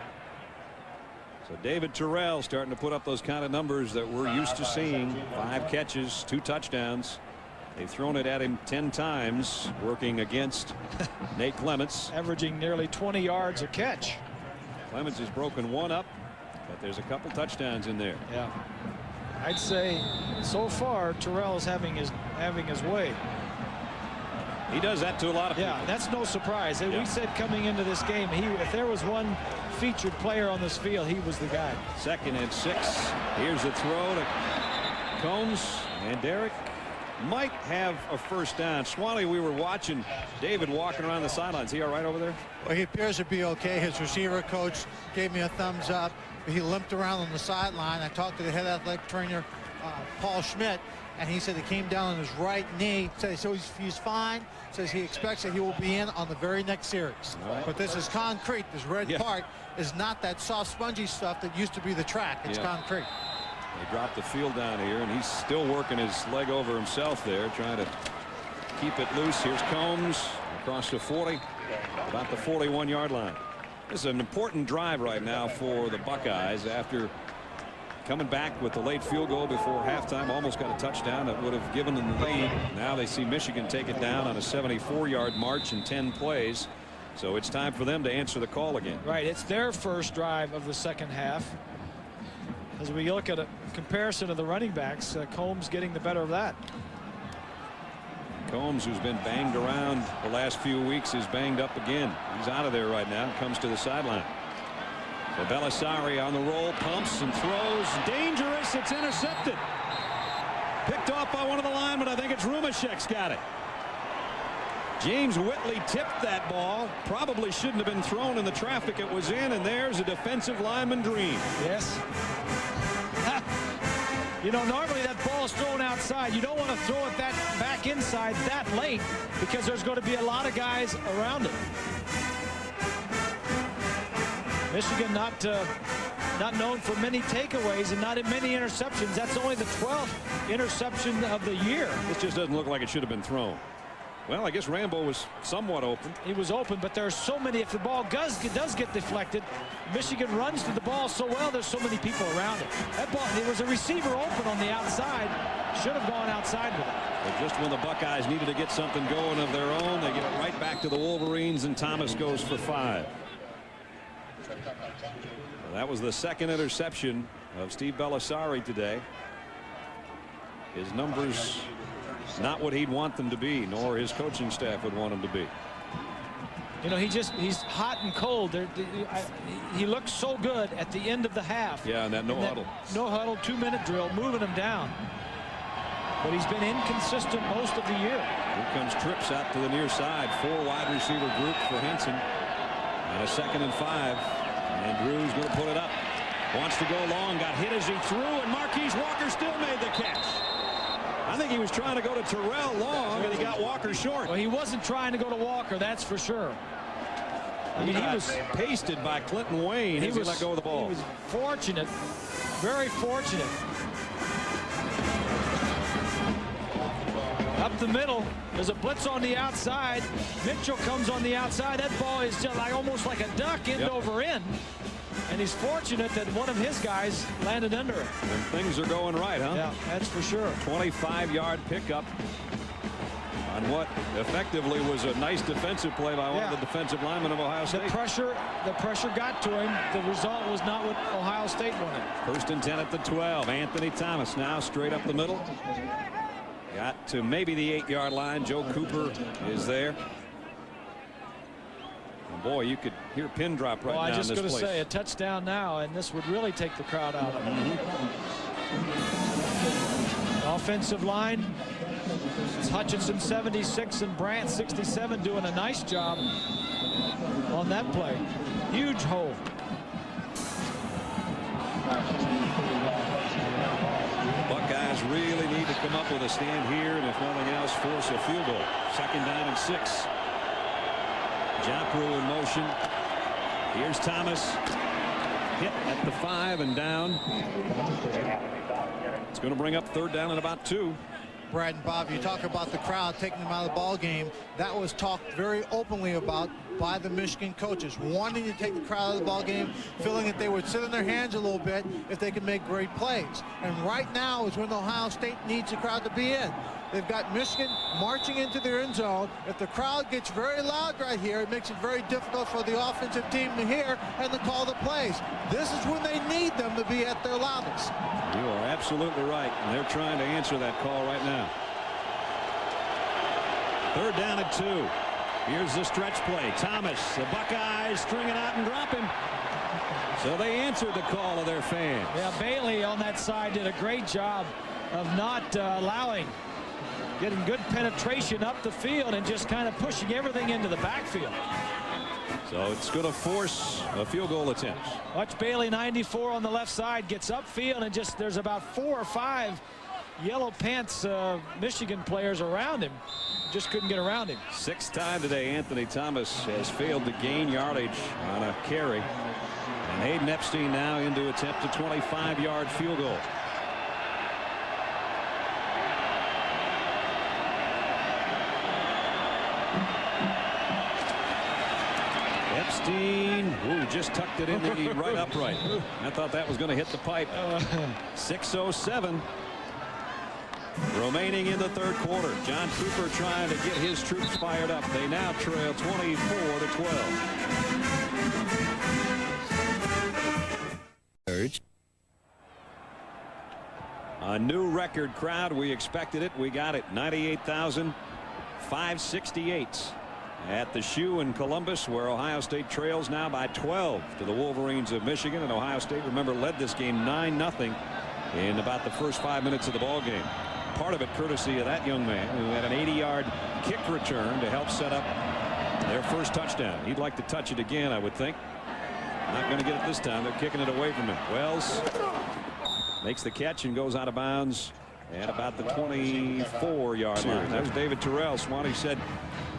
S1: So David Terrell starting to put up those kind of numbers that we're used to seeing. 5 catches, 2 touchdowns. They've thrown it at him 10 times, working against Nate Clements.
S2: Averaging nearly 20 yards a catch.
S1: Clements has broken one up, but there's a couple touchdowns in there.
S2: Yeah. I'd say so far Terrell is having his way.
S1: He does that to a lot of people.
S2: Yeah, that's no surprise.
S1: Yeah.
S2: We said coming into this game, if there was one featured player on this field, he was the guy.
S1: 2nd and 6. Here's the throw to Combs, and Derek might have a first down. Swanee, we were watching David walking around the sidelines. Is he all right over there?
S3: Well, he appears to be okay. His receiver coach gave me a thumbs up. He limped around on the sideline. I talked to the head athletic trainer, Paul Schmidt, and he said it came down on his right knee. So he's fine. Says he expects that he will be in on the very next series.
S1: Right.
S3: But this is concrete. This red part is not that soft, spongy stuff that used to be the track. It's concrete.
S1: They dropped the field down here, and he's still working his leg over himself there, trying to keep it loose. Here's Combs across the 40, about the 41-yard line. This is an important drive right now for the Buckeyes after coming back with the late field goal before halftime. Almost got a touchdown that would have given them the lead. Now they see Michigan take it down on a 74-yard march in 10 plays. So it's time for them to answer the call again.
S2: Right. It's their first drive of the second half. As we look at a comparison of the running backs, Combs getting the better of that.
S1: Combs, who's been banged around the last few weeks, is banged up again. He's out of there right now. Comes to the sideline. So Belisari on the roll, pumps and throws. Dangerous. It's intercepted. Picked off by one of the linemen. I think it's Rumashek's got it. James Whitley tipped that ball. Probably shouldn't have been thrown in the traffic it was in, and there's a defensive lineman dream.
S2: Yes. You know, normally that ball is thrown outside. You don't want to throw it back inside that late because there's going to be a lot of guys around it. Michigan not known for many takeaways and not in many interceptions. That's only the 12th interception of the year.
S1: This just doesn't look like it should have been thrown. Well, I guess Rambo was somewhat open.
S2: He was open, but there's so many. If the ball does get deflected, Michigan runs to the ball so well, there's so many people around it. That ball, there was a receiver open on the outside. Should have gone outside with it.
S1: But just when the Buckeyes needed to get something going of their own, they get it right back to the Wolverines, and Thomas goes for 5. Well, that was the second interception of Steve Belisari today. His numbers not what he'd want them to be, nor his coaching staff would want him to be.
S2: You know, he's hot and cold. He looked so good at the end of the half.
S1: Yeah, and that no huddle.
S2: No huddle, 2-minute drill, moving him down. But he's been inconsistent most of the year.
S1: Here comes trips out to the near side. 4 wide receiver group for Henson. And a 2nd and 5. And Drew's going to put it up. Wants to go long. Got hit as he threw, and Marquise Walker still made the catch. I think he was trying to go to Terrell long, and he got Walker short.
S2: Well, he wasn't trying to go to Walker, that's for sure.
S1: I mean, he was pasted by Clinton Wayne. He let go of the ball.
S2: He was fortunate, very fortunate. Up the middle, there's a blitz on the outside. Mitchell comes on the outside. That ball is just like almost like a duck, end over end. And he's fortunate that one of his guys landed under it.
S1: And things are going right, huh?
S2: Yeah, that's for sure.
S1: 25-yard pickup on what effectively was a nice defensive play by one of the defensive linemen of Ohio State.
S2: The pressure got to him. The result was not what Ohio State wanted. 1st
S1: and 10 at the 12. Anthony Thomas now straight up the middle. Got to maybe the 8-yard line. Joe Cooper is there. And boy, you could hear pin drop right now in this place. I just going to say, a touchdown now, and this would really take the crowd out of it. Offensive line. It's Hutchinson 76 and Brandt 67 doing a nice job on that play. Huge hole. Buckeyes really need to come up with a stand here, and if nothing else, force a field goal. 2nd down and 6. Japru in motion. Here's Thomas. Hit at the 5 and down. It's going to bring up 3rd down and about 2.
S3: Brad and Bob, you talk about the crowd taking them out of the ball game. That was talked very openly about by the Michigan coaches, wanting to take the crowd out of the ball game, feeling that they would sit on their hands a little bit if they could make great plays. And right now is when Ohio State needs the crowd to be in. They've got Michigan marching into their end zone. If the crowd gets very loud right here, it makes it very difficult for the offensive team to hear and to call the plays. This is when they need them to be at their loudest. You are absolutely right, and they're trying to answer that call right now. 3rd down and 2. Here's the stretch play. Thomas, the Buckeyes string it out and drop him. So they answered the call of their fans. Yeah, Bailey on that side did a great job of not getting good penetration up the field and just kind of pushing everything into the backfield. So it's going to force a field goal attempt. Watch Bailey, 94 on the left side, gets upfield, and just there's about 4 or 5 yellow pants Michigan players around him. Just couldn't get around him. 6th time today Anthony Thomas has failed to gain yardage on a carry. And Hayden Epstein now into attempt a 25-yard field goal. Epstein, just tucked it in the right upright. I thought that was going to hit the pipe. 6:07 remaining in the 3rd quarter. John Cooper trying to get his troops fired up. They now trail 24-12. A new record crowd. We expected it. We got it. 98,568 at the Shoe in Columbus, where Ohio State trails now by 12 to the Wolverines of Michigan. And Ohio State, remember, led this game 9-0 in about the first 5 minutes of the ball game. Part of it courtesy of that young man who had an 80-yard kick return to help set up their first touchdown. He'd like to touch it again, I would think. Not going to get it this time. They're kicking it away from him. Wells makes the catch and goes out of bounds at about the 24-yard line. That was David Terrell. Swanee said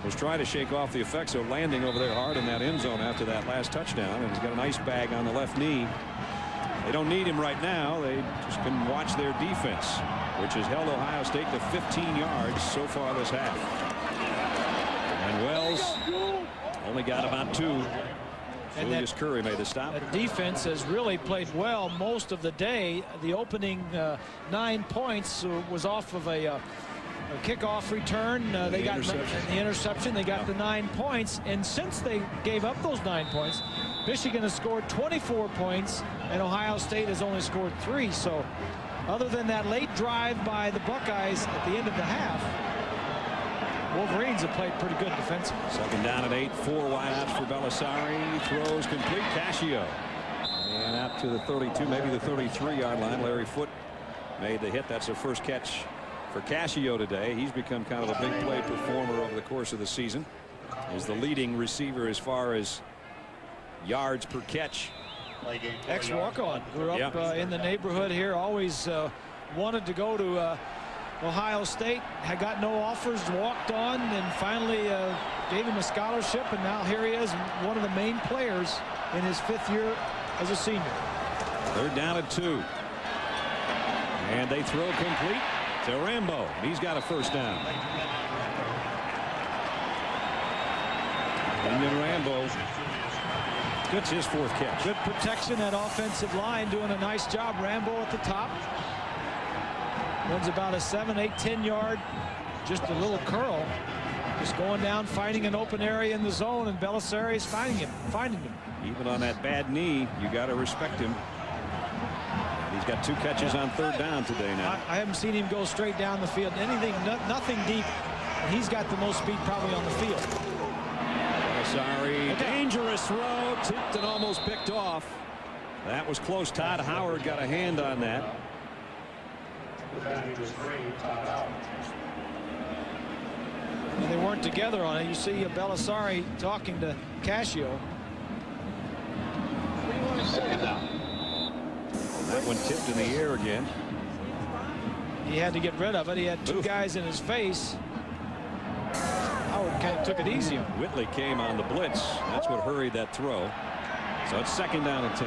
S3: was trying to shake off the effects of landing over there hard in that end zone after that last touchdown, and he's got an ice bag on the left knee. They don't need him right now. They just can watch their defense, which has held Ohio State to 15 yards so far this half. And Wells only got about 2. Julius Curry made the stop. The defense has really played well most of the day. The opening 9 points was off of a
S2: kickoff return. They got the interception. They got the 9 points. And since they gave up those 9 points, Michigan has scored 24 points, and Ohio State has only scored 3. So other than that late drive by the Buckeyes at the end of the half, Wolverines have played pretty good defensively.
S1: Second down at 8, 4 wideouts for Belisari. Throws complete. Cascio. And out to the 32, maybe the 33-yard line. Larry Foote made the hit. That's their first catch for Cascio today. He's become kind of a big play performer over the course of the season. Is the leading receiver as far as yards per catch.
S2: Ex-walk-on. Grew up in the neighborhood here. Always wanted to go to Ohio State. Had got no offers. Walked on and finally gave him a scholarship. And now here he is, one of the main players in his 5th year as a senior.
S1: Third down at 2. And they throw complete to Rambo. He's got a first down. Kenyon Rambo gets his 4th catch.
S2: Good protection, that offensive line doing a nice job. Rambo at the top. Runs about a 7, 8, 10-yard, just a little curl. Just going down, finding an open area in the zone, and Belisari is finding him. Even
S1: on that bad knee, you got to respect him. And he's got 2 catches on third down today now.
S2: I haven't seen him go straight down the field. Nothing deep. And he's got the most speed probably on the field.
S1: Belisari, dangerous throw, tipped and almost picked off. That was close. Todd Howard got a hand on that.
S2: They weren't together on it. You see Belisari talking to Cascio.
S1: That one tipped in the air again.
S2: He had to get rid of it. He had 2 guys in his face. Howard kind of took it easy.
S1: Whitley came on the blitz. That's what hurried that throw. So it's second down and 10.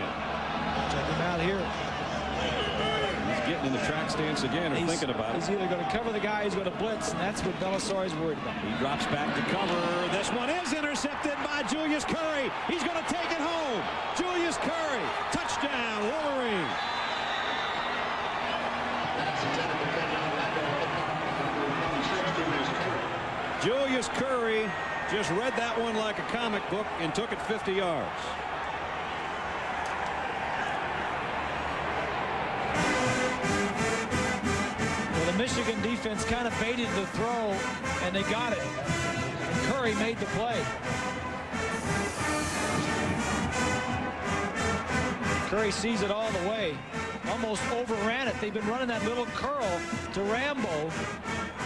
S2: Check him out here.
S1: He's getting in the track stance again, or thinking about it.
S2: He's either going to cover the guy, he's going to blitz, and that's what Belisari's worried about.
S1: He drops back to cover. This one is intercepted by Julius Curry. He's going to take it home. Julius Curry, touchdown, Wolverines. Julius Curry just read that one like a comic book and took it 50 yards.
S2: Well, the Michigan defense kind of baited the throw, and they got it. And Curry made the play. Curry sees it all the way. Almost overran it. They've been running that little curl to Rambo,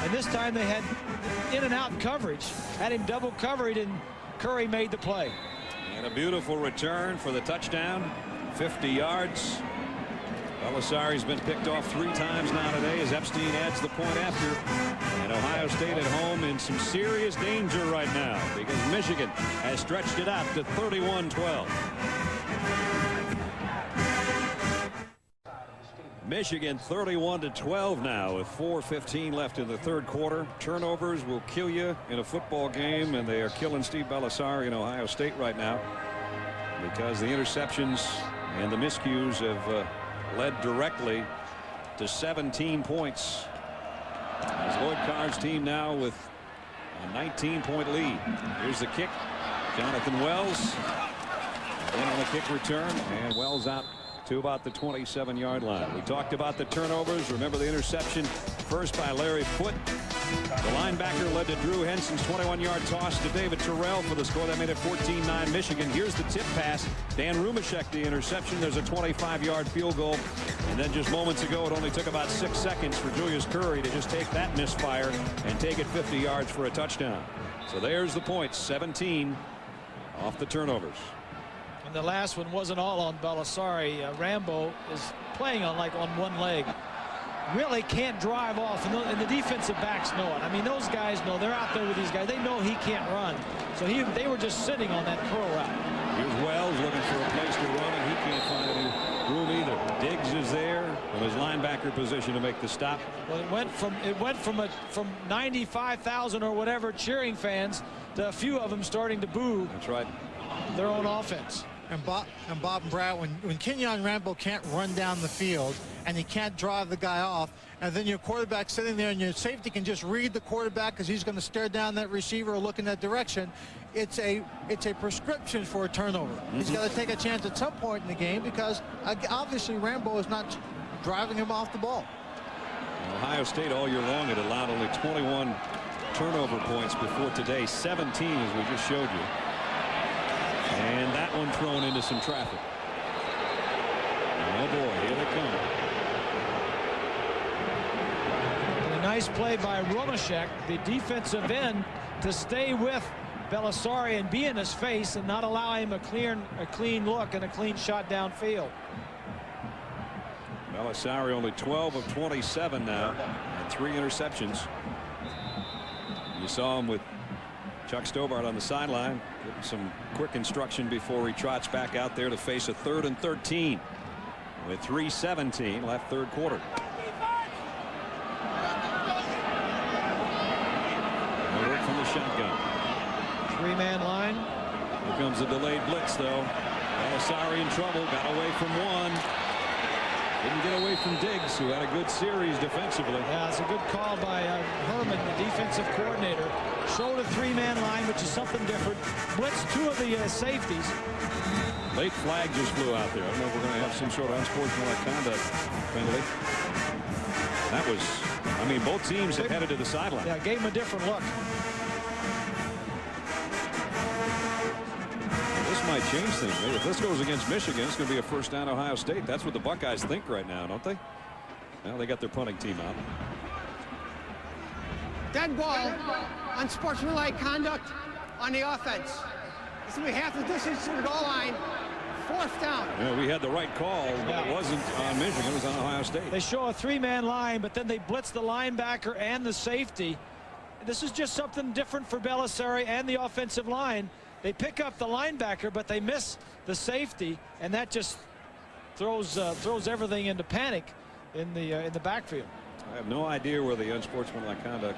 S2: and this time they had in and out coverage, had him double covered, and Curry made the play.
S1: And a beautiful return for the touchdown, 50 yards. Belisari's been picked off 3 times now today as Epstein adds the point after. And Ohio State at home in some serious danger right now because Michigan has stretched it out to 31-12. Michigan 31-12 now with 4:15 left in the third quarter. Turnovers will kill you in a football game, and they are killing Steve Belisari in Ohio State right now because the interceptions and the miscues have led directly to 17 points. As Lloyd Carr's team now with a 19-point lead. Here's the kick. Jonathan Wells. And on the kick return, and Wells out to about the 27-yard line. We talked about the turnovers. Remember the interception first by Larry Foote. The linebacker led to Drew Henson's 21-yard toss to David Terrell for the score that made it 14-9 Michigan. Here's the tip pass. Dan Rumashek the interception. There's a 25-yard field goal. And then just moments ago, it only took about 6 seconds for Julius Curry to just take that misfire and take it 50 yards for a touchdown. So there's the points, 17 off the turnovers.
S2: And the last one wasn't all on Belisari. Rambo is playing on one leg. Really can't drive off, and the defensive backs know it. I mean, those guys know. They're out there with these guys. They know he can't run. So they were just sitting on that curl route.
S1: Here's Wells looking for a place to run, and he can't find any room either. Diggs is there from his linebacker position to make the stop.
S2: Well, it went from 95,000 or whatever cheering fans to a few of them starting to boo.
S1: That's right.
S2: Their own offense.
S3: And Bob and Brad, when Kenyon Rambo can't run down the field and he can't drive the guy off, and then your quarterback sitting there, and your safety can just read the quarterback because he's going to stare down that receiver or look in that direction. It's a prescription for a turnover. He's got to take a chance at some point in the game because obviously Rambo is not driving him off the ball.
S1: Ohio State all year long had allowed only 21 turnover points before today, 17 as we just showed you. And that one thrown into some traffic. Oh boy, here they come.
S2: And a nice play by Romashek, the defensive end, to stay with Belisari and be in his face and not allow him a clean look and a clean shot downfield.
S1: Belisari only 12 of 27 now, and 3 interceptions. You saw him with Chuck Stobart on the sideline, getting some quick instruction before he trots back out there to face a 3rd and 13 with 3:17 left, third quarter. Work from the shotgun.
S2: 3-man line.
S1: Here comes a delayed blitz, though. Belisari in trouble, got away from one. Didn't get away from Diggs, who had a good series defensively.
S2: Yeah, it's a good call by Herman, the defensive coordinator. Showed a 3-man line, which is something different. Blitzed 2 of the safeties.
S1: Late flag just flew out there. I don't know if we're going to have some sort of unsportsmanlike conduct penalty. That was, I mean, both teams have headed to the sideline.
S2: Yeah, gave him a different look.
S1: This might change things. Maybe if this goes against Michigan, it's going to be a first down Ohio State. That's what the Buckeyes think right now, don't they? Well, they got their punting team out.
S4: Dead ball, unsportsmanlike conduct on the offense. This will be half the distance to the goal line. 4th down.
S1: Yeah, we had the right call, but it wasn't on Michigan. It was on Ohio State.
S2: They show a 3-man line, but then they blitz the linebacker and the safety. This is just something different for Belisari and the offensive line. They pick up the linebacker, but they miss the safety, and that just throws everything into panic in the backfield.
S1: I have no idea where the unsportsmanlike conduct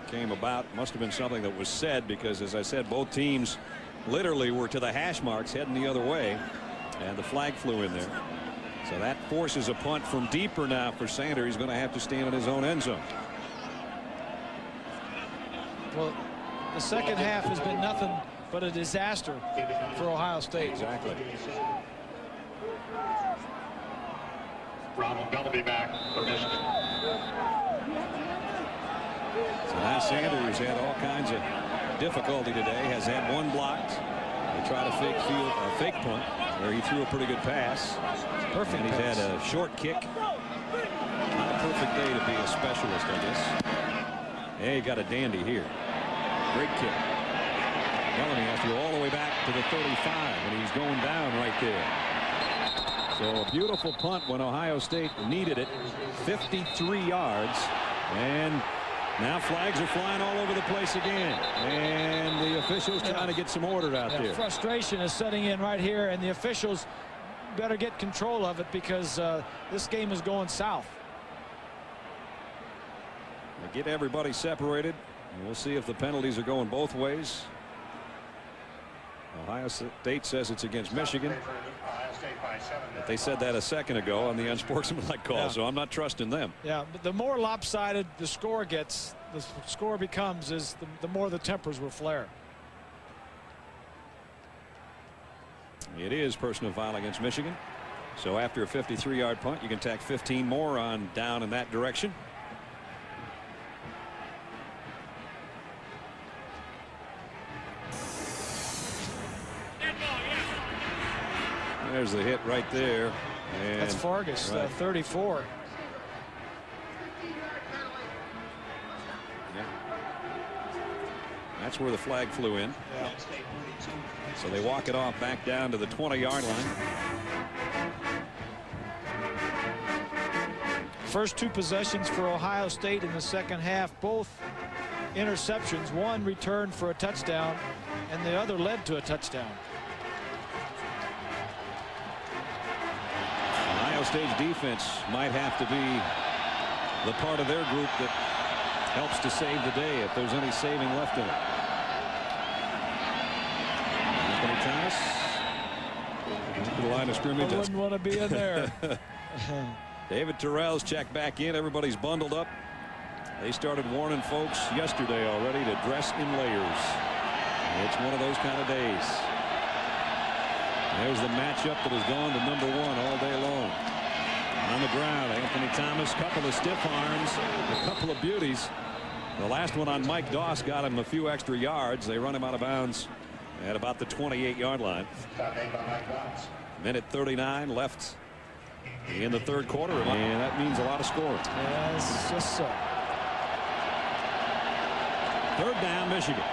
S1: came about. Must have been something that was said, because, as I said, both teams literally were to the hash marks heading the other way, and the flag flew in there. So that forces a punt from deeper now for Sander. He's going to have to stand in his own end zone.
S2: Well, the second half has been nothing but a disaster for Ohio State.
S1: Exactly.
S7: Ronald Bell will be back for Michigan.
S1: So now Sanders had all kinds of difficulty today. Has had one blocked. They tried a fake punt where he threw a pretty good pass.
S2: Perfect.
S1: And he's had a short kick. Not a perfect day to be a specialist, I guess. Yeah, he got a dandy here. Great kick. Bellamy has to go all the way back to the 35, and he's going down right there. So a beautiful punt when Ohio State needed it. 53 yards, and now flags are flying all over the place again, and the officials trying to get some order out there.
S2: Frustration is setting in right here, and the officials better get control of it, because this game is going south.
S1: They get everybody separated, and we'll see if the penalties are going both ways. Ohio State says it's against Michigan. But they said that a second ago on the unsportsmanlike call, so I'm not trusting them.
S2: Yeah, but the more lopsided the score becomes, is the more the tempers will flare.
S1: It is personal foul against Michigan. So after a 53-yard punt, you can tack 15 more on down in that direction. There's the hit right there. And
S2: that's Fargus,
S1: right.
S2: 34.
S1: Yeah. That's where the flag flew in.
S2: Yeah.
S1: So they walk it off back down to the 20-yard line.
S2: First 2 possessions for Ohio State in the second half, both interceptions. One returned for a touchdown, and the other led to a touchdown.
S1: Ohio State's defense might have to be the part of their group that helps to save the day, if there's any saving left in it. Anthony Thomas, the line of scrimmage.
S2: I wouldn't want to be in there.
S1: David Terrell's checked back in. Everybody's bundled up. They started warning folks yesterday already to dress in layers. It's one of those kind of days. There's the matchup that has gone to #1 all day long. On the ground, Anthony Thomas, couple of stiff arms, a couple of beauties. The last one on Mike Doss got him a few extra yards. They run him out of bounds at about the 28-yard line. Minute 39 left in the third quarter, and that means a lot of scoring.
S2: Yes, just so.
S1: Third down, Michigan.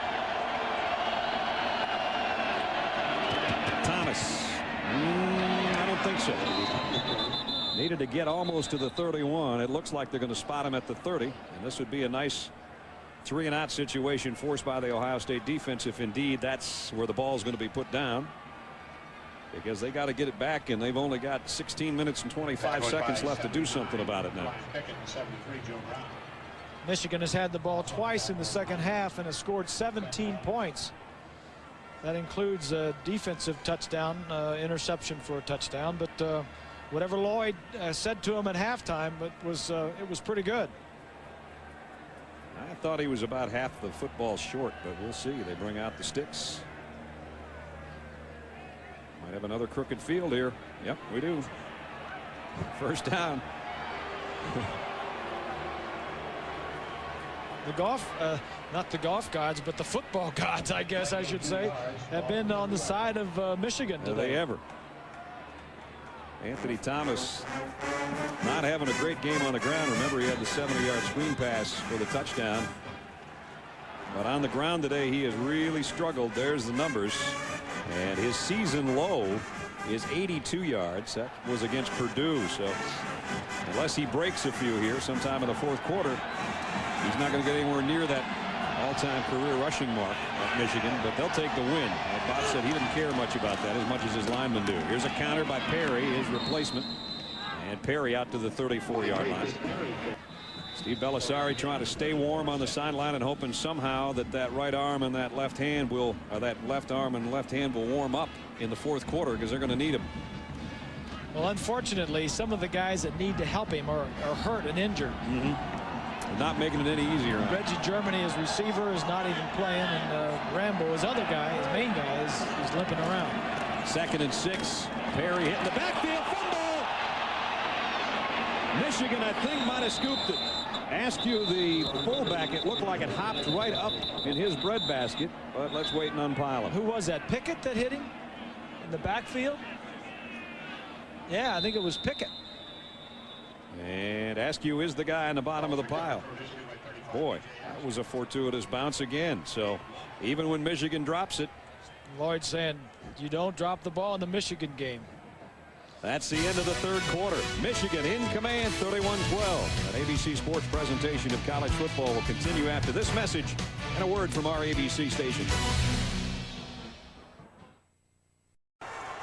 S1: Thomas. I don't think so. Needed to get almost to the 31. It looks like they're going to spot him at the 30, and this would be a nice 3-and-out situation forced by the Ohio State defense if indeed that's where the ball is going to be put down, because they got to get it back, and they've only got 16 minutes and 25 seconds left to do something about it now.
S2: Michigan has had the ball twice in the second half and has scored 17 points. That includes a defensive touchdown, interception for a touchdown, but whatever Lloyd said to him at halftime, it was pretty good.
S1: I thought he was about half the football short, but we'll see. They bring out the sticks. Might have another crooked field here. Yep, we do. First down.
S2: The golf, not the golf gods, but the football gods, I guess I should say, have been on the side of Michigan today.
S1: Are they ever? Anthony Thomas not having a great game on the ground. Remember, he had the 70-yard screen pass for the touchdown. But on the ground today, he has really struggled. There's the numbers. And his season low is 82 yards. That was against Purdue. So unless he breaks a few here sometime in the fourth quarter, he's not going to get anywhere near that all-time career rushing mark at Michigan, but they'll take the win. Bob said he didn't care much about that as much as his linemen do. Here's a counter by Perry, his replacement, and Perry out to the 34-yard line. Steve Belisari trying to stay warm on the sideline and hoping somehow that right arm and that left hand will, or that left arm and left hand will warm up in the fourth quarter, because they're going to need him.
S2: Well, unfortunately, some of the guys that need to help him are hurt and injured.
S1: Not making it any easier.
S2: Reggie Germany, his receiver, is not even playing, and Rambo, his other guy, his main guy, is limping around. 2nd and 6.
S1: Perry hitting the backfield, fumble. Michigan, I think, might have scooped it. Askew, the fullback, it looked like it hopped right up in his breadbasket, but let's wait and unpile it.
S2: Who was that? Pickett that hit him in the backfield? Yeah, I think it was Pickett.
S1: And Askew is the guy on the bottom of the pile. Boy, that was a fortuitous bounce again. So even when Michigan drops it.
S2: Lloyd saying you don't drop the ball in the Michigan game.
S1: That's the end of the third quarter. Michigan in command, 31-12. An ABC Sports presentation of college football will continue after this message and a word from our ABC station.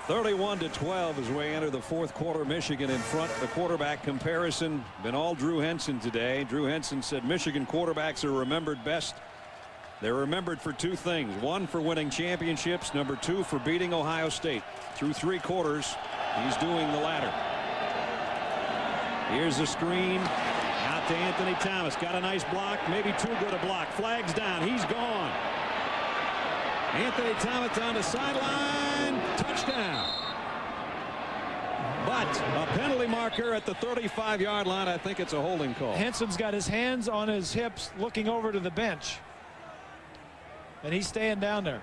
S1: 31-12 as we enter the fourth quarter. Michigan in front. The quarterback comparison been all Drew Henson today. Drew Henson said Michigan quarterbacks are remembered best. They're remembered for two things. One, for winning championships. Number two, for beating Ohio State. Through 3 quarters, he's doing the latter. Here's the screen. Out to Anthony Thomas. Got a nice block. Maybe too good a block. Flags down. He's gone. Anthony Thomas on the sideline. Touchdown. But a penalty marker at the 35-yard line. I think it's a holding call.
S2: Henson's got his hands on his hips looking over to the bench. And he's staying down there.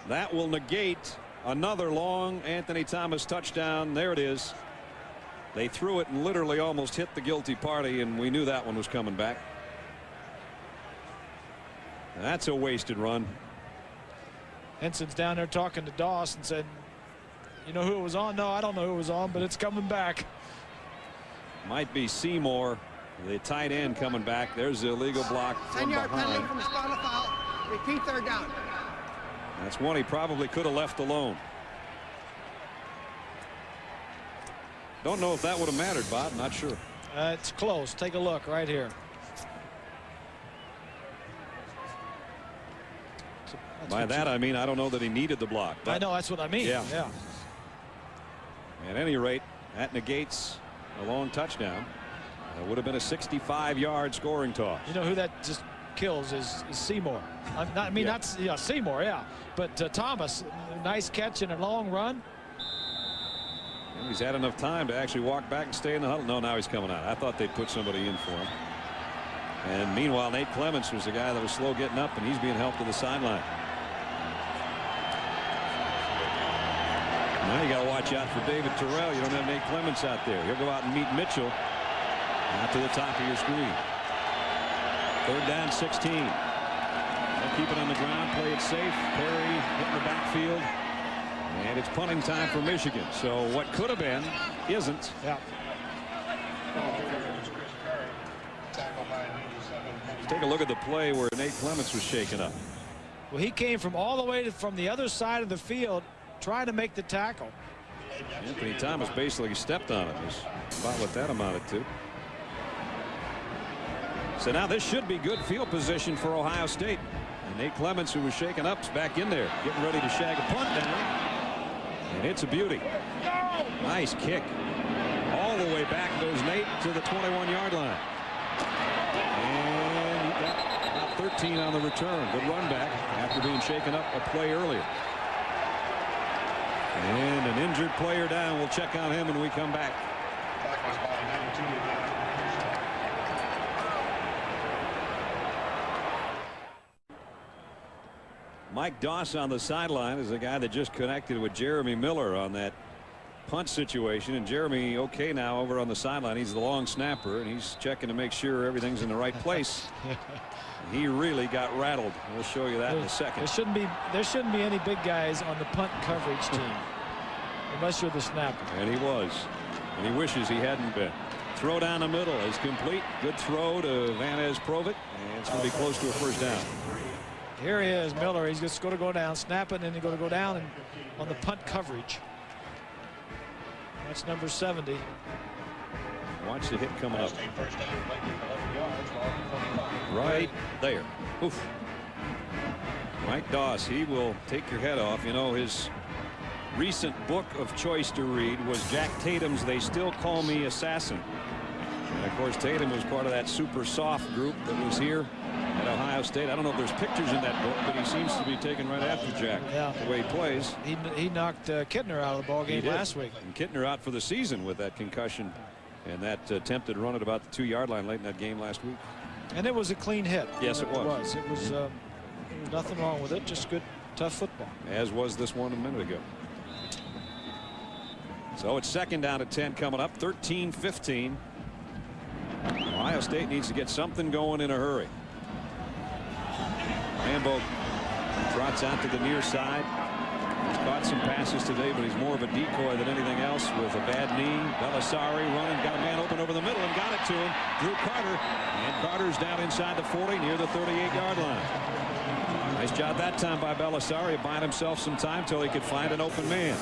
S1: That will negate another long Anthony Thomas touchdown. There it is. They threw it and literally almost hit the guilty party, and we knew that one was coming back. That's a wasted run.
S2: Henson's down there talking to Doss and said, you know who it was on? No, I don't know who it was on, but it's coming back.
S1: Might be Seymour, the tight end, coming back. There's the illegal block from
S4: 10-yard penalty
S1: behind.
S4: from the spot of foul. Repeat, third down.
S1: That's one he probably could have left alone. Don't know if that would have mattered, Bob. Not sure.
S2: It's close. Take a look right here.
S1: By that I mean I don't know that he needed the block.
S2: I know, that's what I mean.
S1: Yeah.
S2: Yeah.
S1: At any rate, that negates a long touchdown. It would have been a 65-yard scoring toss.
S2: You know who that just kills is Seymour. Not Seymour, yeah, but Thomas. Nice catch and a long run.
S1: And he's had enough time to actually walk back and stay in the huddle. No, now he's coming out. I thought they'd put somebody in for him. And meanwhile, Nate Clements was the guy that was slow getting up, and he's being helped to the sideline. Now you got to watch out for David Terrell. You don't have Nate Clements out there. He'll go out and meet Mitchell out to the top of your screen. 3rd down, 16. They'll keep it on the ground, play it safe. Perry hitting the backfield. And it's punting time for Michigan. So what could have been isn't.
S2: Yeah.
S1: Let's take a look at the play where Nate Clements was shaken up.
S2: Well, he came from all the way from the other side of the field trying to make the tackle.
S1: Anthony Thomas basically stepped on it. Is about what that amounted to. So now this should be good field position for Ohio State. And Nate Clements, who was shaken up, is back in there, getting ready to shag a punt down. And it's a beauty. Nice kick. All the way back goes Nate to the 21-yard line. And he got about 13 on the return. Good run back after being shaken up a play earlier. And an injured player down. We'll check on him when we come back. Mike Doss on the sideline is a guy that just connected with Jeremy Miller on that punt situation. And Jeremy, okay, now over on the sideline. He's the long snapper, and he's checking to make sure everything's in the right place. He really got rattled. We'll show you that in a second.
S2: There shouldn't be any big guys on the punt coverage team unless you're the snapper.
S1: And he was. And he wishes he hadn't been. Throw down the middle is complete. Good throw to Vanez Provit. And it's going to be close to a first down.
S2: Here he is, Miller. He's just going to go down, snap it, and then he's going to go down and on the punt coverage. That's number 70.
S1: Watch the hit coming up. Right there. Oof. Mike Doss, he will take your head off. You know, his recent book of choice to read was Jack Tatum's They Still Call Me Assassin. And of course, Tatum was part of that super soft group that was here at Ohio State. I don't know if there's pictures in that book, but he seems to be taken right after Jack.
S2: Yeah.
S1: The way he plays.
S2: He knocked Kittner out of the ball game last week.
S1: And Kittner out for the season with that concussion and that attempted run at about the 2-yard line late in that game last week.
S2: And it was a clean hit.
S1: Yes, it was.
S2: There was nothing wrong with it. Just good, tough football.
S1: As was this one a minute ago. So it's 2nd down at 10 coming up. 13-15. Ohio State needs to get something going in a hurry. Rambo trots out to the near side. He's caught some passes today, but he's more of a decoy than anything else with a bad knee. Belisari running, got a man open over the middle and got it to him. Drew Carter, and Carter's down inside the 40 near the 38-yard line. Nice job that time by Belisari, buying himself some time till he could find an open man.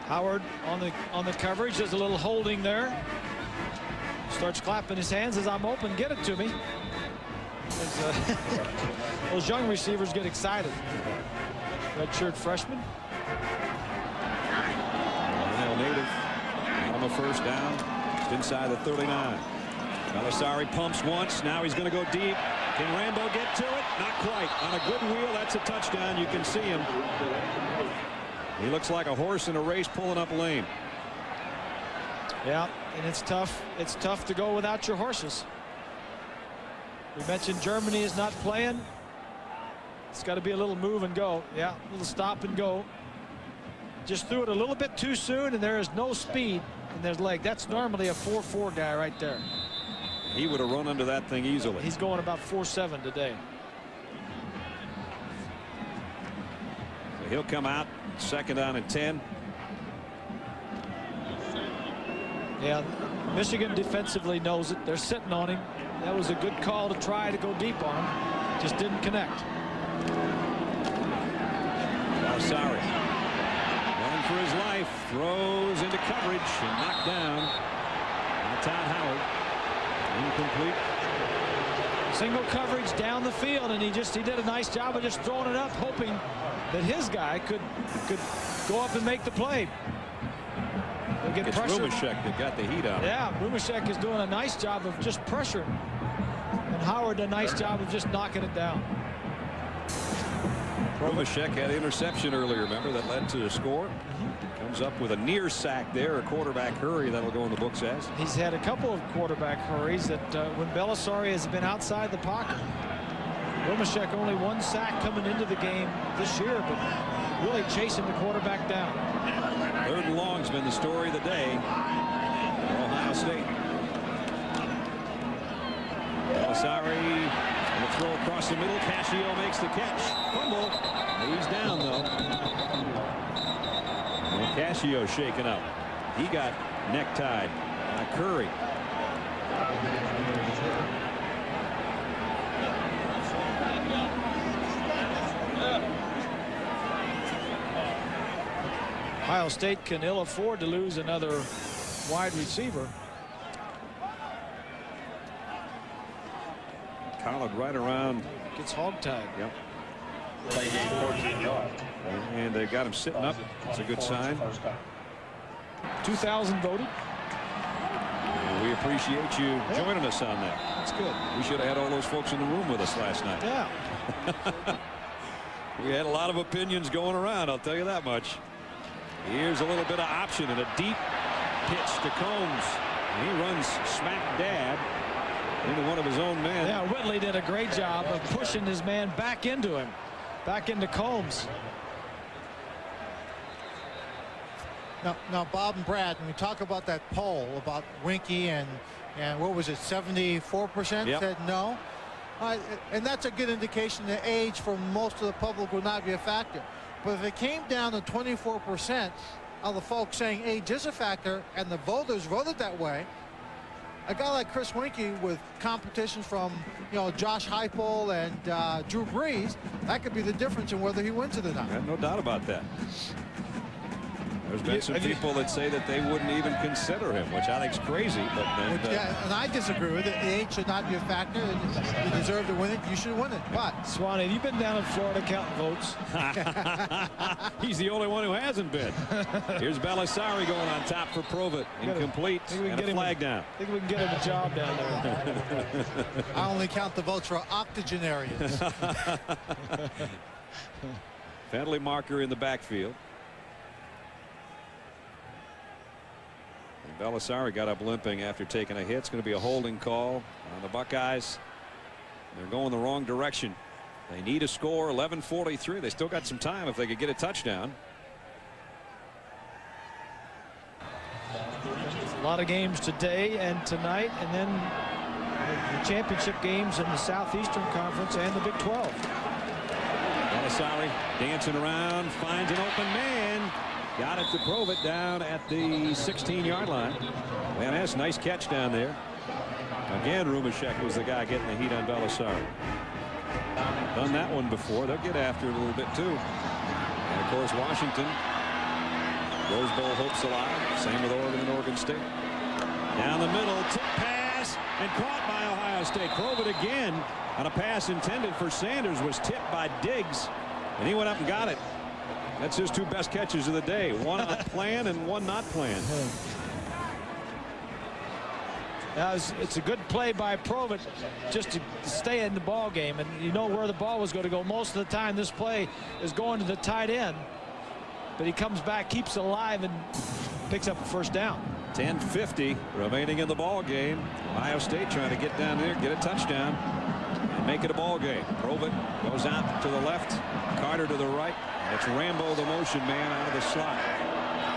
S2: Howard on the coverage, does a little holding there. Starts clapping his hands as I'm open, get it to me. Those young receivers get excited. Redshirt freshman.
S1: Ohio native on the first down. Just inside the 39. Belisari pumps once. Now he's going to go deep. Can Rambo get to it? Not quite. On a good wheel, that's a touchdown. You can see him. He looks like a horse in a race pulling up lane.
S2: Yeah, and it's tough. It's tough to go without your horses. We mentioned Germany is not playing. It's got to be a little move and go. Yeah, a little stop and go. Just threw it a little bit too soon, and there is no speed in their leg. That's normally a 4.4 guy right there.
S1: He would have run under that thing easily.
S2: He's going about 4.7 today.
S1: So he'll come out 2nd down and 10.
S2: Yeah, Michigan defensively knows it. They're sitting on him. That was a good call to try to go deep on him. Just didn't connect.
S1: Belisari running for his life, throws into coverage and knocked down by Todd Howard. Incomplete.
S2: Single coverage down the field, and he did a nice job of just throwing it up, hoping that his guy could go up and make the play. get
S1: it's
S2: pressure.
S1: Rumashek that got the heat on him.
S2: Yeah, Rumashek is doing a nice job of just pressuring. And Howard a nice job of just knocking it down.
S1: Rumashek had an interception earlier, remember, that led to the score. Comes up with a near sack there, a quarterback hurry that'll go in the books as.
S2: He's had a couple of quarterback hurries that when Belisari has been outside the pocket. Rumashek only 1 sack coming into the game this year, but really chasing the quarterback down.
S1: 3rd and long's been the story of the day for Ohio State. Belisari and a throw across the middle. Cascio makes the catch. Fumble. He's down though. And Cascio shaken up. He got necktied by Curry.
S2: Ohio State can ill afford to lose another wide receiver.
S1: Collard right around.
S2: Gets hog-tied.
S1: Yep. And they got him sitting up. That's a good sign.
S2: 2,000 voted.
S1: And we appreciate you joining us on that.
S2: That's good.
S1: We should have had all those folks in the room with us last night.
S2: Yeah.
S1: We had a lot of opinions going around, I'll tell you that much. Here's a little bit of option and a deep pitch to Combs. And he runs smack dab into one of his own men.
S2: Yeah, Whitley did a great job of pushing his man back into him, back into Combs.
S3: Now, Bob and Brad, when we talk about that poll about Winky and what was it, 74%
S1: Yep.
S3: said no. And that's a good indication that age for most of the public will not be a factor. But if it came down to 24% of the folks saying age is a factor and the voters voted that way, a guy like Chris Winky with competition from, Josh Heupel and Drew Brees, that could be the difference in whether he wins it or not.
S1: No doubt about that. There's been some people that say that they wouldn't even consider him, which I think is crazy. But then,
S3: yeah, and I disagree with it. The age should not be a factor. You deserve to win it. You should win it. But
S2: Swanee, you've been down in Florida counting votes.
S1: he's the only one who hasn't been. Here's Belisari going on top for Provett. Incomplete. And a flag down.
S2: I think we can get him a job down there.
S3: I only count the votes for octogenarians.
S1: Penalty marker in the backfield. Belisari got up limping after taking a hit. It's going to be a holding call on the Buckeyes. They're going the wrong direction. They need a score. 11:43. They still got some time if they could get a touchdown.
S2: A lot of games today and tonight, and then the championship games in the Southeastern Conference and the Big 12.
S1: Belisari dancing around, finds an open man. Got it to Provett down at the 16-yard line. Man, that's a nice catch down there. Again, Rumashek was the guy getting the heat on Belisari. Done that one before. They'll get after it a little bit too. And of course, Washington, Rose Bowl hopes alive. Same with Oregon and Oregon State. Down the middle, tip pass, and caught by Ohio State. Provett again on a pass intended for Sanders was tipped by Diggs, and he went up and got it. That's his 2 best catches of the day. One on plan and one not planned.
S2: It's a good play by Provett just to stay in the ball game, and you know where the ball was going to go. Most of the time this play is going to the tight end, but he comes back, keeps it alive, and picks up a first down.
S1: 10:50 remaining in the ball game. Ohio State trying to get down there, get a touchdown, and make it a ball game. Provett goes out to the left, Carter to the right. It's Rambo, the motion man, out of the slot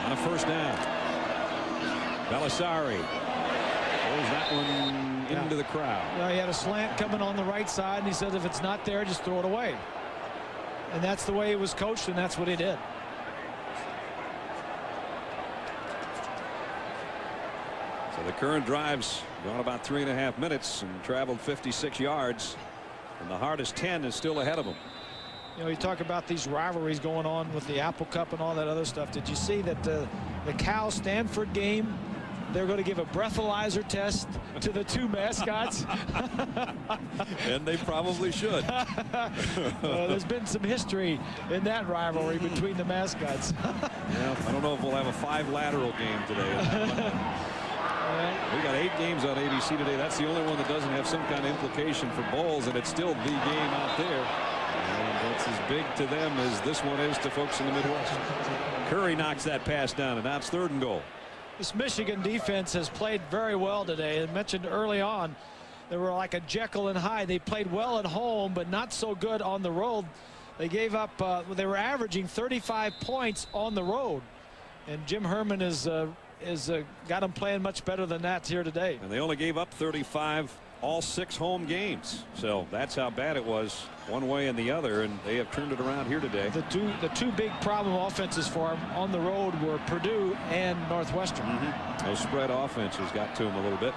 S1: on a first down. Belisari throws that one into the crowd.
S2: Well, he had a slant coming on the right side, and he said if it's not there, just throw it away. And that's the way he was coached, and that's what he did.
S1: So the current drive's gone about 3.5 minutes and traveled 56 yards. And the hardest 10 is still ahead of them.
S2: You talk about these rivalries going on with the Apple Cup and all that other stuff. Did you see that the Cal-Stanford game they're going to give a breathalyzer test to the two mascots.
S1: And they probably should.
S2: There's been some history in that rivalry between the mascots.
S1: Yeah, I don't know if we'll have a 5 lateral game today. We got 8 games on ABC today. That's the only one that doesn't have some kind of implication for bowls, and it's still the game out there. And that's as big to them as this one is to folks in the Midwest. Curry knocks that pass down, and now it's 3rd and goal.
S2: This Michigan defense has played very well today. I mentioned early on they were like a Jekyll and Hyde. They played well at home, but not so good on the road. They gave up. They were averaging 35 points on the road, and Jim Herman has got them playing much better than that here today.
S1: And they only gave up 35 all 6 home games. So that's how bad it was one way and the other, and they have turned it around here today.
S2: The two big problem offenses for them on the road were Purdue and Northwestern.
S1: Those spread offenses got to them a little bit.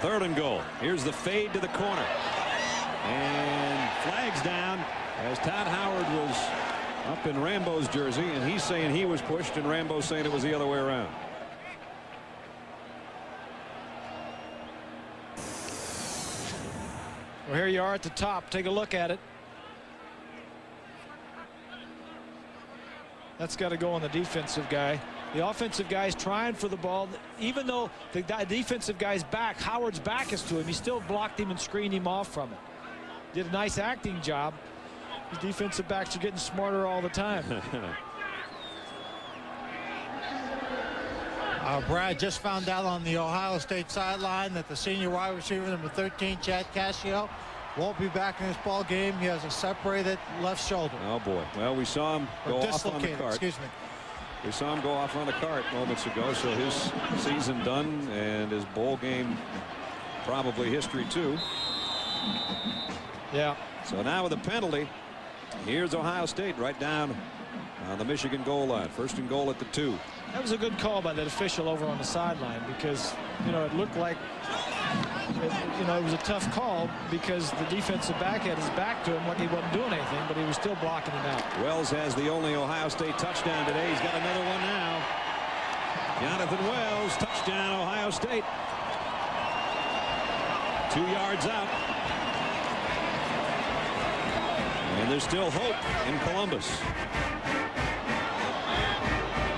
S1: 3rd and goal. Here's the fade to the corner, and flags down as Todd Howard was up in Rambo's jersey, and he's saying he was pushed, and Rambo's saying it was the other way around.
S2: Well, here you are at the top. Take a look at it. That's got to go on the defensive guy. The offensive guy is trying for the ball. Even though the defensive guy's back, Howard's back is to him, he still blocked him and screened him off from it. Did a nice acting job. The defensive backs are getting smarter all the time.
S3: Brad just found out on the Ohio State sideline that the senior wide receiver number 13, Chad Cascio, won't be back in this ball game. He has a separated left shoulder.
S1: Oh boy. Well, we saw him go off on the cart.
S3: Excuse me.
S1: We saw him go off on the cart moments ago, so his season done and his bowl game probably history too.
S2: Yeah.
S1: So now with a penalty, here's Ohio State right down on the Michigan goal line. 1st and goal at the 2.
S2: That was a good call by that official over on the sideline, because it looked like it was a tough call because the defensive back had his back to him like he wasn't doing anything, but he was still blocking him out.
S1: Wells has the only Ohio State touchdown today. He's got another one now. Jonathan Wells, touchdown Ohio State. 2 yards out. And there's still hope in Columbus.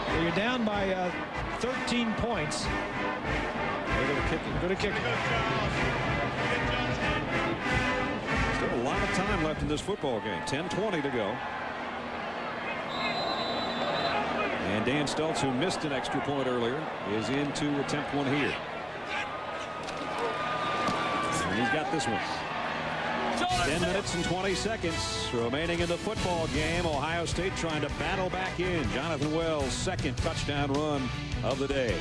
S2: Well, you're down by 13 points.
S1: They go to kicking.
S2: Go to kicking.
S1: Still a lot of time left in this football game. 10:20 to go. And Dan Stultz, who missed an extra point earlier, is in to attempt one here. And he's got this one. 10 minutes and 20 seconds remaining in the football game. Ohio State trying to battle back in. Jonathan Wells' 2nd touchdown run of the day.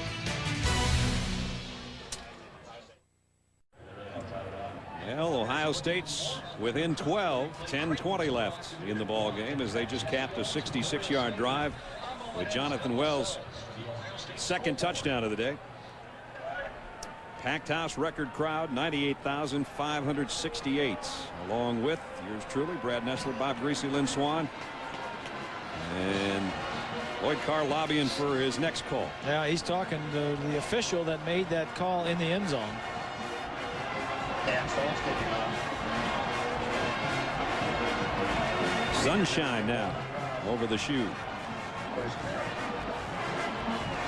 S1: Well, Ohio State's within 12. 10:20 left in the ball game as they just capped a 66-yard drive with Jonathan Wells' 2nd touchdown of the day. Packed house record crowd, 98,568, along with yours truly, Brad Nessler, Bob Greasy, Lynn Swan, and Lloyd Carr lobbying for his next call.
S2: Yeah, he's talking to the official that made that call in the end zone.
S1: Sunshine now over the shoe.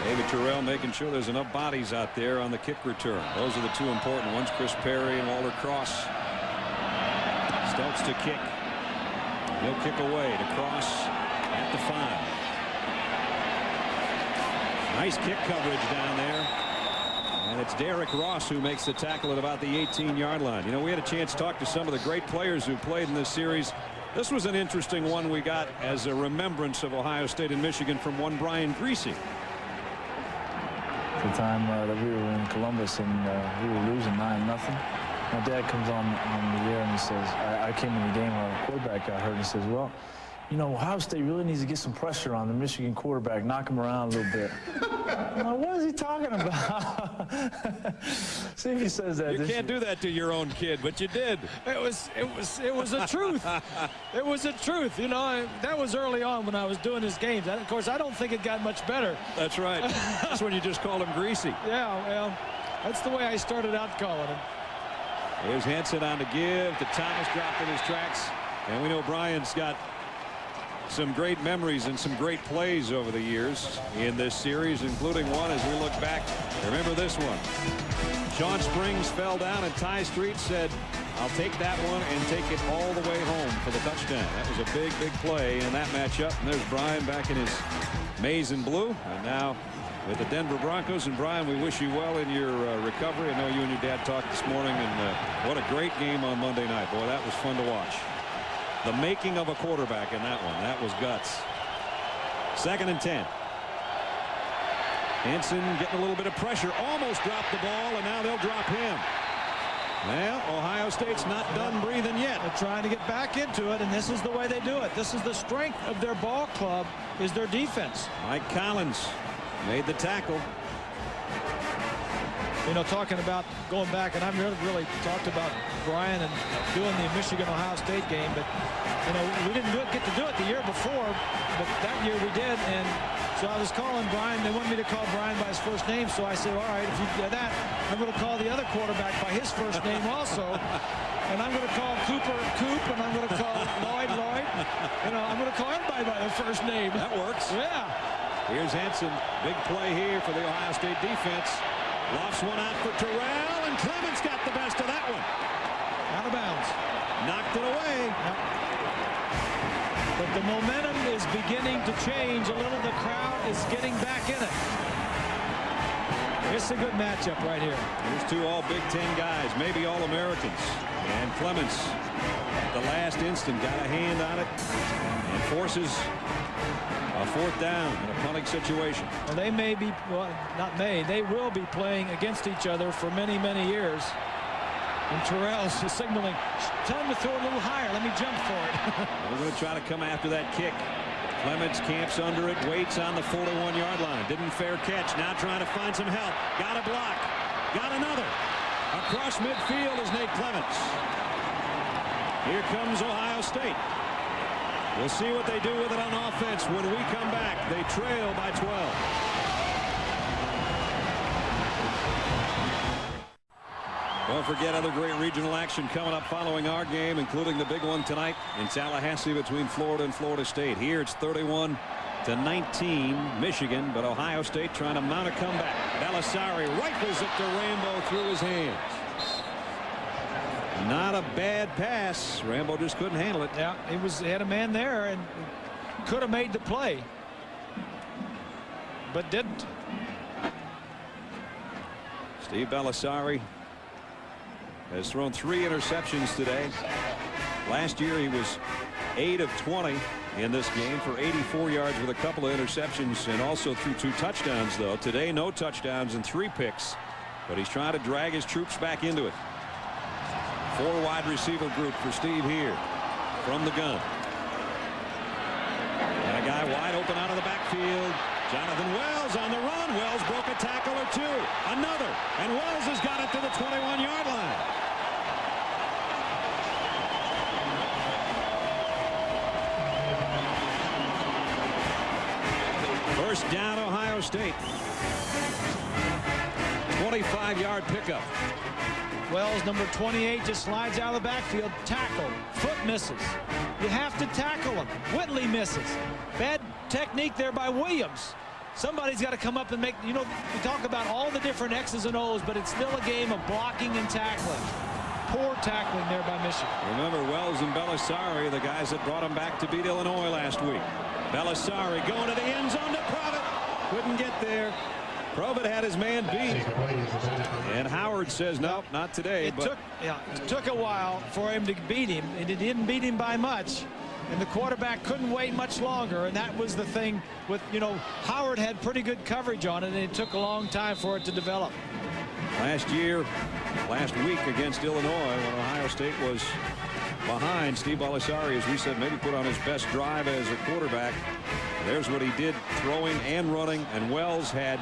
S1: David Terrell making sure there's enough bodies out there on the kick return. Those are the 2 important ones, Chris Perry and Walter Cross. Stultz to kick. He'll kick away to Cross at the 5. Nice kick coverage down there. And it's Derrick Ross who makes the tackle at about the 18-yard line. We had a chance to talk to some of the great players who played in this series. This was an interesting one we got as a remembrance of Ohio State and Michigan from one Brian Greasy.
S7: The time that we were in Columbus and we were losing 9-0. My dad comes on the air and he says, I came in the game where our quarterback got hurt, and he says, well, Ohio State really needs to get some pressure on the Michigan quarterback, knock him around a little bit. What is he talking about? See if he says that.
S1: You can't do that to your own kid, but you did.
S2: It was the truth. It was the truth. You know, that was early on when I was doing his games. Of course, I don't think it got much better.
S1: That's right. That's when you just called him greasy.
S2: Yeah, well, that's the way I started out calling him.
S1: Here's Henson on the give to Thomas, dropped in his tracks. And we know Brian's got some great memories and some great plays over the years in this series, including one as we look back. Remember this one. Sean Springs fell down and Ty Street said, I'll take that one and take it all the way home for the touchdown. That was a big, big play in that matchup. And there's Brian back in his maize and blue. And now with the Denver Broncos. And Brian, we wish you well in your recovery. I know you and your dad talked this morning, and what a great game on Monday night. Boy, that was fun to watch. The making of a quarterback in that one. That was guts. 2nd and 10. Henson getting a little bit of pressure. Almost dropped the ball, and now they'll drop him. Well, Ohio State's not done breathing yet.
S2: They're trying to get back into it, and this is the way they do it. This is the strength of their ball club, is their defense.
S1: Mike Collins made the tackle.
S2: You know, talking about going back, and I've really talked about Brian and doing the Michigan-Ohio State game, but, you know, we didn't get to do it the year before, but that year we did, and so I was calling Brian. They wanted me to call Brian by his first name, so I said, all right, if you do that, I'm going to call the other quarterback by his first name also, and I'm going to call Cooper Coop, and I'm going to call Lloyd. You know, I'm going to call everybody by their first name.
S1: That works.
S2: Yeah.
S1: Here's Henson. Big play here for the Ohio State defense. Lofts one out for Terrell, and Clements got the best of that one.
S2: Out of bounds.
S1: Knocked it away.
S2: Yep. But the momentum is beginning to change a little. The crowd is getting back in it. It's a good matchup right here.
S1: Here's two all Big Ten guys, maybe all Americans. And Clements, at the last instant, got a hand on it and forces a 4th down in a punting situation.
S2: Well, they may be, well, not may, they will be playing against each other for many, many years. And Terrell's signaling, tell him to throw a little higher. Let me jump for it.
S1: We're going to try to come after that kick. Clements camps under it, waits on the 41-yard line. Didn't fair catch. Now trying to find some help. Got a block. Got another. Across midfield is Nate Clements. Here comes Ohio State. We'll see what they do with it on offense when we come back. They trail by 12. Don't forget other great regional action coming up following our game, including the big one tonight in Tallahassee between Florida and Florida State. Here it's 31-19 Michigan, but Ohio State trying to mount a comeback. Belisari rifles it to Rambo through his hands. Not a bad pass. Rambo just couldn't handle it.
S2: Yeah, he had a man there and could have made the play, but didn't.
S1: Steve Belisari has thrown 3 interceptions today. Last year he was 8 of 20 in this game for 84 yards with a couple of interceptions and also threw 2 touchdowns, though. Today no touchdowns and 3 picks, but he's trying to drag his troops back into it. 4 wide receiver group for Steve here from the gun. And a guy wide open out of the backfield. Jonathan Wells on the run. Wells broke a tackle or 2. Another. And Wells has got it to the 21-yard line. First down, Ohio State. 25-yard pickup.
S2: Wells, number 28, just slides out of the backfield. Tackle. Foot misses. You have to tackle him. Whitley misses. Bad technique there by Williams. Somebody's got to come up and make, you know, we talk about all the different X's and O's, but it's still a game of blocking and tackling. Poor tackling there by Michigan.
S1: Remember Wells and Belisari, the guys that brought him back to beat Illinois last week. Belisari going to the end zone to Provitt. Couldn't get there. Provitt had his man beat. And Howard says, nope, not today.
S2: It took a while for him to beat him, and it didn't beat him by much. And the quarterback couldn't wait much longer, and that was the thing with, you know, Howard had pretty good coverage on it, and it took a long time for it to develop.
S1: Last week against Illinois, when Ohio State was behind, Steve Belisari, as we said, maybe put on his best drive as a quarterback. There's what he did, throwing and running, and Wells had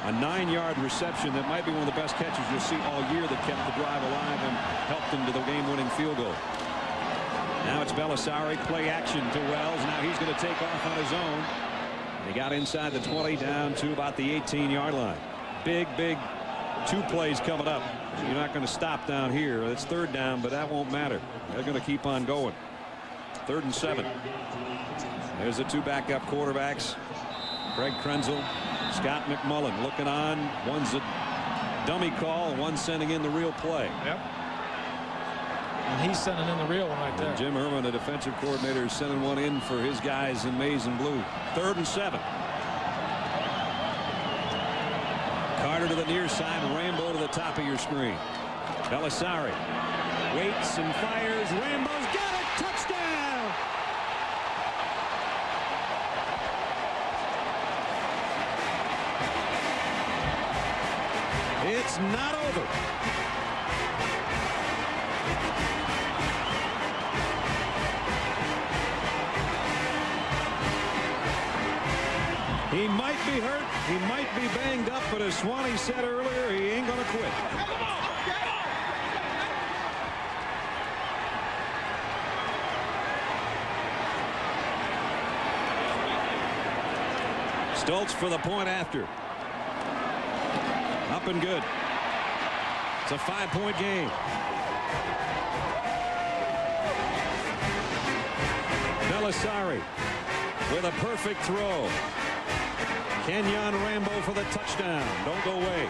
S1: A 9-yard reception that might be one of the best catches you'll see all year that kept the drive alive and helped them to the game-winning field goal. Now it's Belisari, play action to Wells. Now he's going to take off on his own. He got inside the 20, down to about the 18-yard line. Big 2 plays coming up. You're not going to stop down here. It's 3rd down, but that won't matter. They're going to keep on going. 3rd and 7. There's the 2 backup quarterbacks. Greg Krenzel, Scott McMullen looking on. One's a dummy call, one's sending in the real play.
S2: Yep. And he's sending in the real one right there.
S1: And Jim Herman, the defensive coordinator, is sending one in for his guys in maize and blue. 3rd and 7. Carter to the near side, Rambo to the top of your screen. Belisari waits and fires. Rambo's got it. Touchdown. It's not over. He might be hurt. He might be banged up, but as Swanee said earlier, he ain't going to quit. Stoltz for the point after. Up and good. It's a 5-point game. Belisari with a perfect throw. Kenyon Rambo for the touchdown. Don't go away.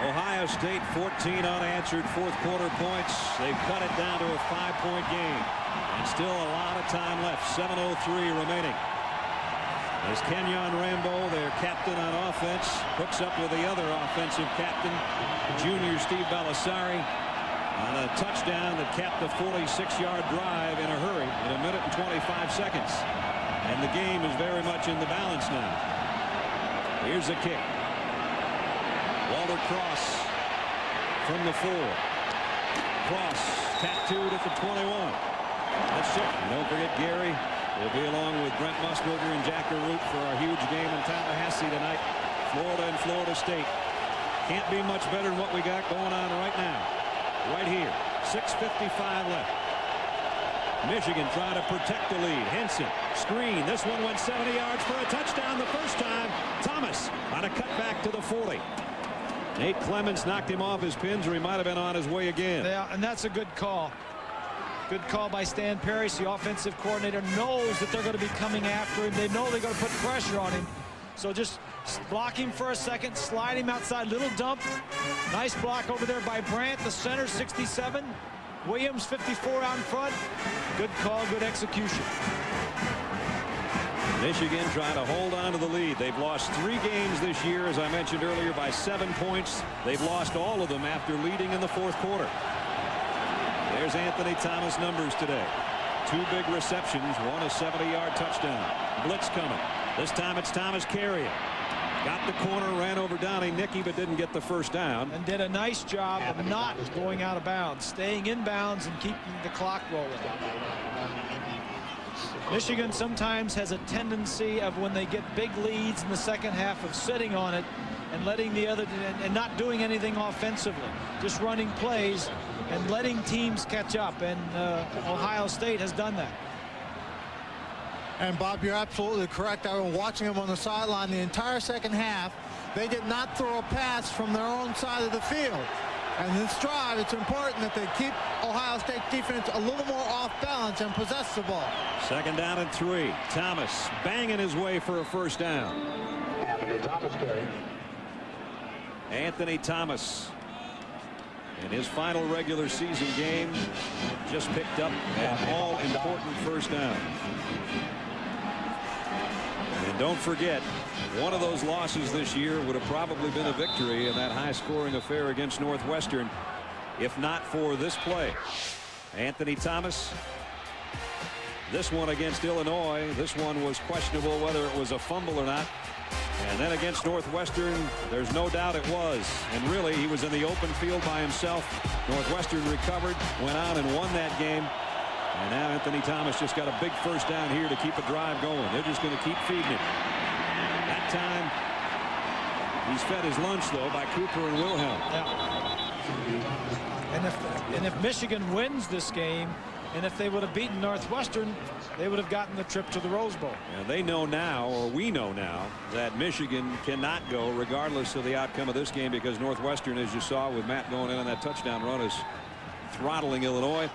S1: Ohio State 14 unanswered 4th quarter points. They've cut it down to a 5-point game. And still a lot of time left. 7:03 remaining. As Kenyon Rambo, their captain on offense, hooks up with the other offensive captain, junior Steve Belisari, on a touchdown that capped a 46-yard drive in a hurry in 1 minute and 25 seconds. And the game is very much in the balance now. Here's a kick. Walter Cross from the 4. Cross tattooed at the 21. That's it. And don't forget Gary will be along with Brent Musburger and Jack DeRoot for our huge game in Tallahassee tonight. Florida and Florida State. Can't be much better than what we got going on right now. Right here, 6:55 left. Michigan trying to protect the lead. Henson, screen. This one went 70 yards for a touchdown the first time. Thomas on a cutback to the 40. Nate Clements knocked him off his pins, or he might have been on his way again.
S2: Yeah, and that's a good call. Good call by Stan Parrish. The offensive coordinator knows that they're going to be coming after him. They know they're going to put pressure on him. So just block him for a second, slide him outside, little dump. Nice block over there by Brandt, the center, 67. Williams, 54 out in front. Good call, good execution.
S1: Michigan trying to hold on to the lead. They've lost 3 games this year, as I mentioned earlier, by 7 points. They've lost all of them after leading in the 4th quarter. There's Anthony Thomas' numbers today. 2 big receptions, one a 70-yard touchdown. Blitz coming. This time it's Thomas carrying. Got the corner, ran over Donnie Nicky, but didn't get the first down.
S2: And did a nice job of not going out of bounds, staying in bounds and keeping the clock rolling. Michigan sometimes has a tendency of, when they get big leads in the second half, of sitting on it and letting the other, and not doing anything offensively, just running plays and letting teams catch up. And Ohio State has done that.
S3: And Bob, you're absolutely correct. I've been watching them on the sideline the entire second half. They did not throw a pass from their own side of the field. And this drive, it's important that they keep Ohio State defense a little more off balance and possess the ball.
S1: 2nd down and 3. Thomas banging his way for a first down.
S8: Anthony Thomas carry.
S1: Anthony Thomas, in his final regular season game, just picked up an all-important first down. And don't forget, one of those losses this year would have probably been a victory in that high-scoring affair against Northwestern, if not for this play. Anthony Thomas, this one against Illinois, this one was questionable whether it was a fumble or not. And then against Northwestern, there's no doubt it was. And really, he was in the open field by himself. Northwestern recovered, went on and won that game. And now Anthony Thomas just got a big first down here to keep a drive going. They're just going to keep feeding him. That time he's fed his lunch, though, by Cooper and Wilhelm.
S2: Yeah. And if Michigan wins this game, and if they would have beaten Northwestern, they would have gotten the trip to the Rose Bowl.
S1: And they know now, or we know now, that Michigan cannot go regardless of the outcome of this game, because Northwestern, as you saw with Matt going in on that touchdown run, is throttling Illinois.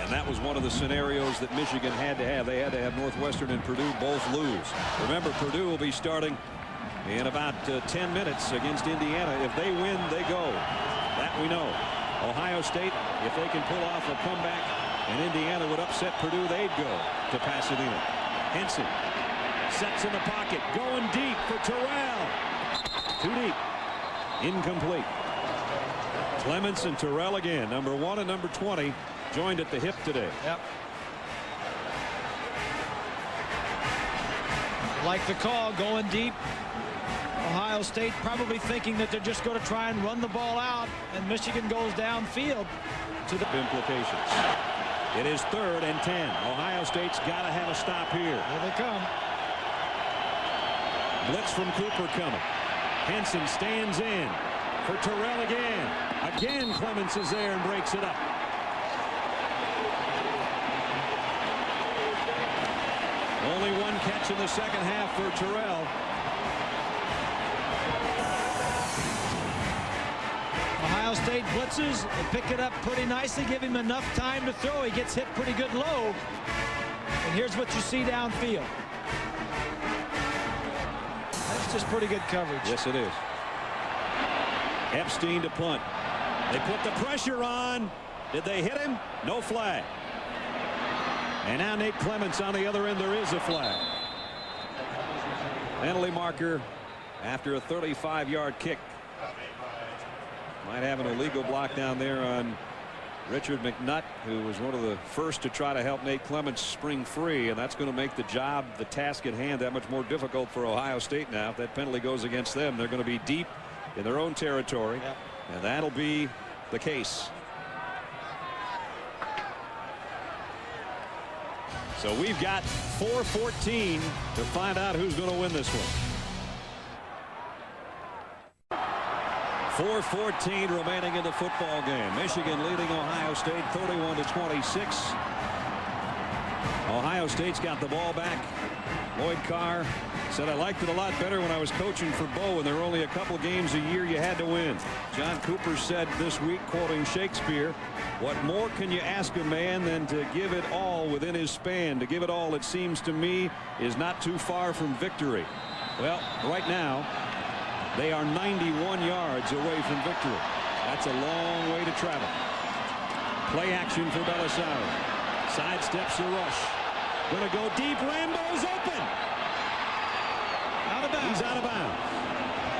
S1: And that was one of the scenarios that Michigan had to have. They had to have Northwestern and Purdue both lose. Remember, Purdue will be starting in about 10 minutes against Indiana. If they win, they go. That we know. Ohio State, if they can pull off a comeback and Indiana would upset Purdue, they'd go to Pasadena. Henson sets in the pocket, going deep for Terrell. Too deep. Incomplete. Clements and Terrell again. Number 1 and number 20 joined at the hip today.
S2: Yep. Like the call, going deep. Ohio State probably thinking that they're just going to try and run the ball out, and Michigan goes downfield to the
S1: implications. It is 3rd and 10. Ohio State's got to have a stop here.
S2: Here they come.
S1: Blitz from Cooper coming. Henson stands in for Terrell again. Again, Clements is there and breaks it up. Only one catch in the second half for Terrell.
S2: Ohio State blitzes and pick it up pretty nicely, give him enough time to throw. He gets hit pretty good low. And here's what you see downfield. That's just pretty good coverage.
S1: Yes, it is. Epstein to punt. They put the pressure on. Did they hit him? No flag. And now Nate Clements on the other end. There is a flag. Penalty marker after a 35-yard kick. Might have an illegal block down there on Richard McNutt, who was one of the first to try to help Nate Clements spring free, and that's going to make the job, the task at hand, that much more difficult for Ohio State now. If that penalty goes against them, they're going to be deep in their own territory. Yep. And that'll be the case. So we've got 4:14 to find out who's going to win this one. 4:14 remaining in the football game. Michigan leading Ohio State 31-26. Ohio State's got the ball back. Lloyd Carr said, I liked it a lot better when I was coaching for Bo, and there were only a couple games a year you had to win. John Cooper said this week, quoting Shakespeare, what more can you ask a man than to give it all within his span? To give it all, it seems to me, is not too far from victory. Well, right now, they are 91 yards away from victory. That's a long way to travel. Play action for Belisari. Sidesteps the rush. Going to go deep. Rambo's open.
S2: Out of bounds.
S1: He's out of bounds.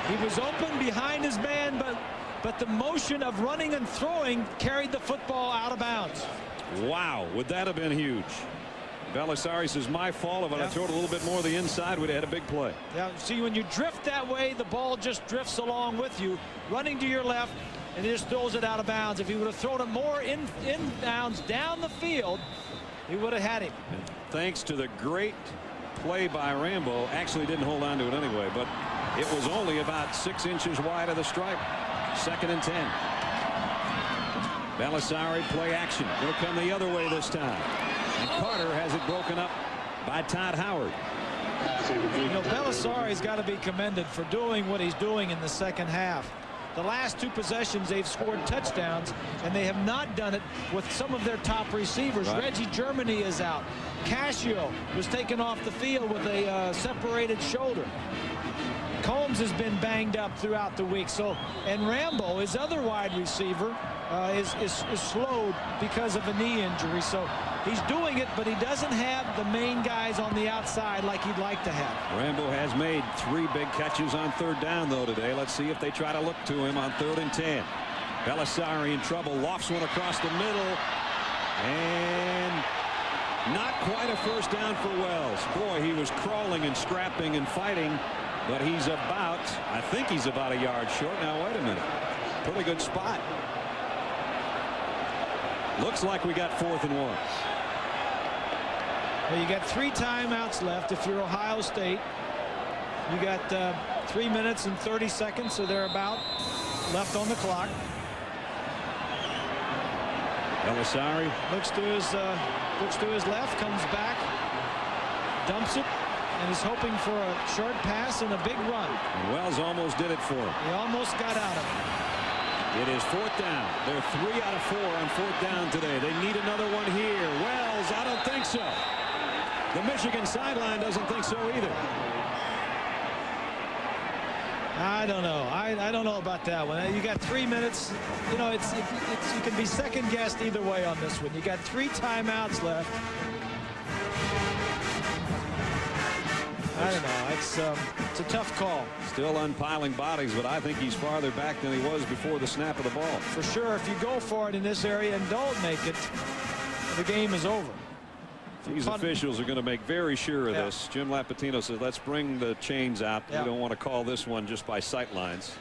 S2: He was open behind his man, but the motion of running and throwing carried the football out of bounds.
S1: Wow, would that have been huge? Belisari says, my fault. If I throw it a little bit more the inside, we'd have had a big play.
S2: Yeah, see, when you drift that way, the ball just drifts along with you, running to your left, and he just throws it out of bounds. If he would have thrown it more in bounds down the field, he would have had him.
S1: And thanks to the great play by Rambo, actually didn't hold on to it anyway, but it was only about 6 inches wide of the stripe. 2nd and 10. Belisari play action. Going to come the other way this time. And Carter has it broken up by Todd Howard.
S2: You know, Belisari's got to be commended for doing what he's doing in the second half. The last 2 possessions, they've scored touchdowns, and they have not done it with some of their top receivers. Right. Reggie Germany is out. Cascio was taken off the field with a separated shoulder. Combs has been banged up throughout the week. And Rambo, his other wide receiver, is slowed because of a knee injury. So he's doing it, but he doesn't have the main guys on the outside like he'd like to have.
S1: Rambo has made 3 big catches on 3rd down, though, today. Let's see if they try to look to him on 3rd and 10. Belisari in trouble. Lofts one across the middle. And not quite a first down for Wells. Boy, he was crawling and scrapping and fighting. But he's about, I think he's about a yard short. Now, wait a minute. Pretty good spot. Looks like we got 4th and 1.
S2: Well, you got 3 timeouts left if you're Ohio State. You got 3 minutes and 30 seconds or thereabout left on the clock.
S1: Belisari
S2: looks to his left, comes back, dumps it, and is hoping for a short pass and a big run.
S1: And Wells almost did it for him.
S2: He almost got out of it.
S1: It is 4th down. They're 3 out of 4 on 4th down today. They need another one here. Wells, I don't think so. The Michigan sideline doesn't think so either.
S2: I don't know. I don't know about that one. You got 3 minutes. You know, you can be second guessed either way on this one. You got 3 timeouts left. I don't know. It's a tough call.
S1: Still unpiling bodies, but I think he's farther back than he was before the snap of the ball.
S2: For sure, if you go for it in this area and don't make it, the game is over.
S1: These officials are going to make very sure of this. Jim Lapatino says, let's bring the chains out. We don't want to call this one just by sight lines.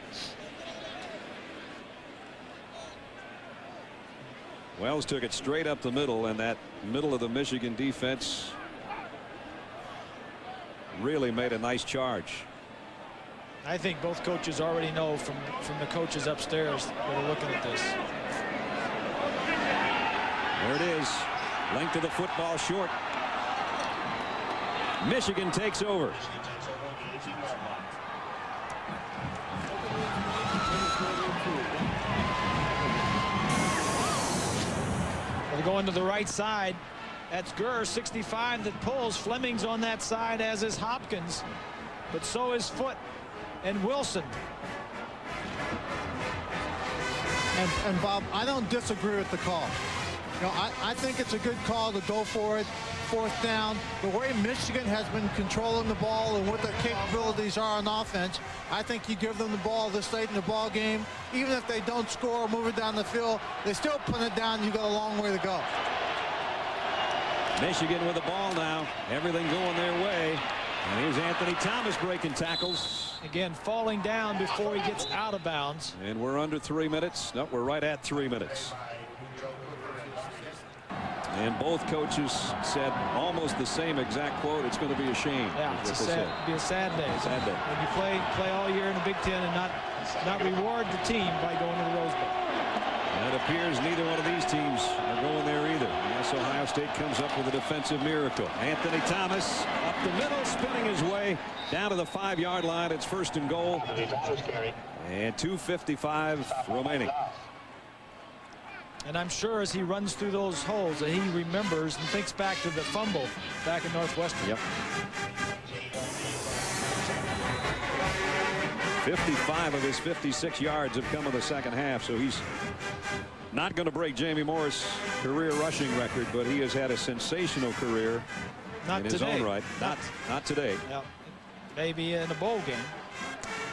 S1: Wells took it straight up the middle, and that middle of the Michigan defense really made a nice charge.
S2: I think both coaches already know from the coaches upstairs that are looking at this.
S1: There it is. Length of the football short. Michigan takes over.
S2: They're going to the right side. That's Gurr, 65, that pulls. Fleming's on that side, as is Hopkins. But so is Foote and Wilson.
S3: And Bob, I don't disagree with the call. You know, I think it's a good call to go for it. 4th down. The way Michigan has been controlling the ball and what their capabilities are on offense, I think you give them the ball this late in the ball game. Even if they don't score or move it down the field, they still put it down. You got a long way to go.
S1: Michigan with the ball now. Everything going their way. And here's Anthony Thomas breaking tackles.
S2: Again, falling down before he gets out of bounds.
S1: And we're under 3 minutes. No, we're right at 3 minutes. And both coaches said almost the same exact quote. It's going to be a shame.
S2: Yeah, it's be a sad day.
S1: Sad day.
S2: When you play all year in the Big Ten and not reward the team by going to the Rose Bowl.
S1: And it appears neither one of these teams are going there either. Yes, Ohio State comes up with a defensive miracle. Anthony Thomas up the middle, spinning his way down to the 5-yard line. It's 1st and goal. And 2:55 remaining.
S2: And I'm sure as he runs through those holes that he remembers and thinks back to the fumble back in Northwestern.
S1: Yep. 55 of his 56 yards have come in the second half, so he's not going to break Jamie Morris' career rushing record, but he has had a sensational career in his own right. Not today.
S2: Yeah, maybe in a bowl game.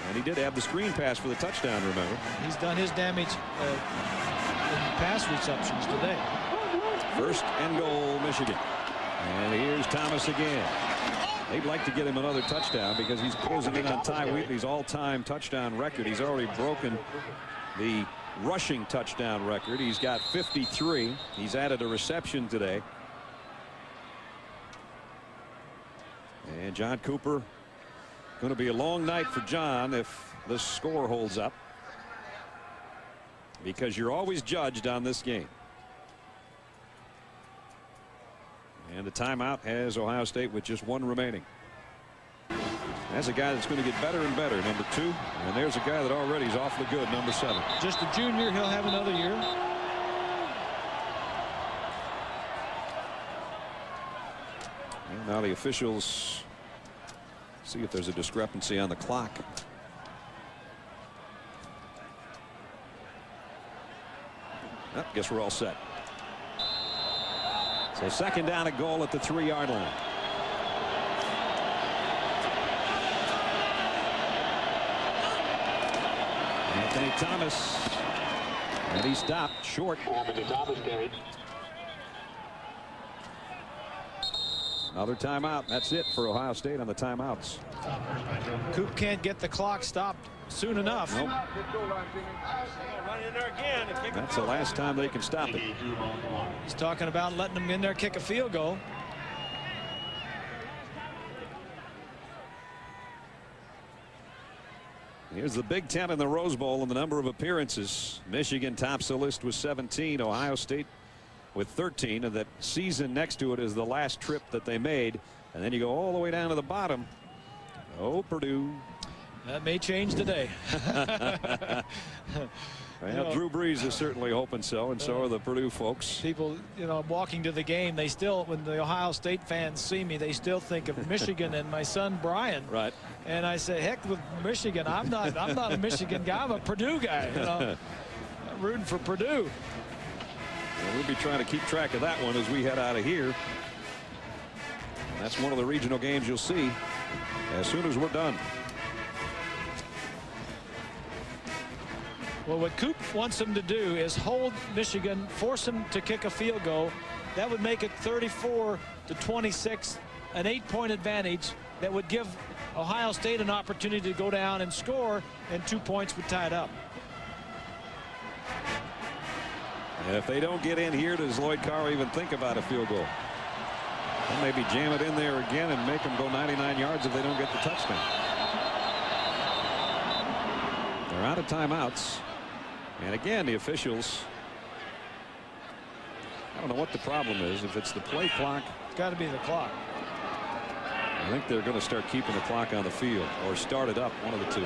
S1: And he did have the screen pass for the touchdown, remember.
S2: He's done his damage in pass receptions today.
S1: 1st and goal, Michigan. And here's Thomas again. They'd like to get him another touchdown because he's closing in on Ty Wheatley's all-time touchdown record. He's already broken the rushing touchdown record. He's got 53. He's added a reception today. And John Cooper, going to be a long night for John if the score holds up, because you're always judged on this game. And the timeout has Ohio State with just 1 remaining. That's a guy that's going to get better and better, number 2. And there's a guy that already is awfully good, number 7.
S2: Just a junior. He'll have another year.
S1: And now the officials see if there's a discrepancy on the clock. Oh, guess we're all set. So 2nd down and goal at the 3-yard line. Anthony Thomas, and he stopped short. Another timeout. That's it for Ohio State on the timeouts.
S2: Coop can't get the clock stopped soon enough.
S1: Nope. That's the last time they can stop it.
S2: He's talking about letting them in there kick a field goal.
S1: Here's the Big Ten in the Rose Bowl and the number of appearances. Michigan tops the list with 17. Ohio State with 13. And that season next to it is the last trip that they made. And then you go all the way down to the bottom. Oh, Purdue.
S2: That may change today.
S1: Well, Drew Brees is certainly hoping so, and so are the Purdue folks.
S2: People, walking to the game, they still, when the Ohio State fans see me, they still think of Michigan and my son Brian.
S1: Right.
S2: And I say, heck with Michigan. I'm not a Michigan guy. I'm a Purdue guy. I'm rooting for Purdue.
S1: Well, we'll be trying to keep track of that one as we head out of here. That's one of the regional games you'll see as soon as we're done.
S2: Well, what Coop wants them to do is hold Michigan, force them to kick a field goal. That would make it 34-26, an 8-point advantage that would give Ohio State an opportunity to go down and score, and 2 points would tie it up.
S1: And if they don't get in here, does Lloyd Carr even think about a field goal? Or maybe jam it in there again and make them go 99 yards if they don't get the touchdown. They're out of timeouts. And again, the officials, I don't know what the problem is. If it's the play clock,
S2: it's got to be the clock.
S1: I think they're going to start keeping the clock on the field or start it up, one of the two.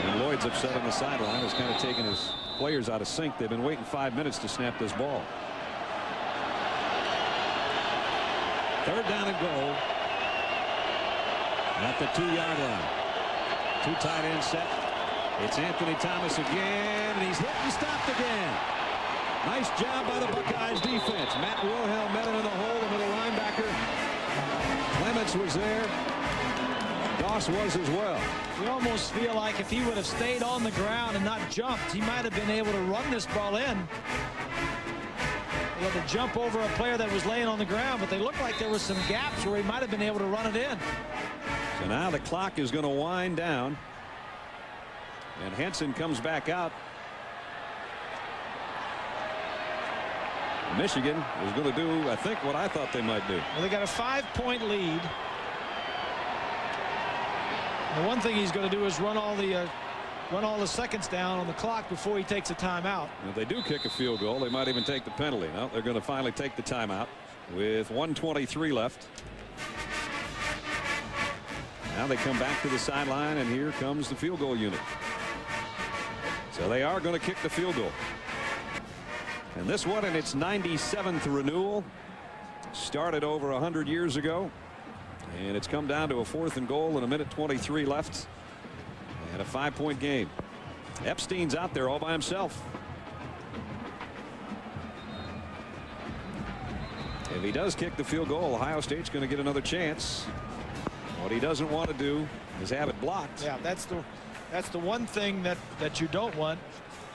S1: And Lloyd's upset on the sideline. He's kind of taking his players out of sync. They've been waiting 5 minutes to snap this ball. 3rd down and goal at the 2-yard line. 2 tight end set. It's Anthony Thomas again, and he's hit and stopped again. Nice job by the Buckeyes defense. Matt Wilhelm met him in the hole, the middle linebacker. Clements was there. Doss was as well.
S2: You almost feel like if he would have stayed on the ground and not jumped, he might have been able to run this ball in. He had to jump over a player that was laying on the ground, but they looked like there was some gaps where he might have been able to run it in.
S1: So now the clock is going to wind down. And Henson comes back out. Michigan is going to do, I think, what I thought they might do.
S2: Well, they got a 5-point lead. The one thing he's going to do is run all the seconds down on the clock before he takes a timeout.
S1: If they do kick a field goal, they might even take the penalty. No, they're going to finally take the timeout with 1:23 left. Now they come back to the sideline, and here comes the field goal unit. So they are going to kick the field goal. And this one in its 97th renewal. Started over 100 years ago. And it's come down to a 4th and goal and 1:23 left. And a 5-point game. Epstein's out there all by himself. If he does kick the field goal, Ohio State's going to get another chance. What he doesn't want to do is have it blocked.
S2: Yeah, that's the one thing that you don't want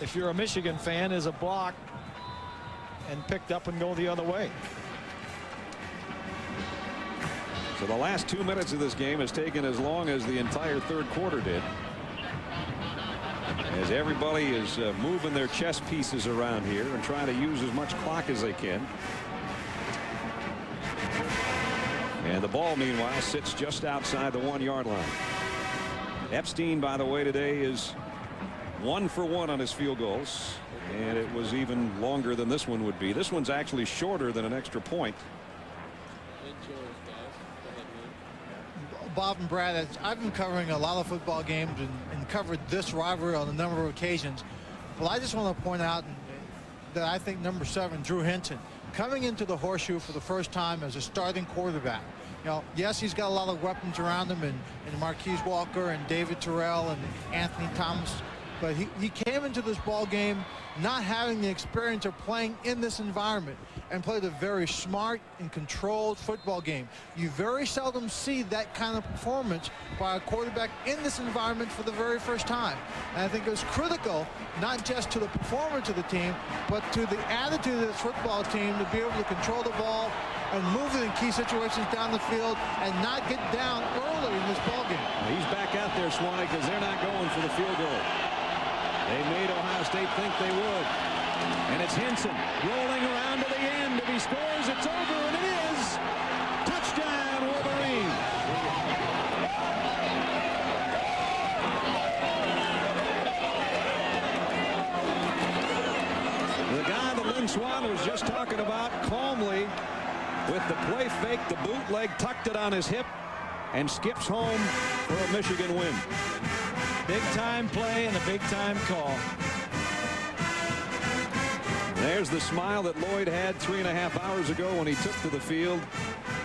S2: if you're a Michigan fan, is a block and picked up and go the other way.
S1: So the last 2 minutes of this game has taken as long as the entire 3rd quarter did, as everybody is moving their chess pieces around here and trying to use as much clock as they can. And the ball, meanwhile, sits just outside the 1-yard line. Epstein, by the way, today is 1 for 1 on his field goals, and it was even longer than this one would be. This one's actually shorter than an extra point.
S3: Bob and Brad, I've been covering a lot of football games and covered this rivalry on a number of occasions. But I just want to point out that I think number 7, Drew Henson, coming into the Horseshoe for the first time as a starting quarterback. Yes, he's got a lot of weapons around him, and Marquise Walker and David Terrell and Anthony Thomas. But he came into this ball game not having the experience of playing in this environment, and played a very smart and controlled football game. You very seldom see that kind of performance by a quarterback in this environment for the very first time. And I think it was critical, not just to the performance of the team, but to the attitude of this football team to be able to control the ball and move it in key situations down the field and not get down early in this ball game.
S1: He's back out there, Swanee, because they're not going for the field goal. They made Ohio State think they would. And it's Henson rolling around to the end. If he scores, it's over, and it is. Touchdown, Wolverines. Swan was just talking about calmly with the play fake, the bootleg, tucked it on his hip, and skips home for a Michigan win.
S2: Big time play and a big time call.
S1: There's the smile that Lloyd had 3.5 hours ago when he took to the field,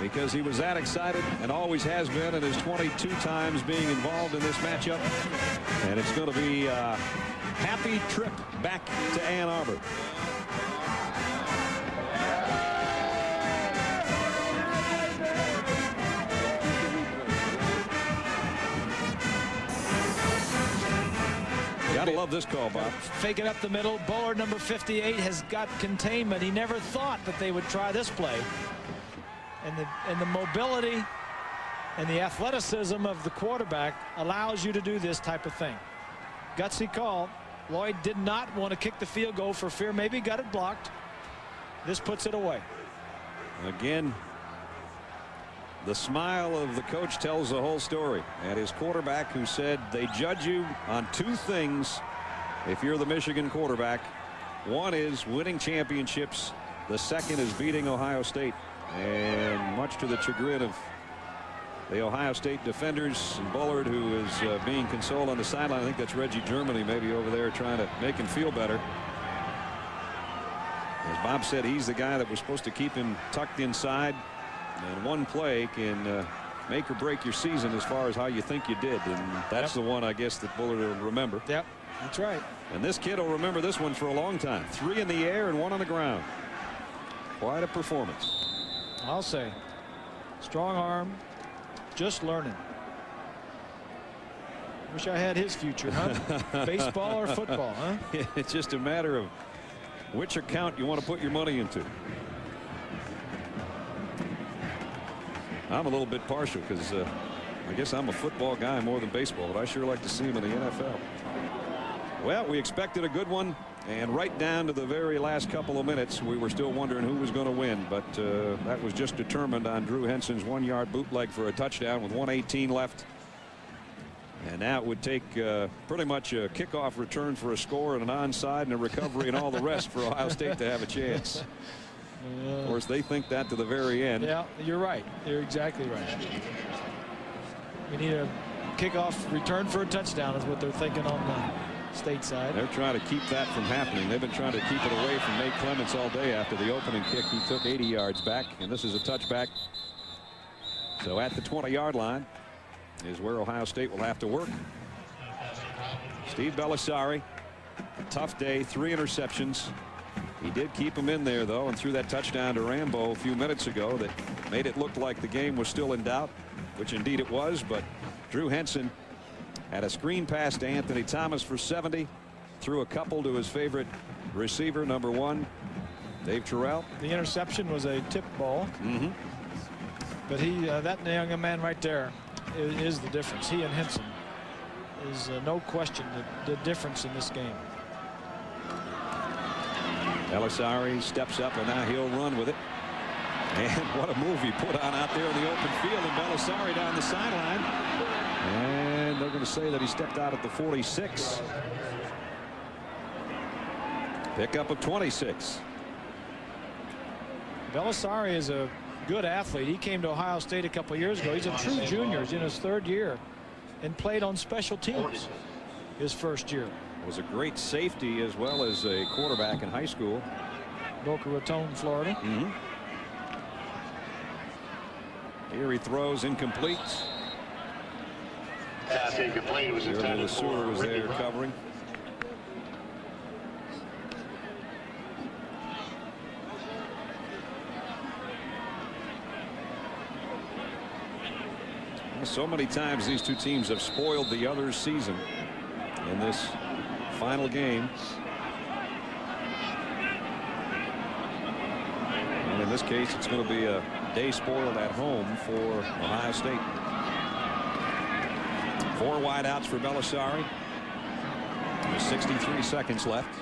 S1: because he was that excited and always has been in his 22 times being involved in this matchup. And it's going to be a happy trip back to Ann Arbor. Gotta love this call, Bob.
S2: Fake it up the middle. Bullard, number 58, has got containment. He never thought that they would try this play. And the mobility and the athleticism of the quarterback allows you to do this type of thing. Gutsy call. Lloyd did not want to kick the field goal for fear maybe got it blocked. This puts it away.
S1: Again, the smile of the coach tells the whole story. And his quarterback, who said they judge you on 2 things if you're the Michigan quarterback. One is winning championships. The second is beating Ohio State. And much to the chagrin of the Ohio State defenders, and Bullard, who is being consoled on the sideline. I think that's Reggie Germany maybe over there trying to make him feel better. As Bob said, he's the guy that was supposed to keep him tucked inside. And one play can make or break your season as far as how you think you did. And that's the one, I guess, that Bullard will remember.
S2: Yep, that's right.
S1: And this kid will remember this one for a long time. 3 in the air and 1 on the ground. Quite a performance.
S2: I'll say. Strong arm. Just learning. Wish I had his future, huh? Baseball or football, huh?
S1: It's just a matter of which account you want to put your money into. I'm a little bit partial because I guess I'm a football guy more than baseball, but I sure like to see him in the NFL. Well, we expected a good one, and right down to the very last couple of minutes we were still wondering who was going to win, but that was just determined on Drew Henson's 1-yard bootleg for a touchdown with 1:18 left. And now it would take pretty much a kickoff return for a score and an onside and a recovery and all the rest for Ohio State to have a chance. Of course, they think that to the very end.
S2: Yeah, you're right. You're exactly right. We need a kickoff return for a touchdown is what they're thinking on the state side.
S1: They're trying to keep that from happening. They've been trying to keep it away from Nate Clements all day after the opening kick. He took 80 yards back, and this is a touchback. So at the 20-yard line is where Ohio State will have to work. Steve Belisari, a tough day, 3 interceptions. He did keep him in there, though, and threw that touchdown to Rambo a few minutes ago that made it look like the game was still in doubt, which indeed it was. But Drew Henson had a screen pass to Anthony Thomas for 70, threw a couple to his favorite receiver, number 1, Dave Terrell.
S2: The interception was a tip ball. But that young man right there is the difference. He and Henson is no question the difference in this game.
S1: Belisari steps up, and now he'll run with it. And what a move he put on out there in the open field, and Belisari down the sideline. And they're going to say that he stepped out at the 46. Pickup of 26.
S2: Belisari is a good athlete. He came to Ohio State a couple years ago. He's a true junior. He's in his 3rd year and played on special teams his 1st year.
S1: Was a great safety as well as a quarterback in high school.
S2: Boca Raton, Florida.
S1: Here he throws incomplete.
S8: Pass incomplete was intended for
S1: Sewer was there
S8: Ricky
S1: covering. So many times these 2 teams have spoiled the other's season in this final game. And in this case, it's going to be a day spoiled at home for Ohio State. 4 wideouts for Belisari. There's 63 seconds left.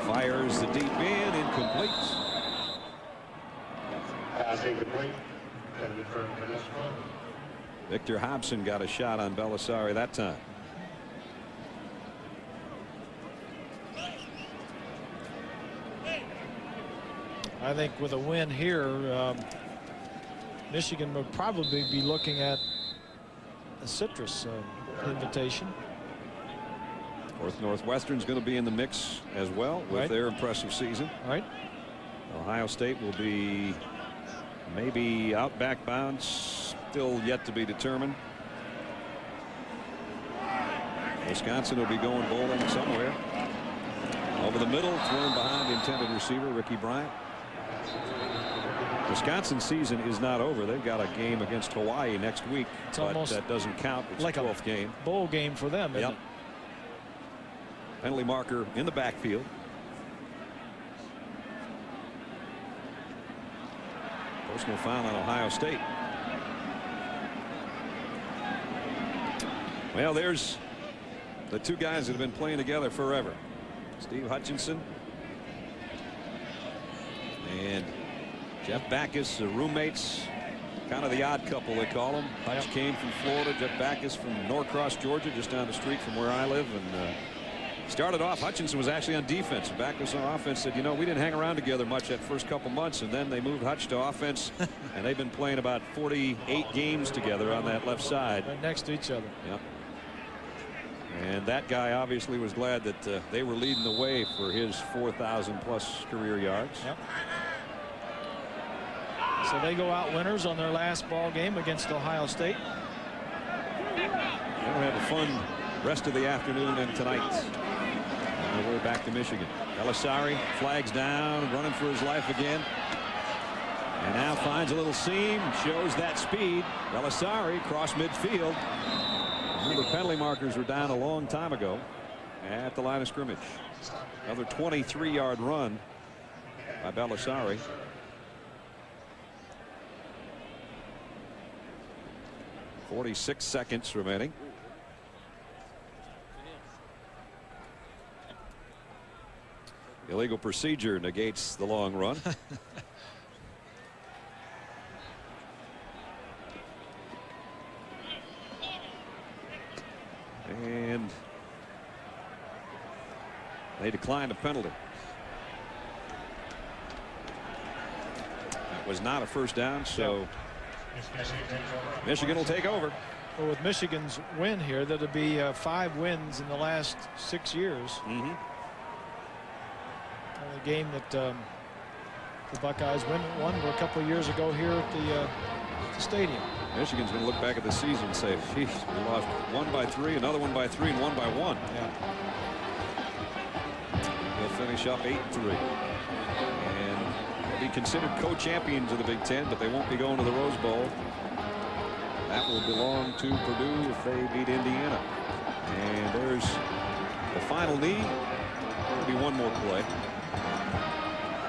S1: Fires the deep end, incomplete.
S8: Pass incomplete.
S1: Victor Hobson got a shot on Belisari that time.
S2: I think with a win here, Michigan would probably be looking at a citrus invitation.
S1: Northwestern's going to be in the mix as well with their impressive season.
S2: Right.
S1: Ohio State will be maybe out back bounds, still yet to be determined. Wisconsin will be going bowling somewhere. Over the middle, thrown behind the intended receiver, Ricky Bryant. Wisconsin's season is not over. They've got a game against Hawaii next week, but that doesn't count. It's
S2: like
S1: a 12th game.
S2: Bowl game for them, isn't it?
S1: Penalty marker in the backfield. Personal foul on Ohio State. Well, there's the two guys that have been playing together forever. Steve Hutchinson and Jeff Backus, the roommates, kind of the odd couple they call them. Hutch came from Florida, Jeff Backus from Norcross, Georgia, just down the street from where I live. And started off, Hutchinson was actually on defense. Backus on offense said, you know, we didn't hang around together much that first couple months, and then they moved Hutch to offense, and they've been playing about 48 games together on that left side.
S2: Right next to each other.
S1: Yep. And that guy obviously was glad that they were leading the way for his 4,000+ career yards.
S2: Yep. So they go out winners on their last ball game against Ohio State.
S1: They'll have a fun rest of the afternoon and tonight. And we're back to Michigan. Belisari flags down, running for his life again. And now finds a little seam, shows that speed. Belisari cross midfield. Remember, penalty markers were down a long time ago at the line of scrimmage. Another 23-yard run by Belisari. .46 seconds remaining. Illegal procedure negates the long run. And they declined a penalty. That was not a first down, so Michigan will take over.
S2: Well, with Michigan's win here, that'll be 5 wins in the last 6 years.
S1: Mm-hmm.
S2: The game that the Buckeyes won a couple of years ago here at the stadium.
S1: Michigan's going to look back at the season and say, geez, we lost 1 by 3, another 1 by 3, and 1 by 1.
S2: Yeah.
S1: They'll finish up 8-3. And they'll be considered co-champions of the Big Ten, but they won't be going to the Rose Bowl. That will belong to Purdue if they beat Indiana. And there's the final knee. There'll be one more play.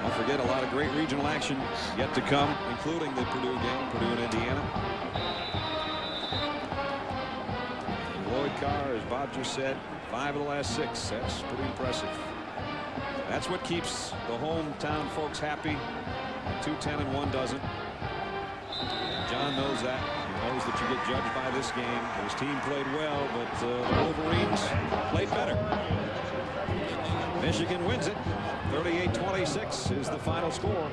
S1: Don't forget, a lot of great regional action yet to come, including the Purdue game, Purdue and Indiana. And Lloyd Carr, as Bob just said, 5 of the last 6. That's pretty impressive. That's what keeps the hometown folks happy. 2-10-1 doesn't. And John knows that. He knows that you get judged by this game. His team played well, but the Wolverines played better. Michigan wins it. 38-26 is the final score.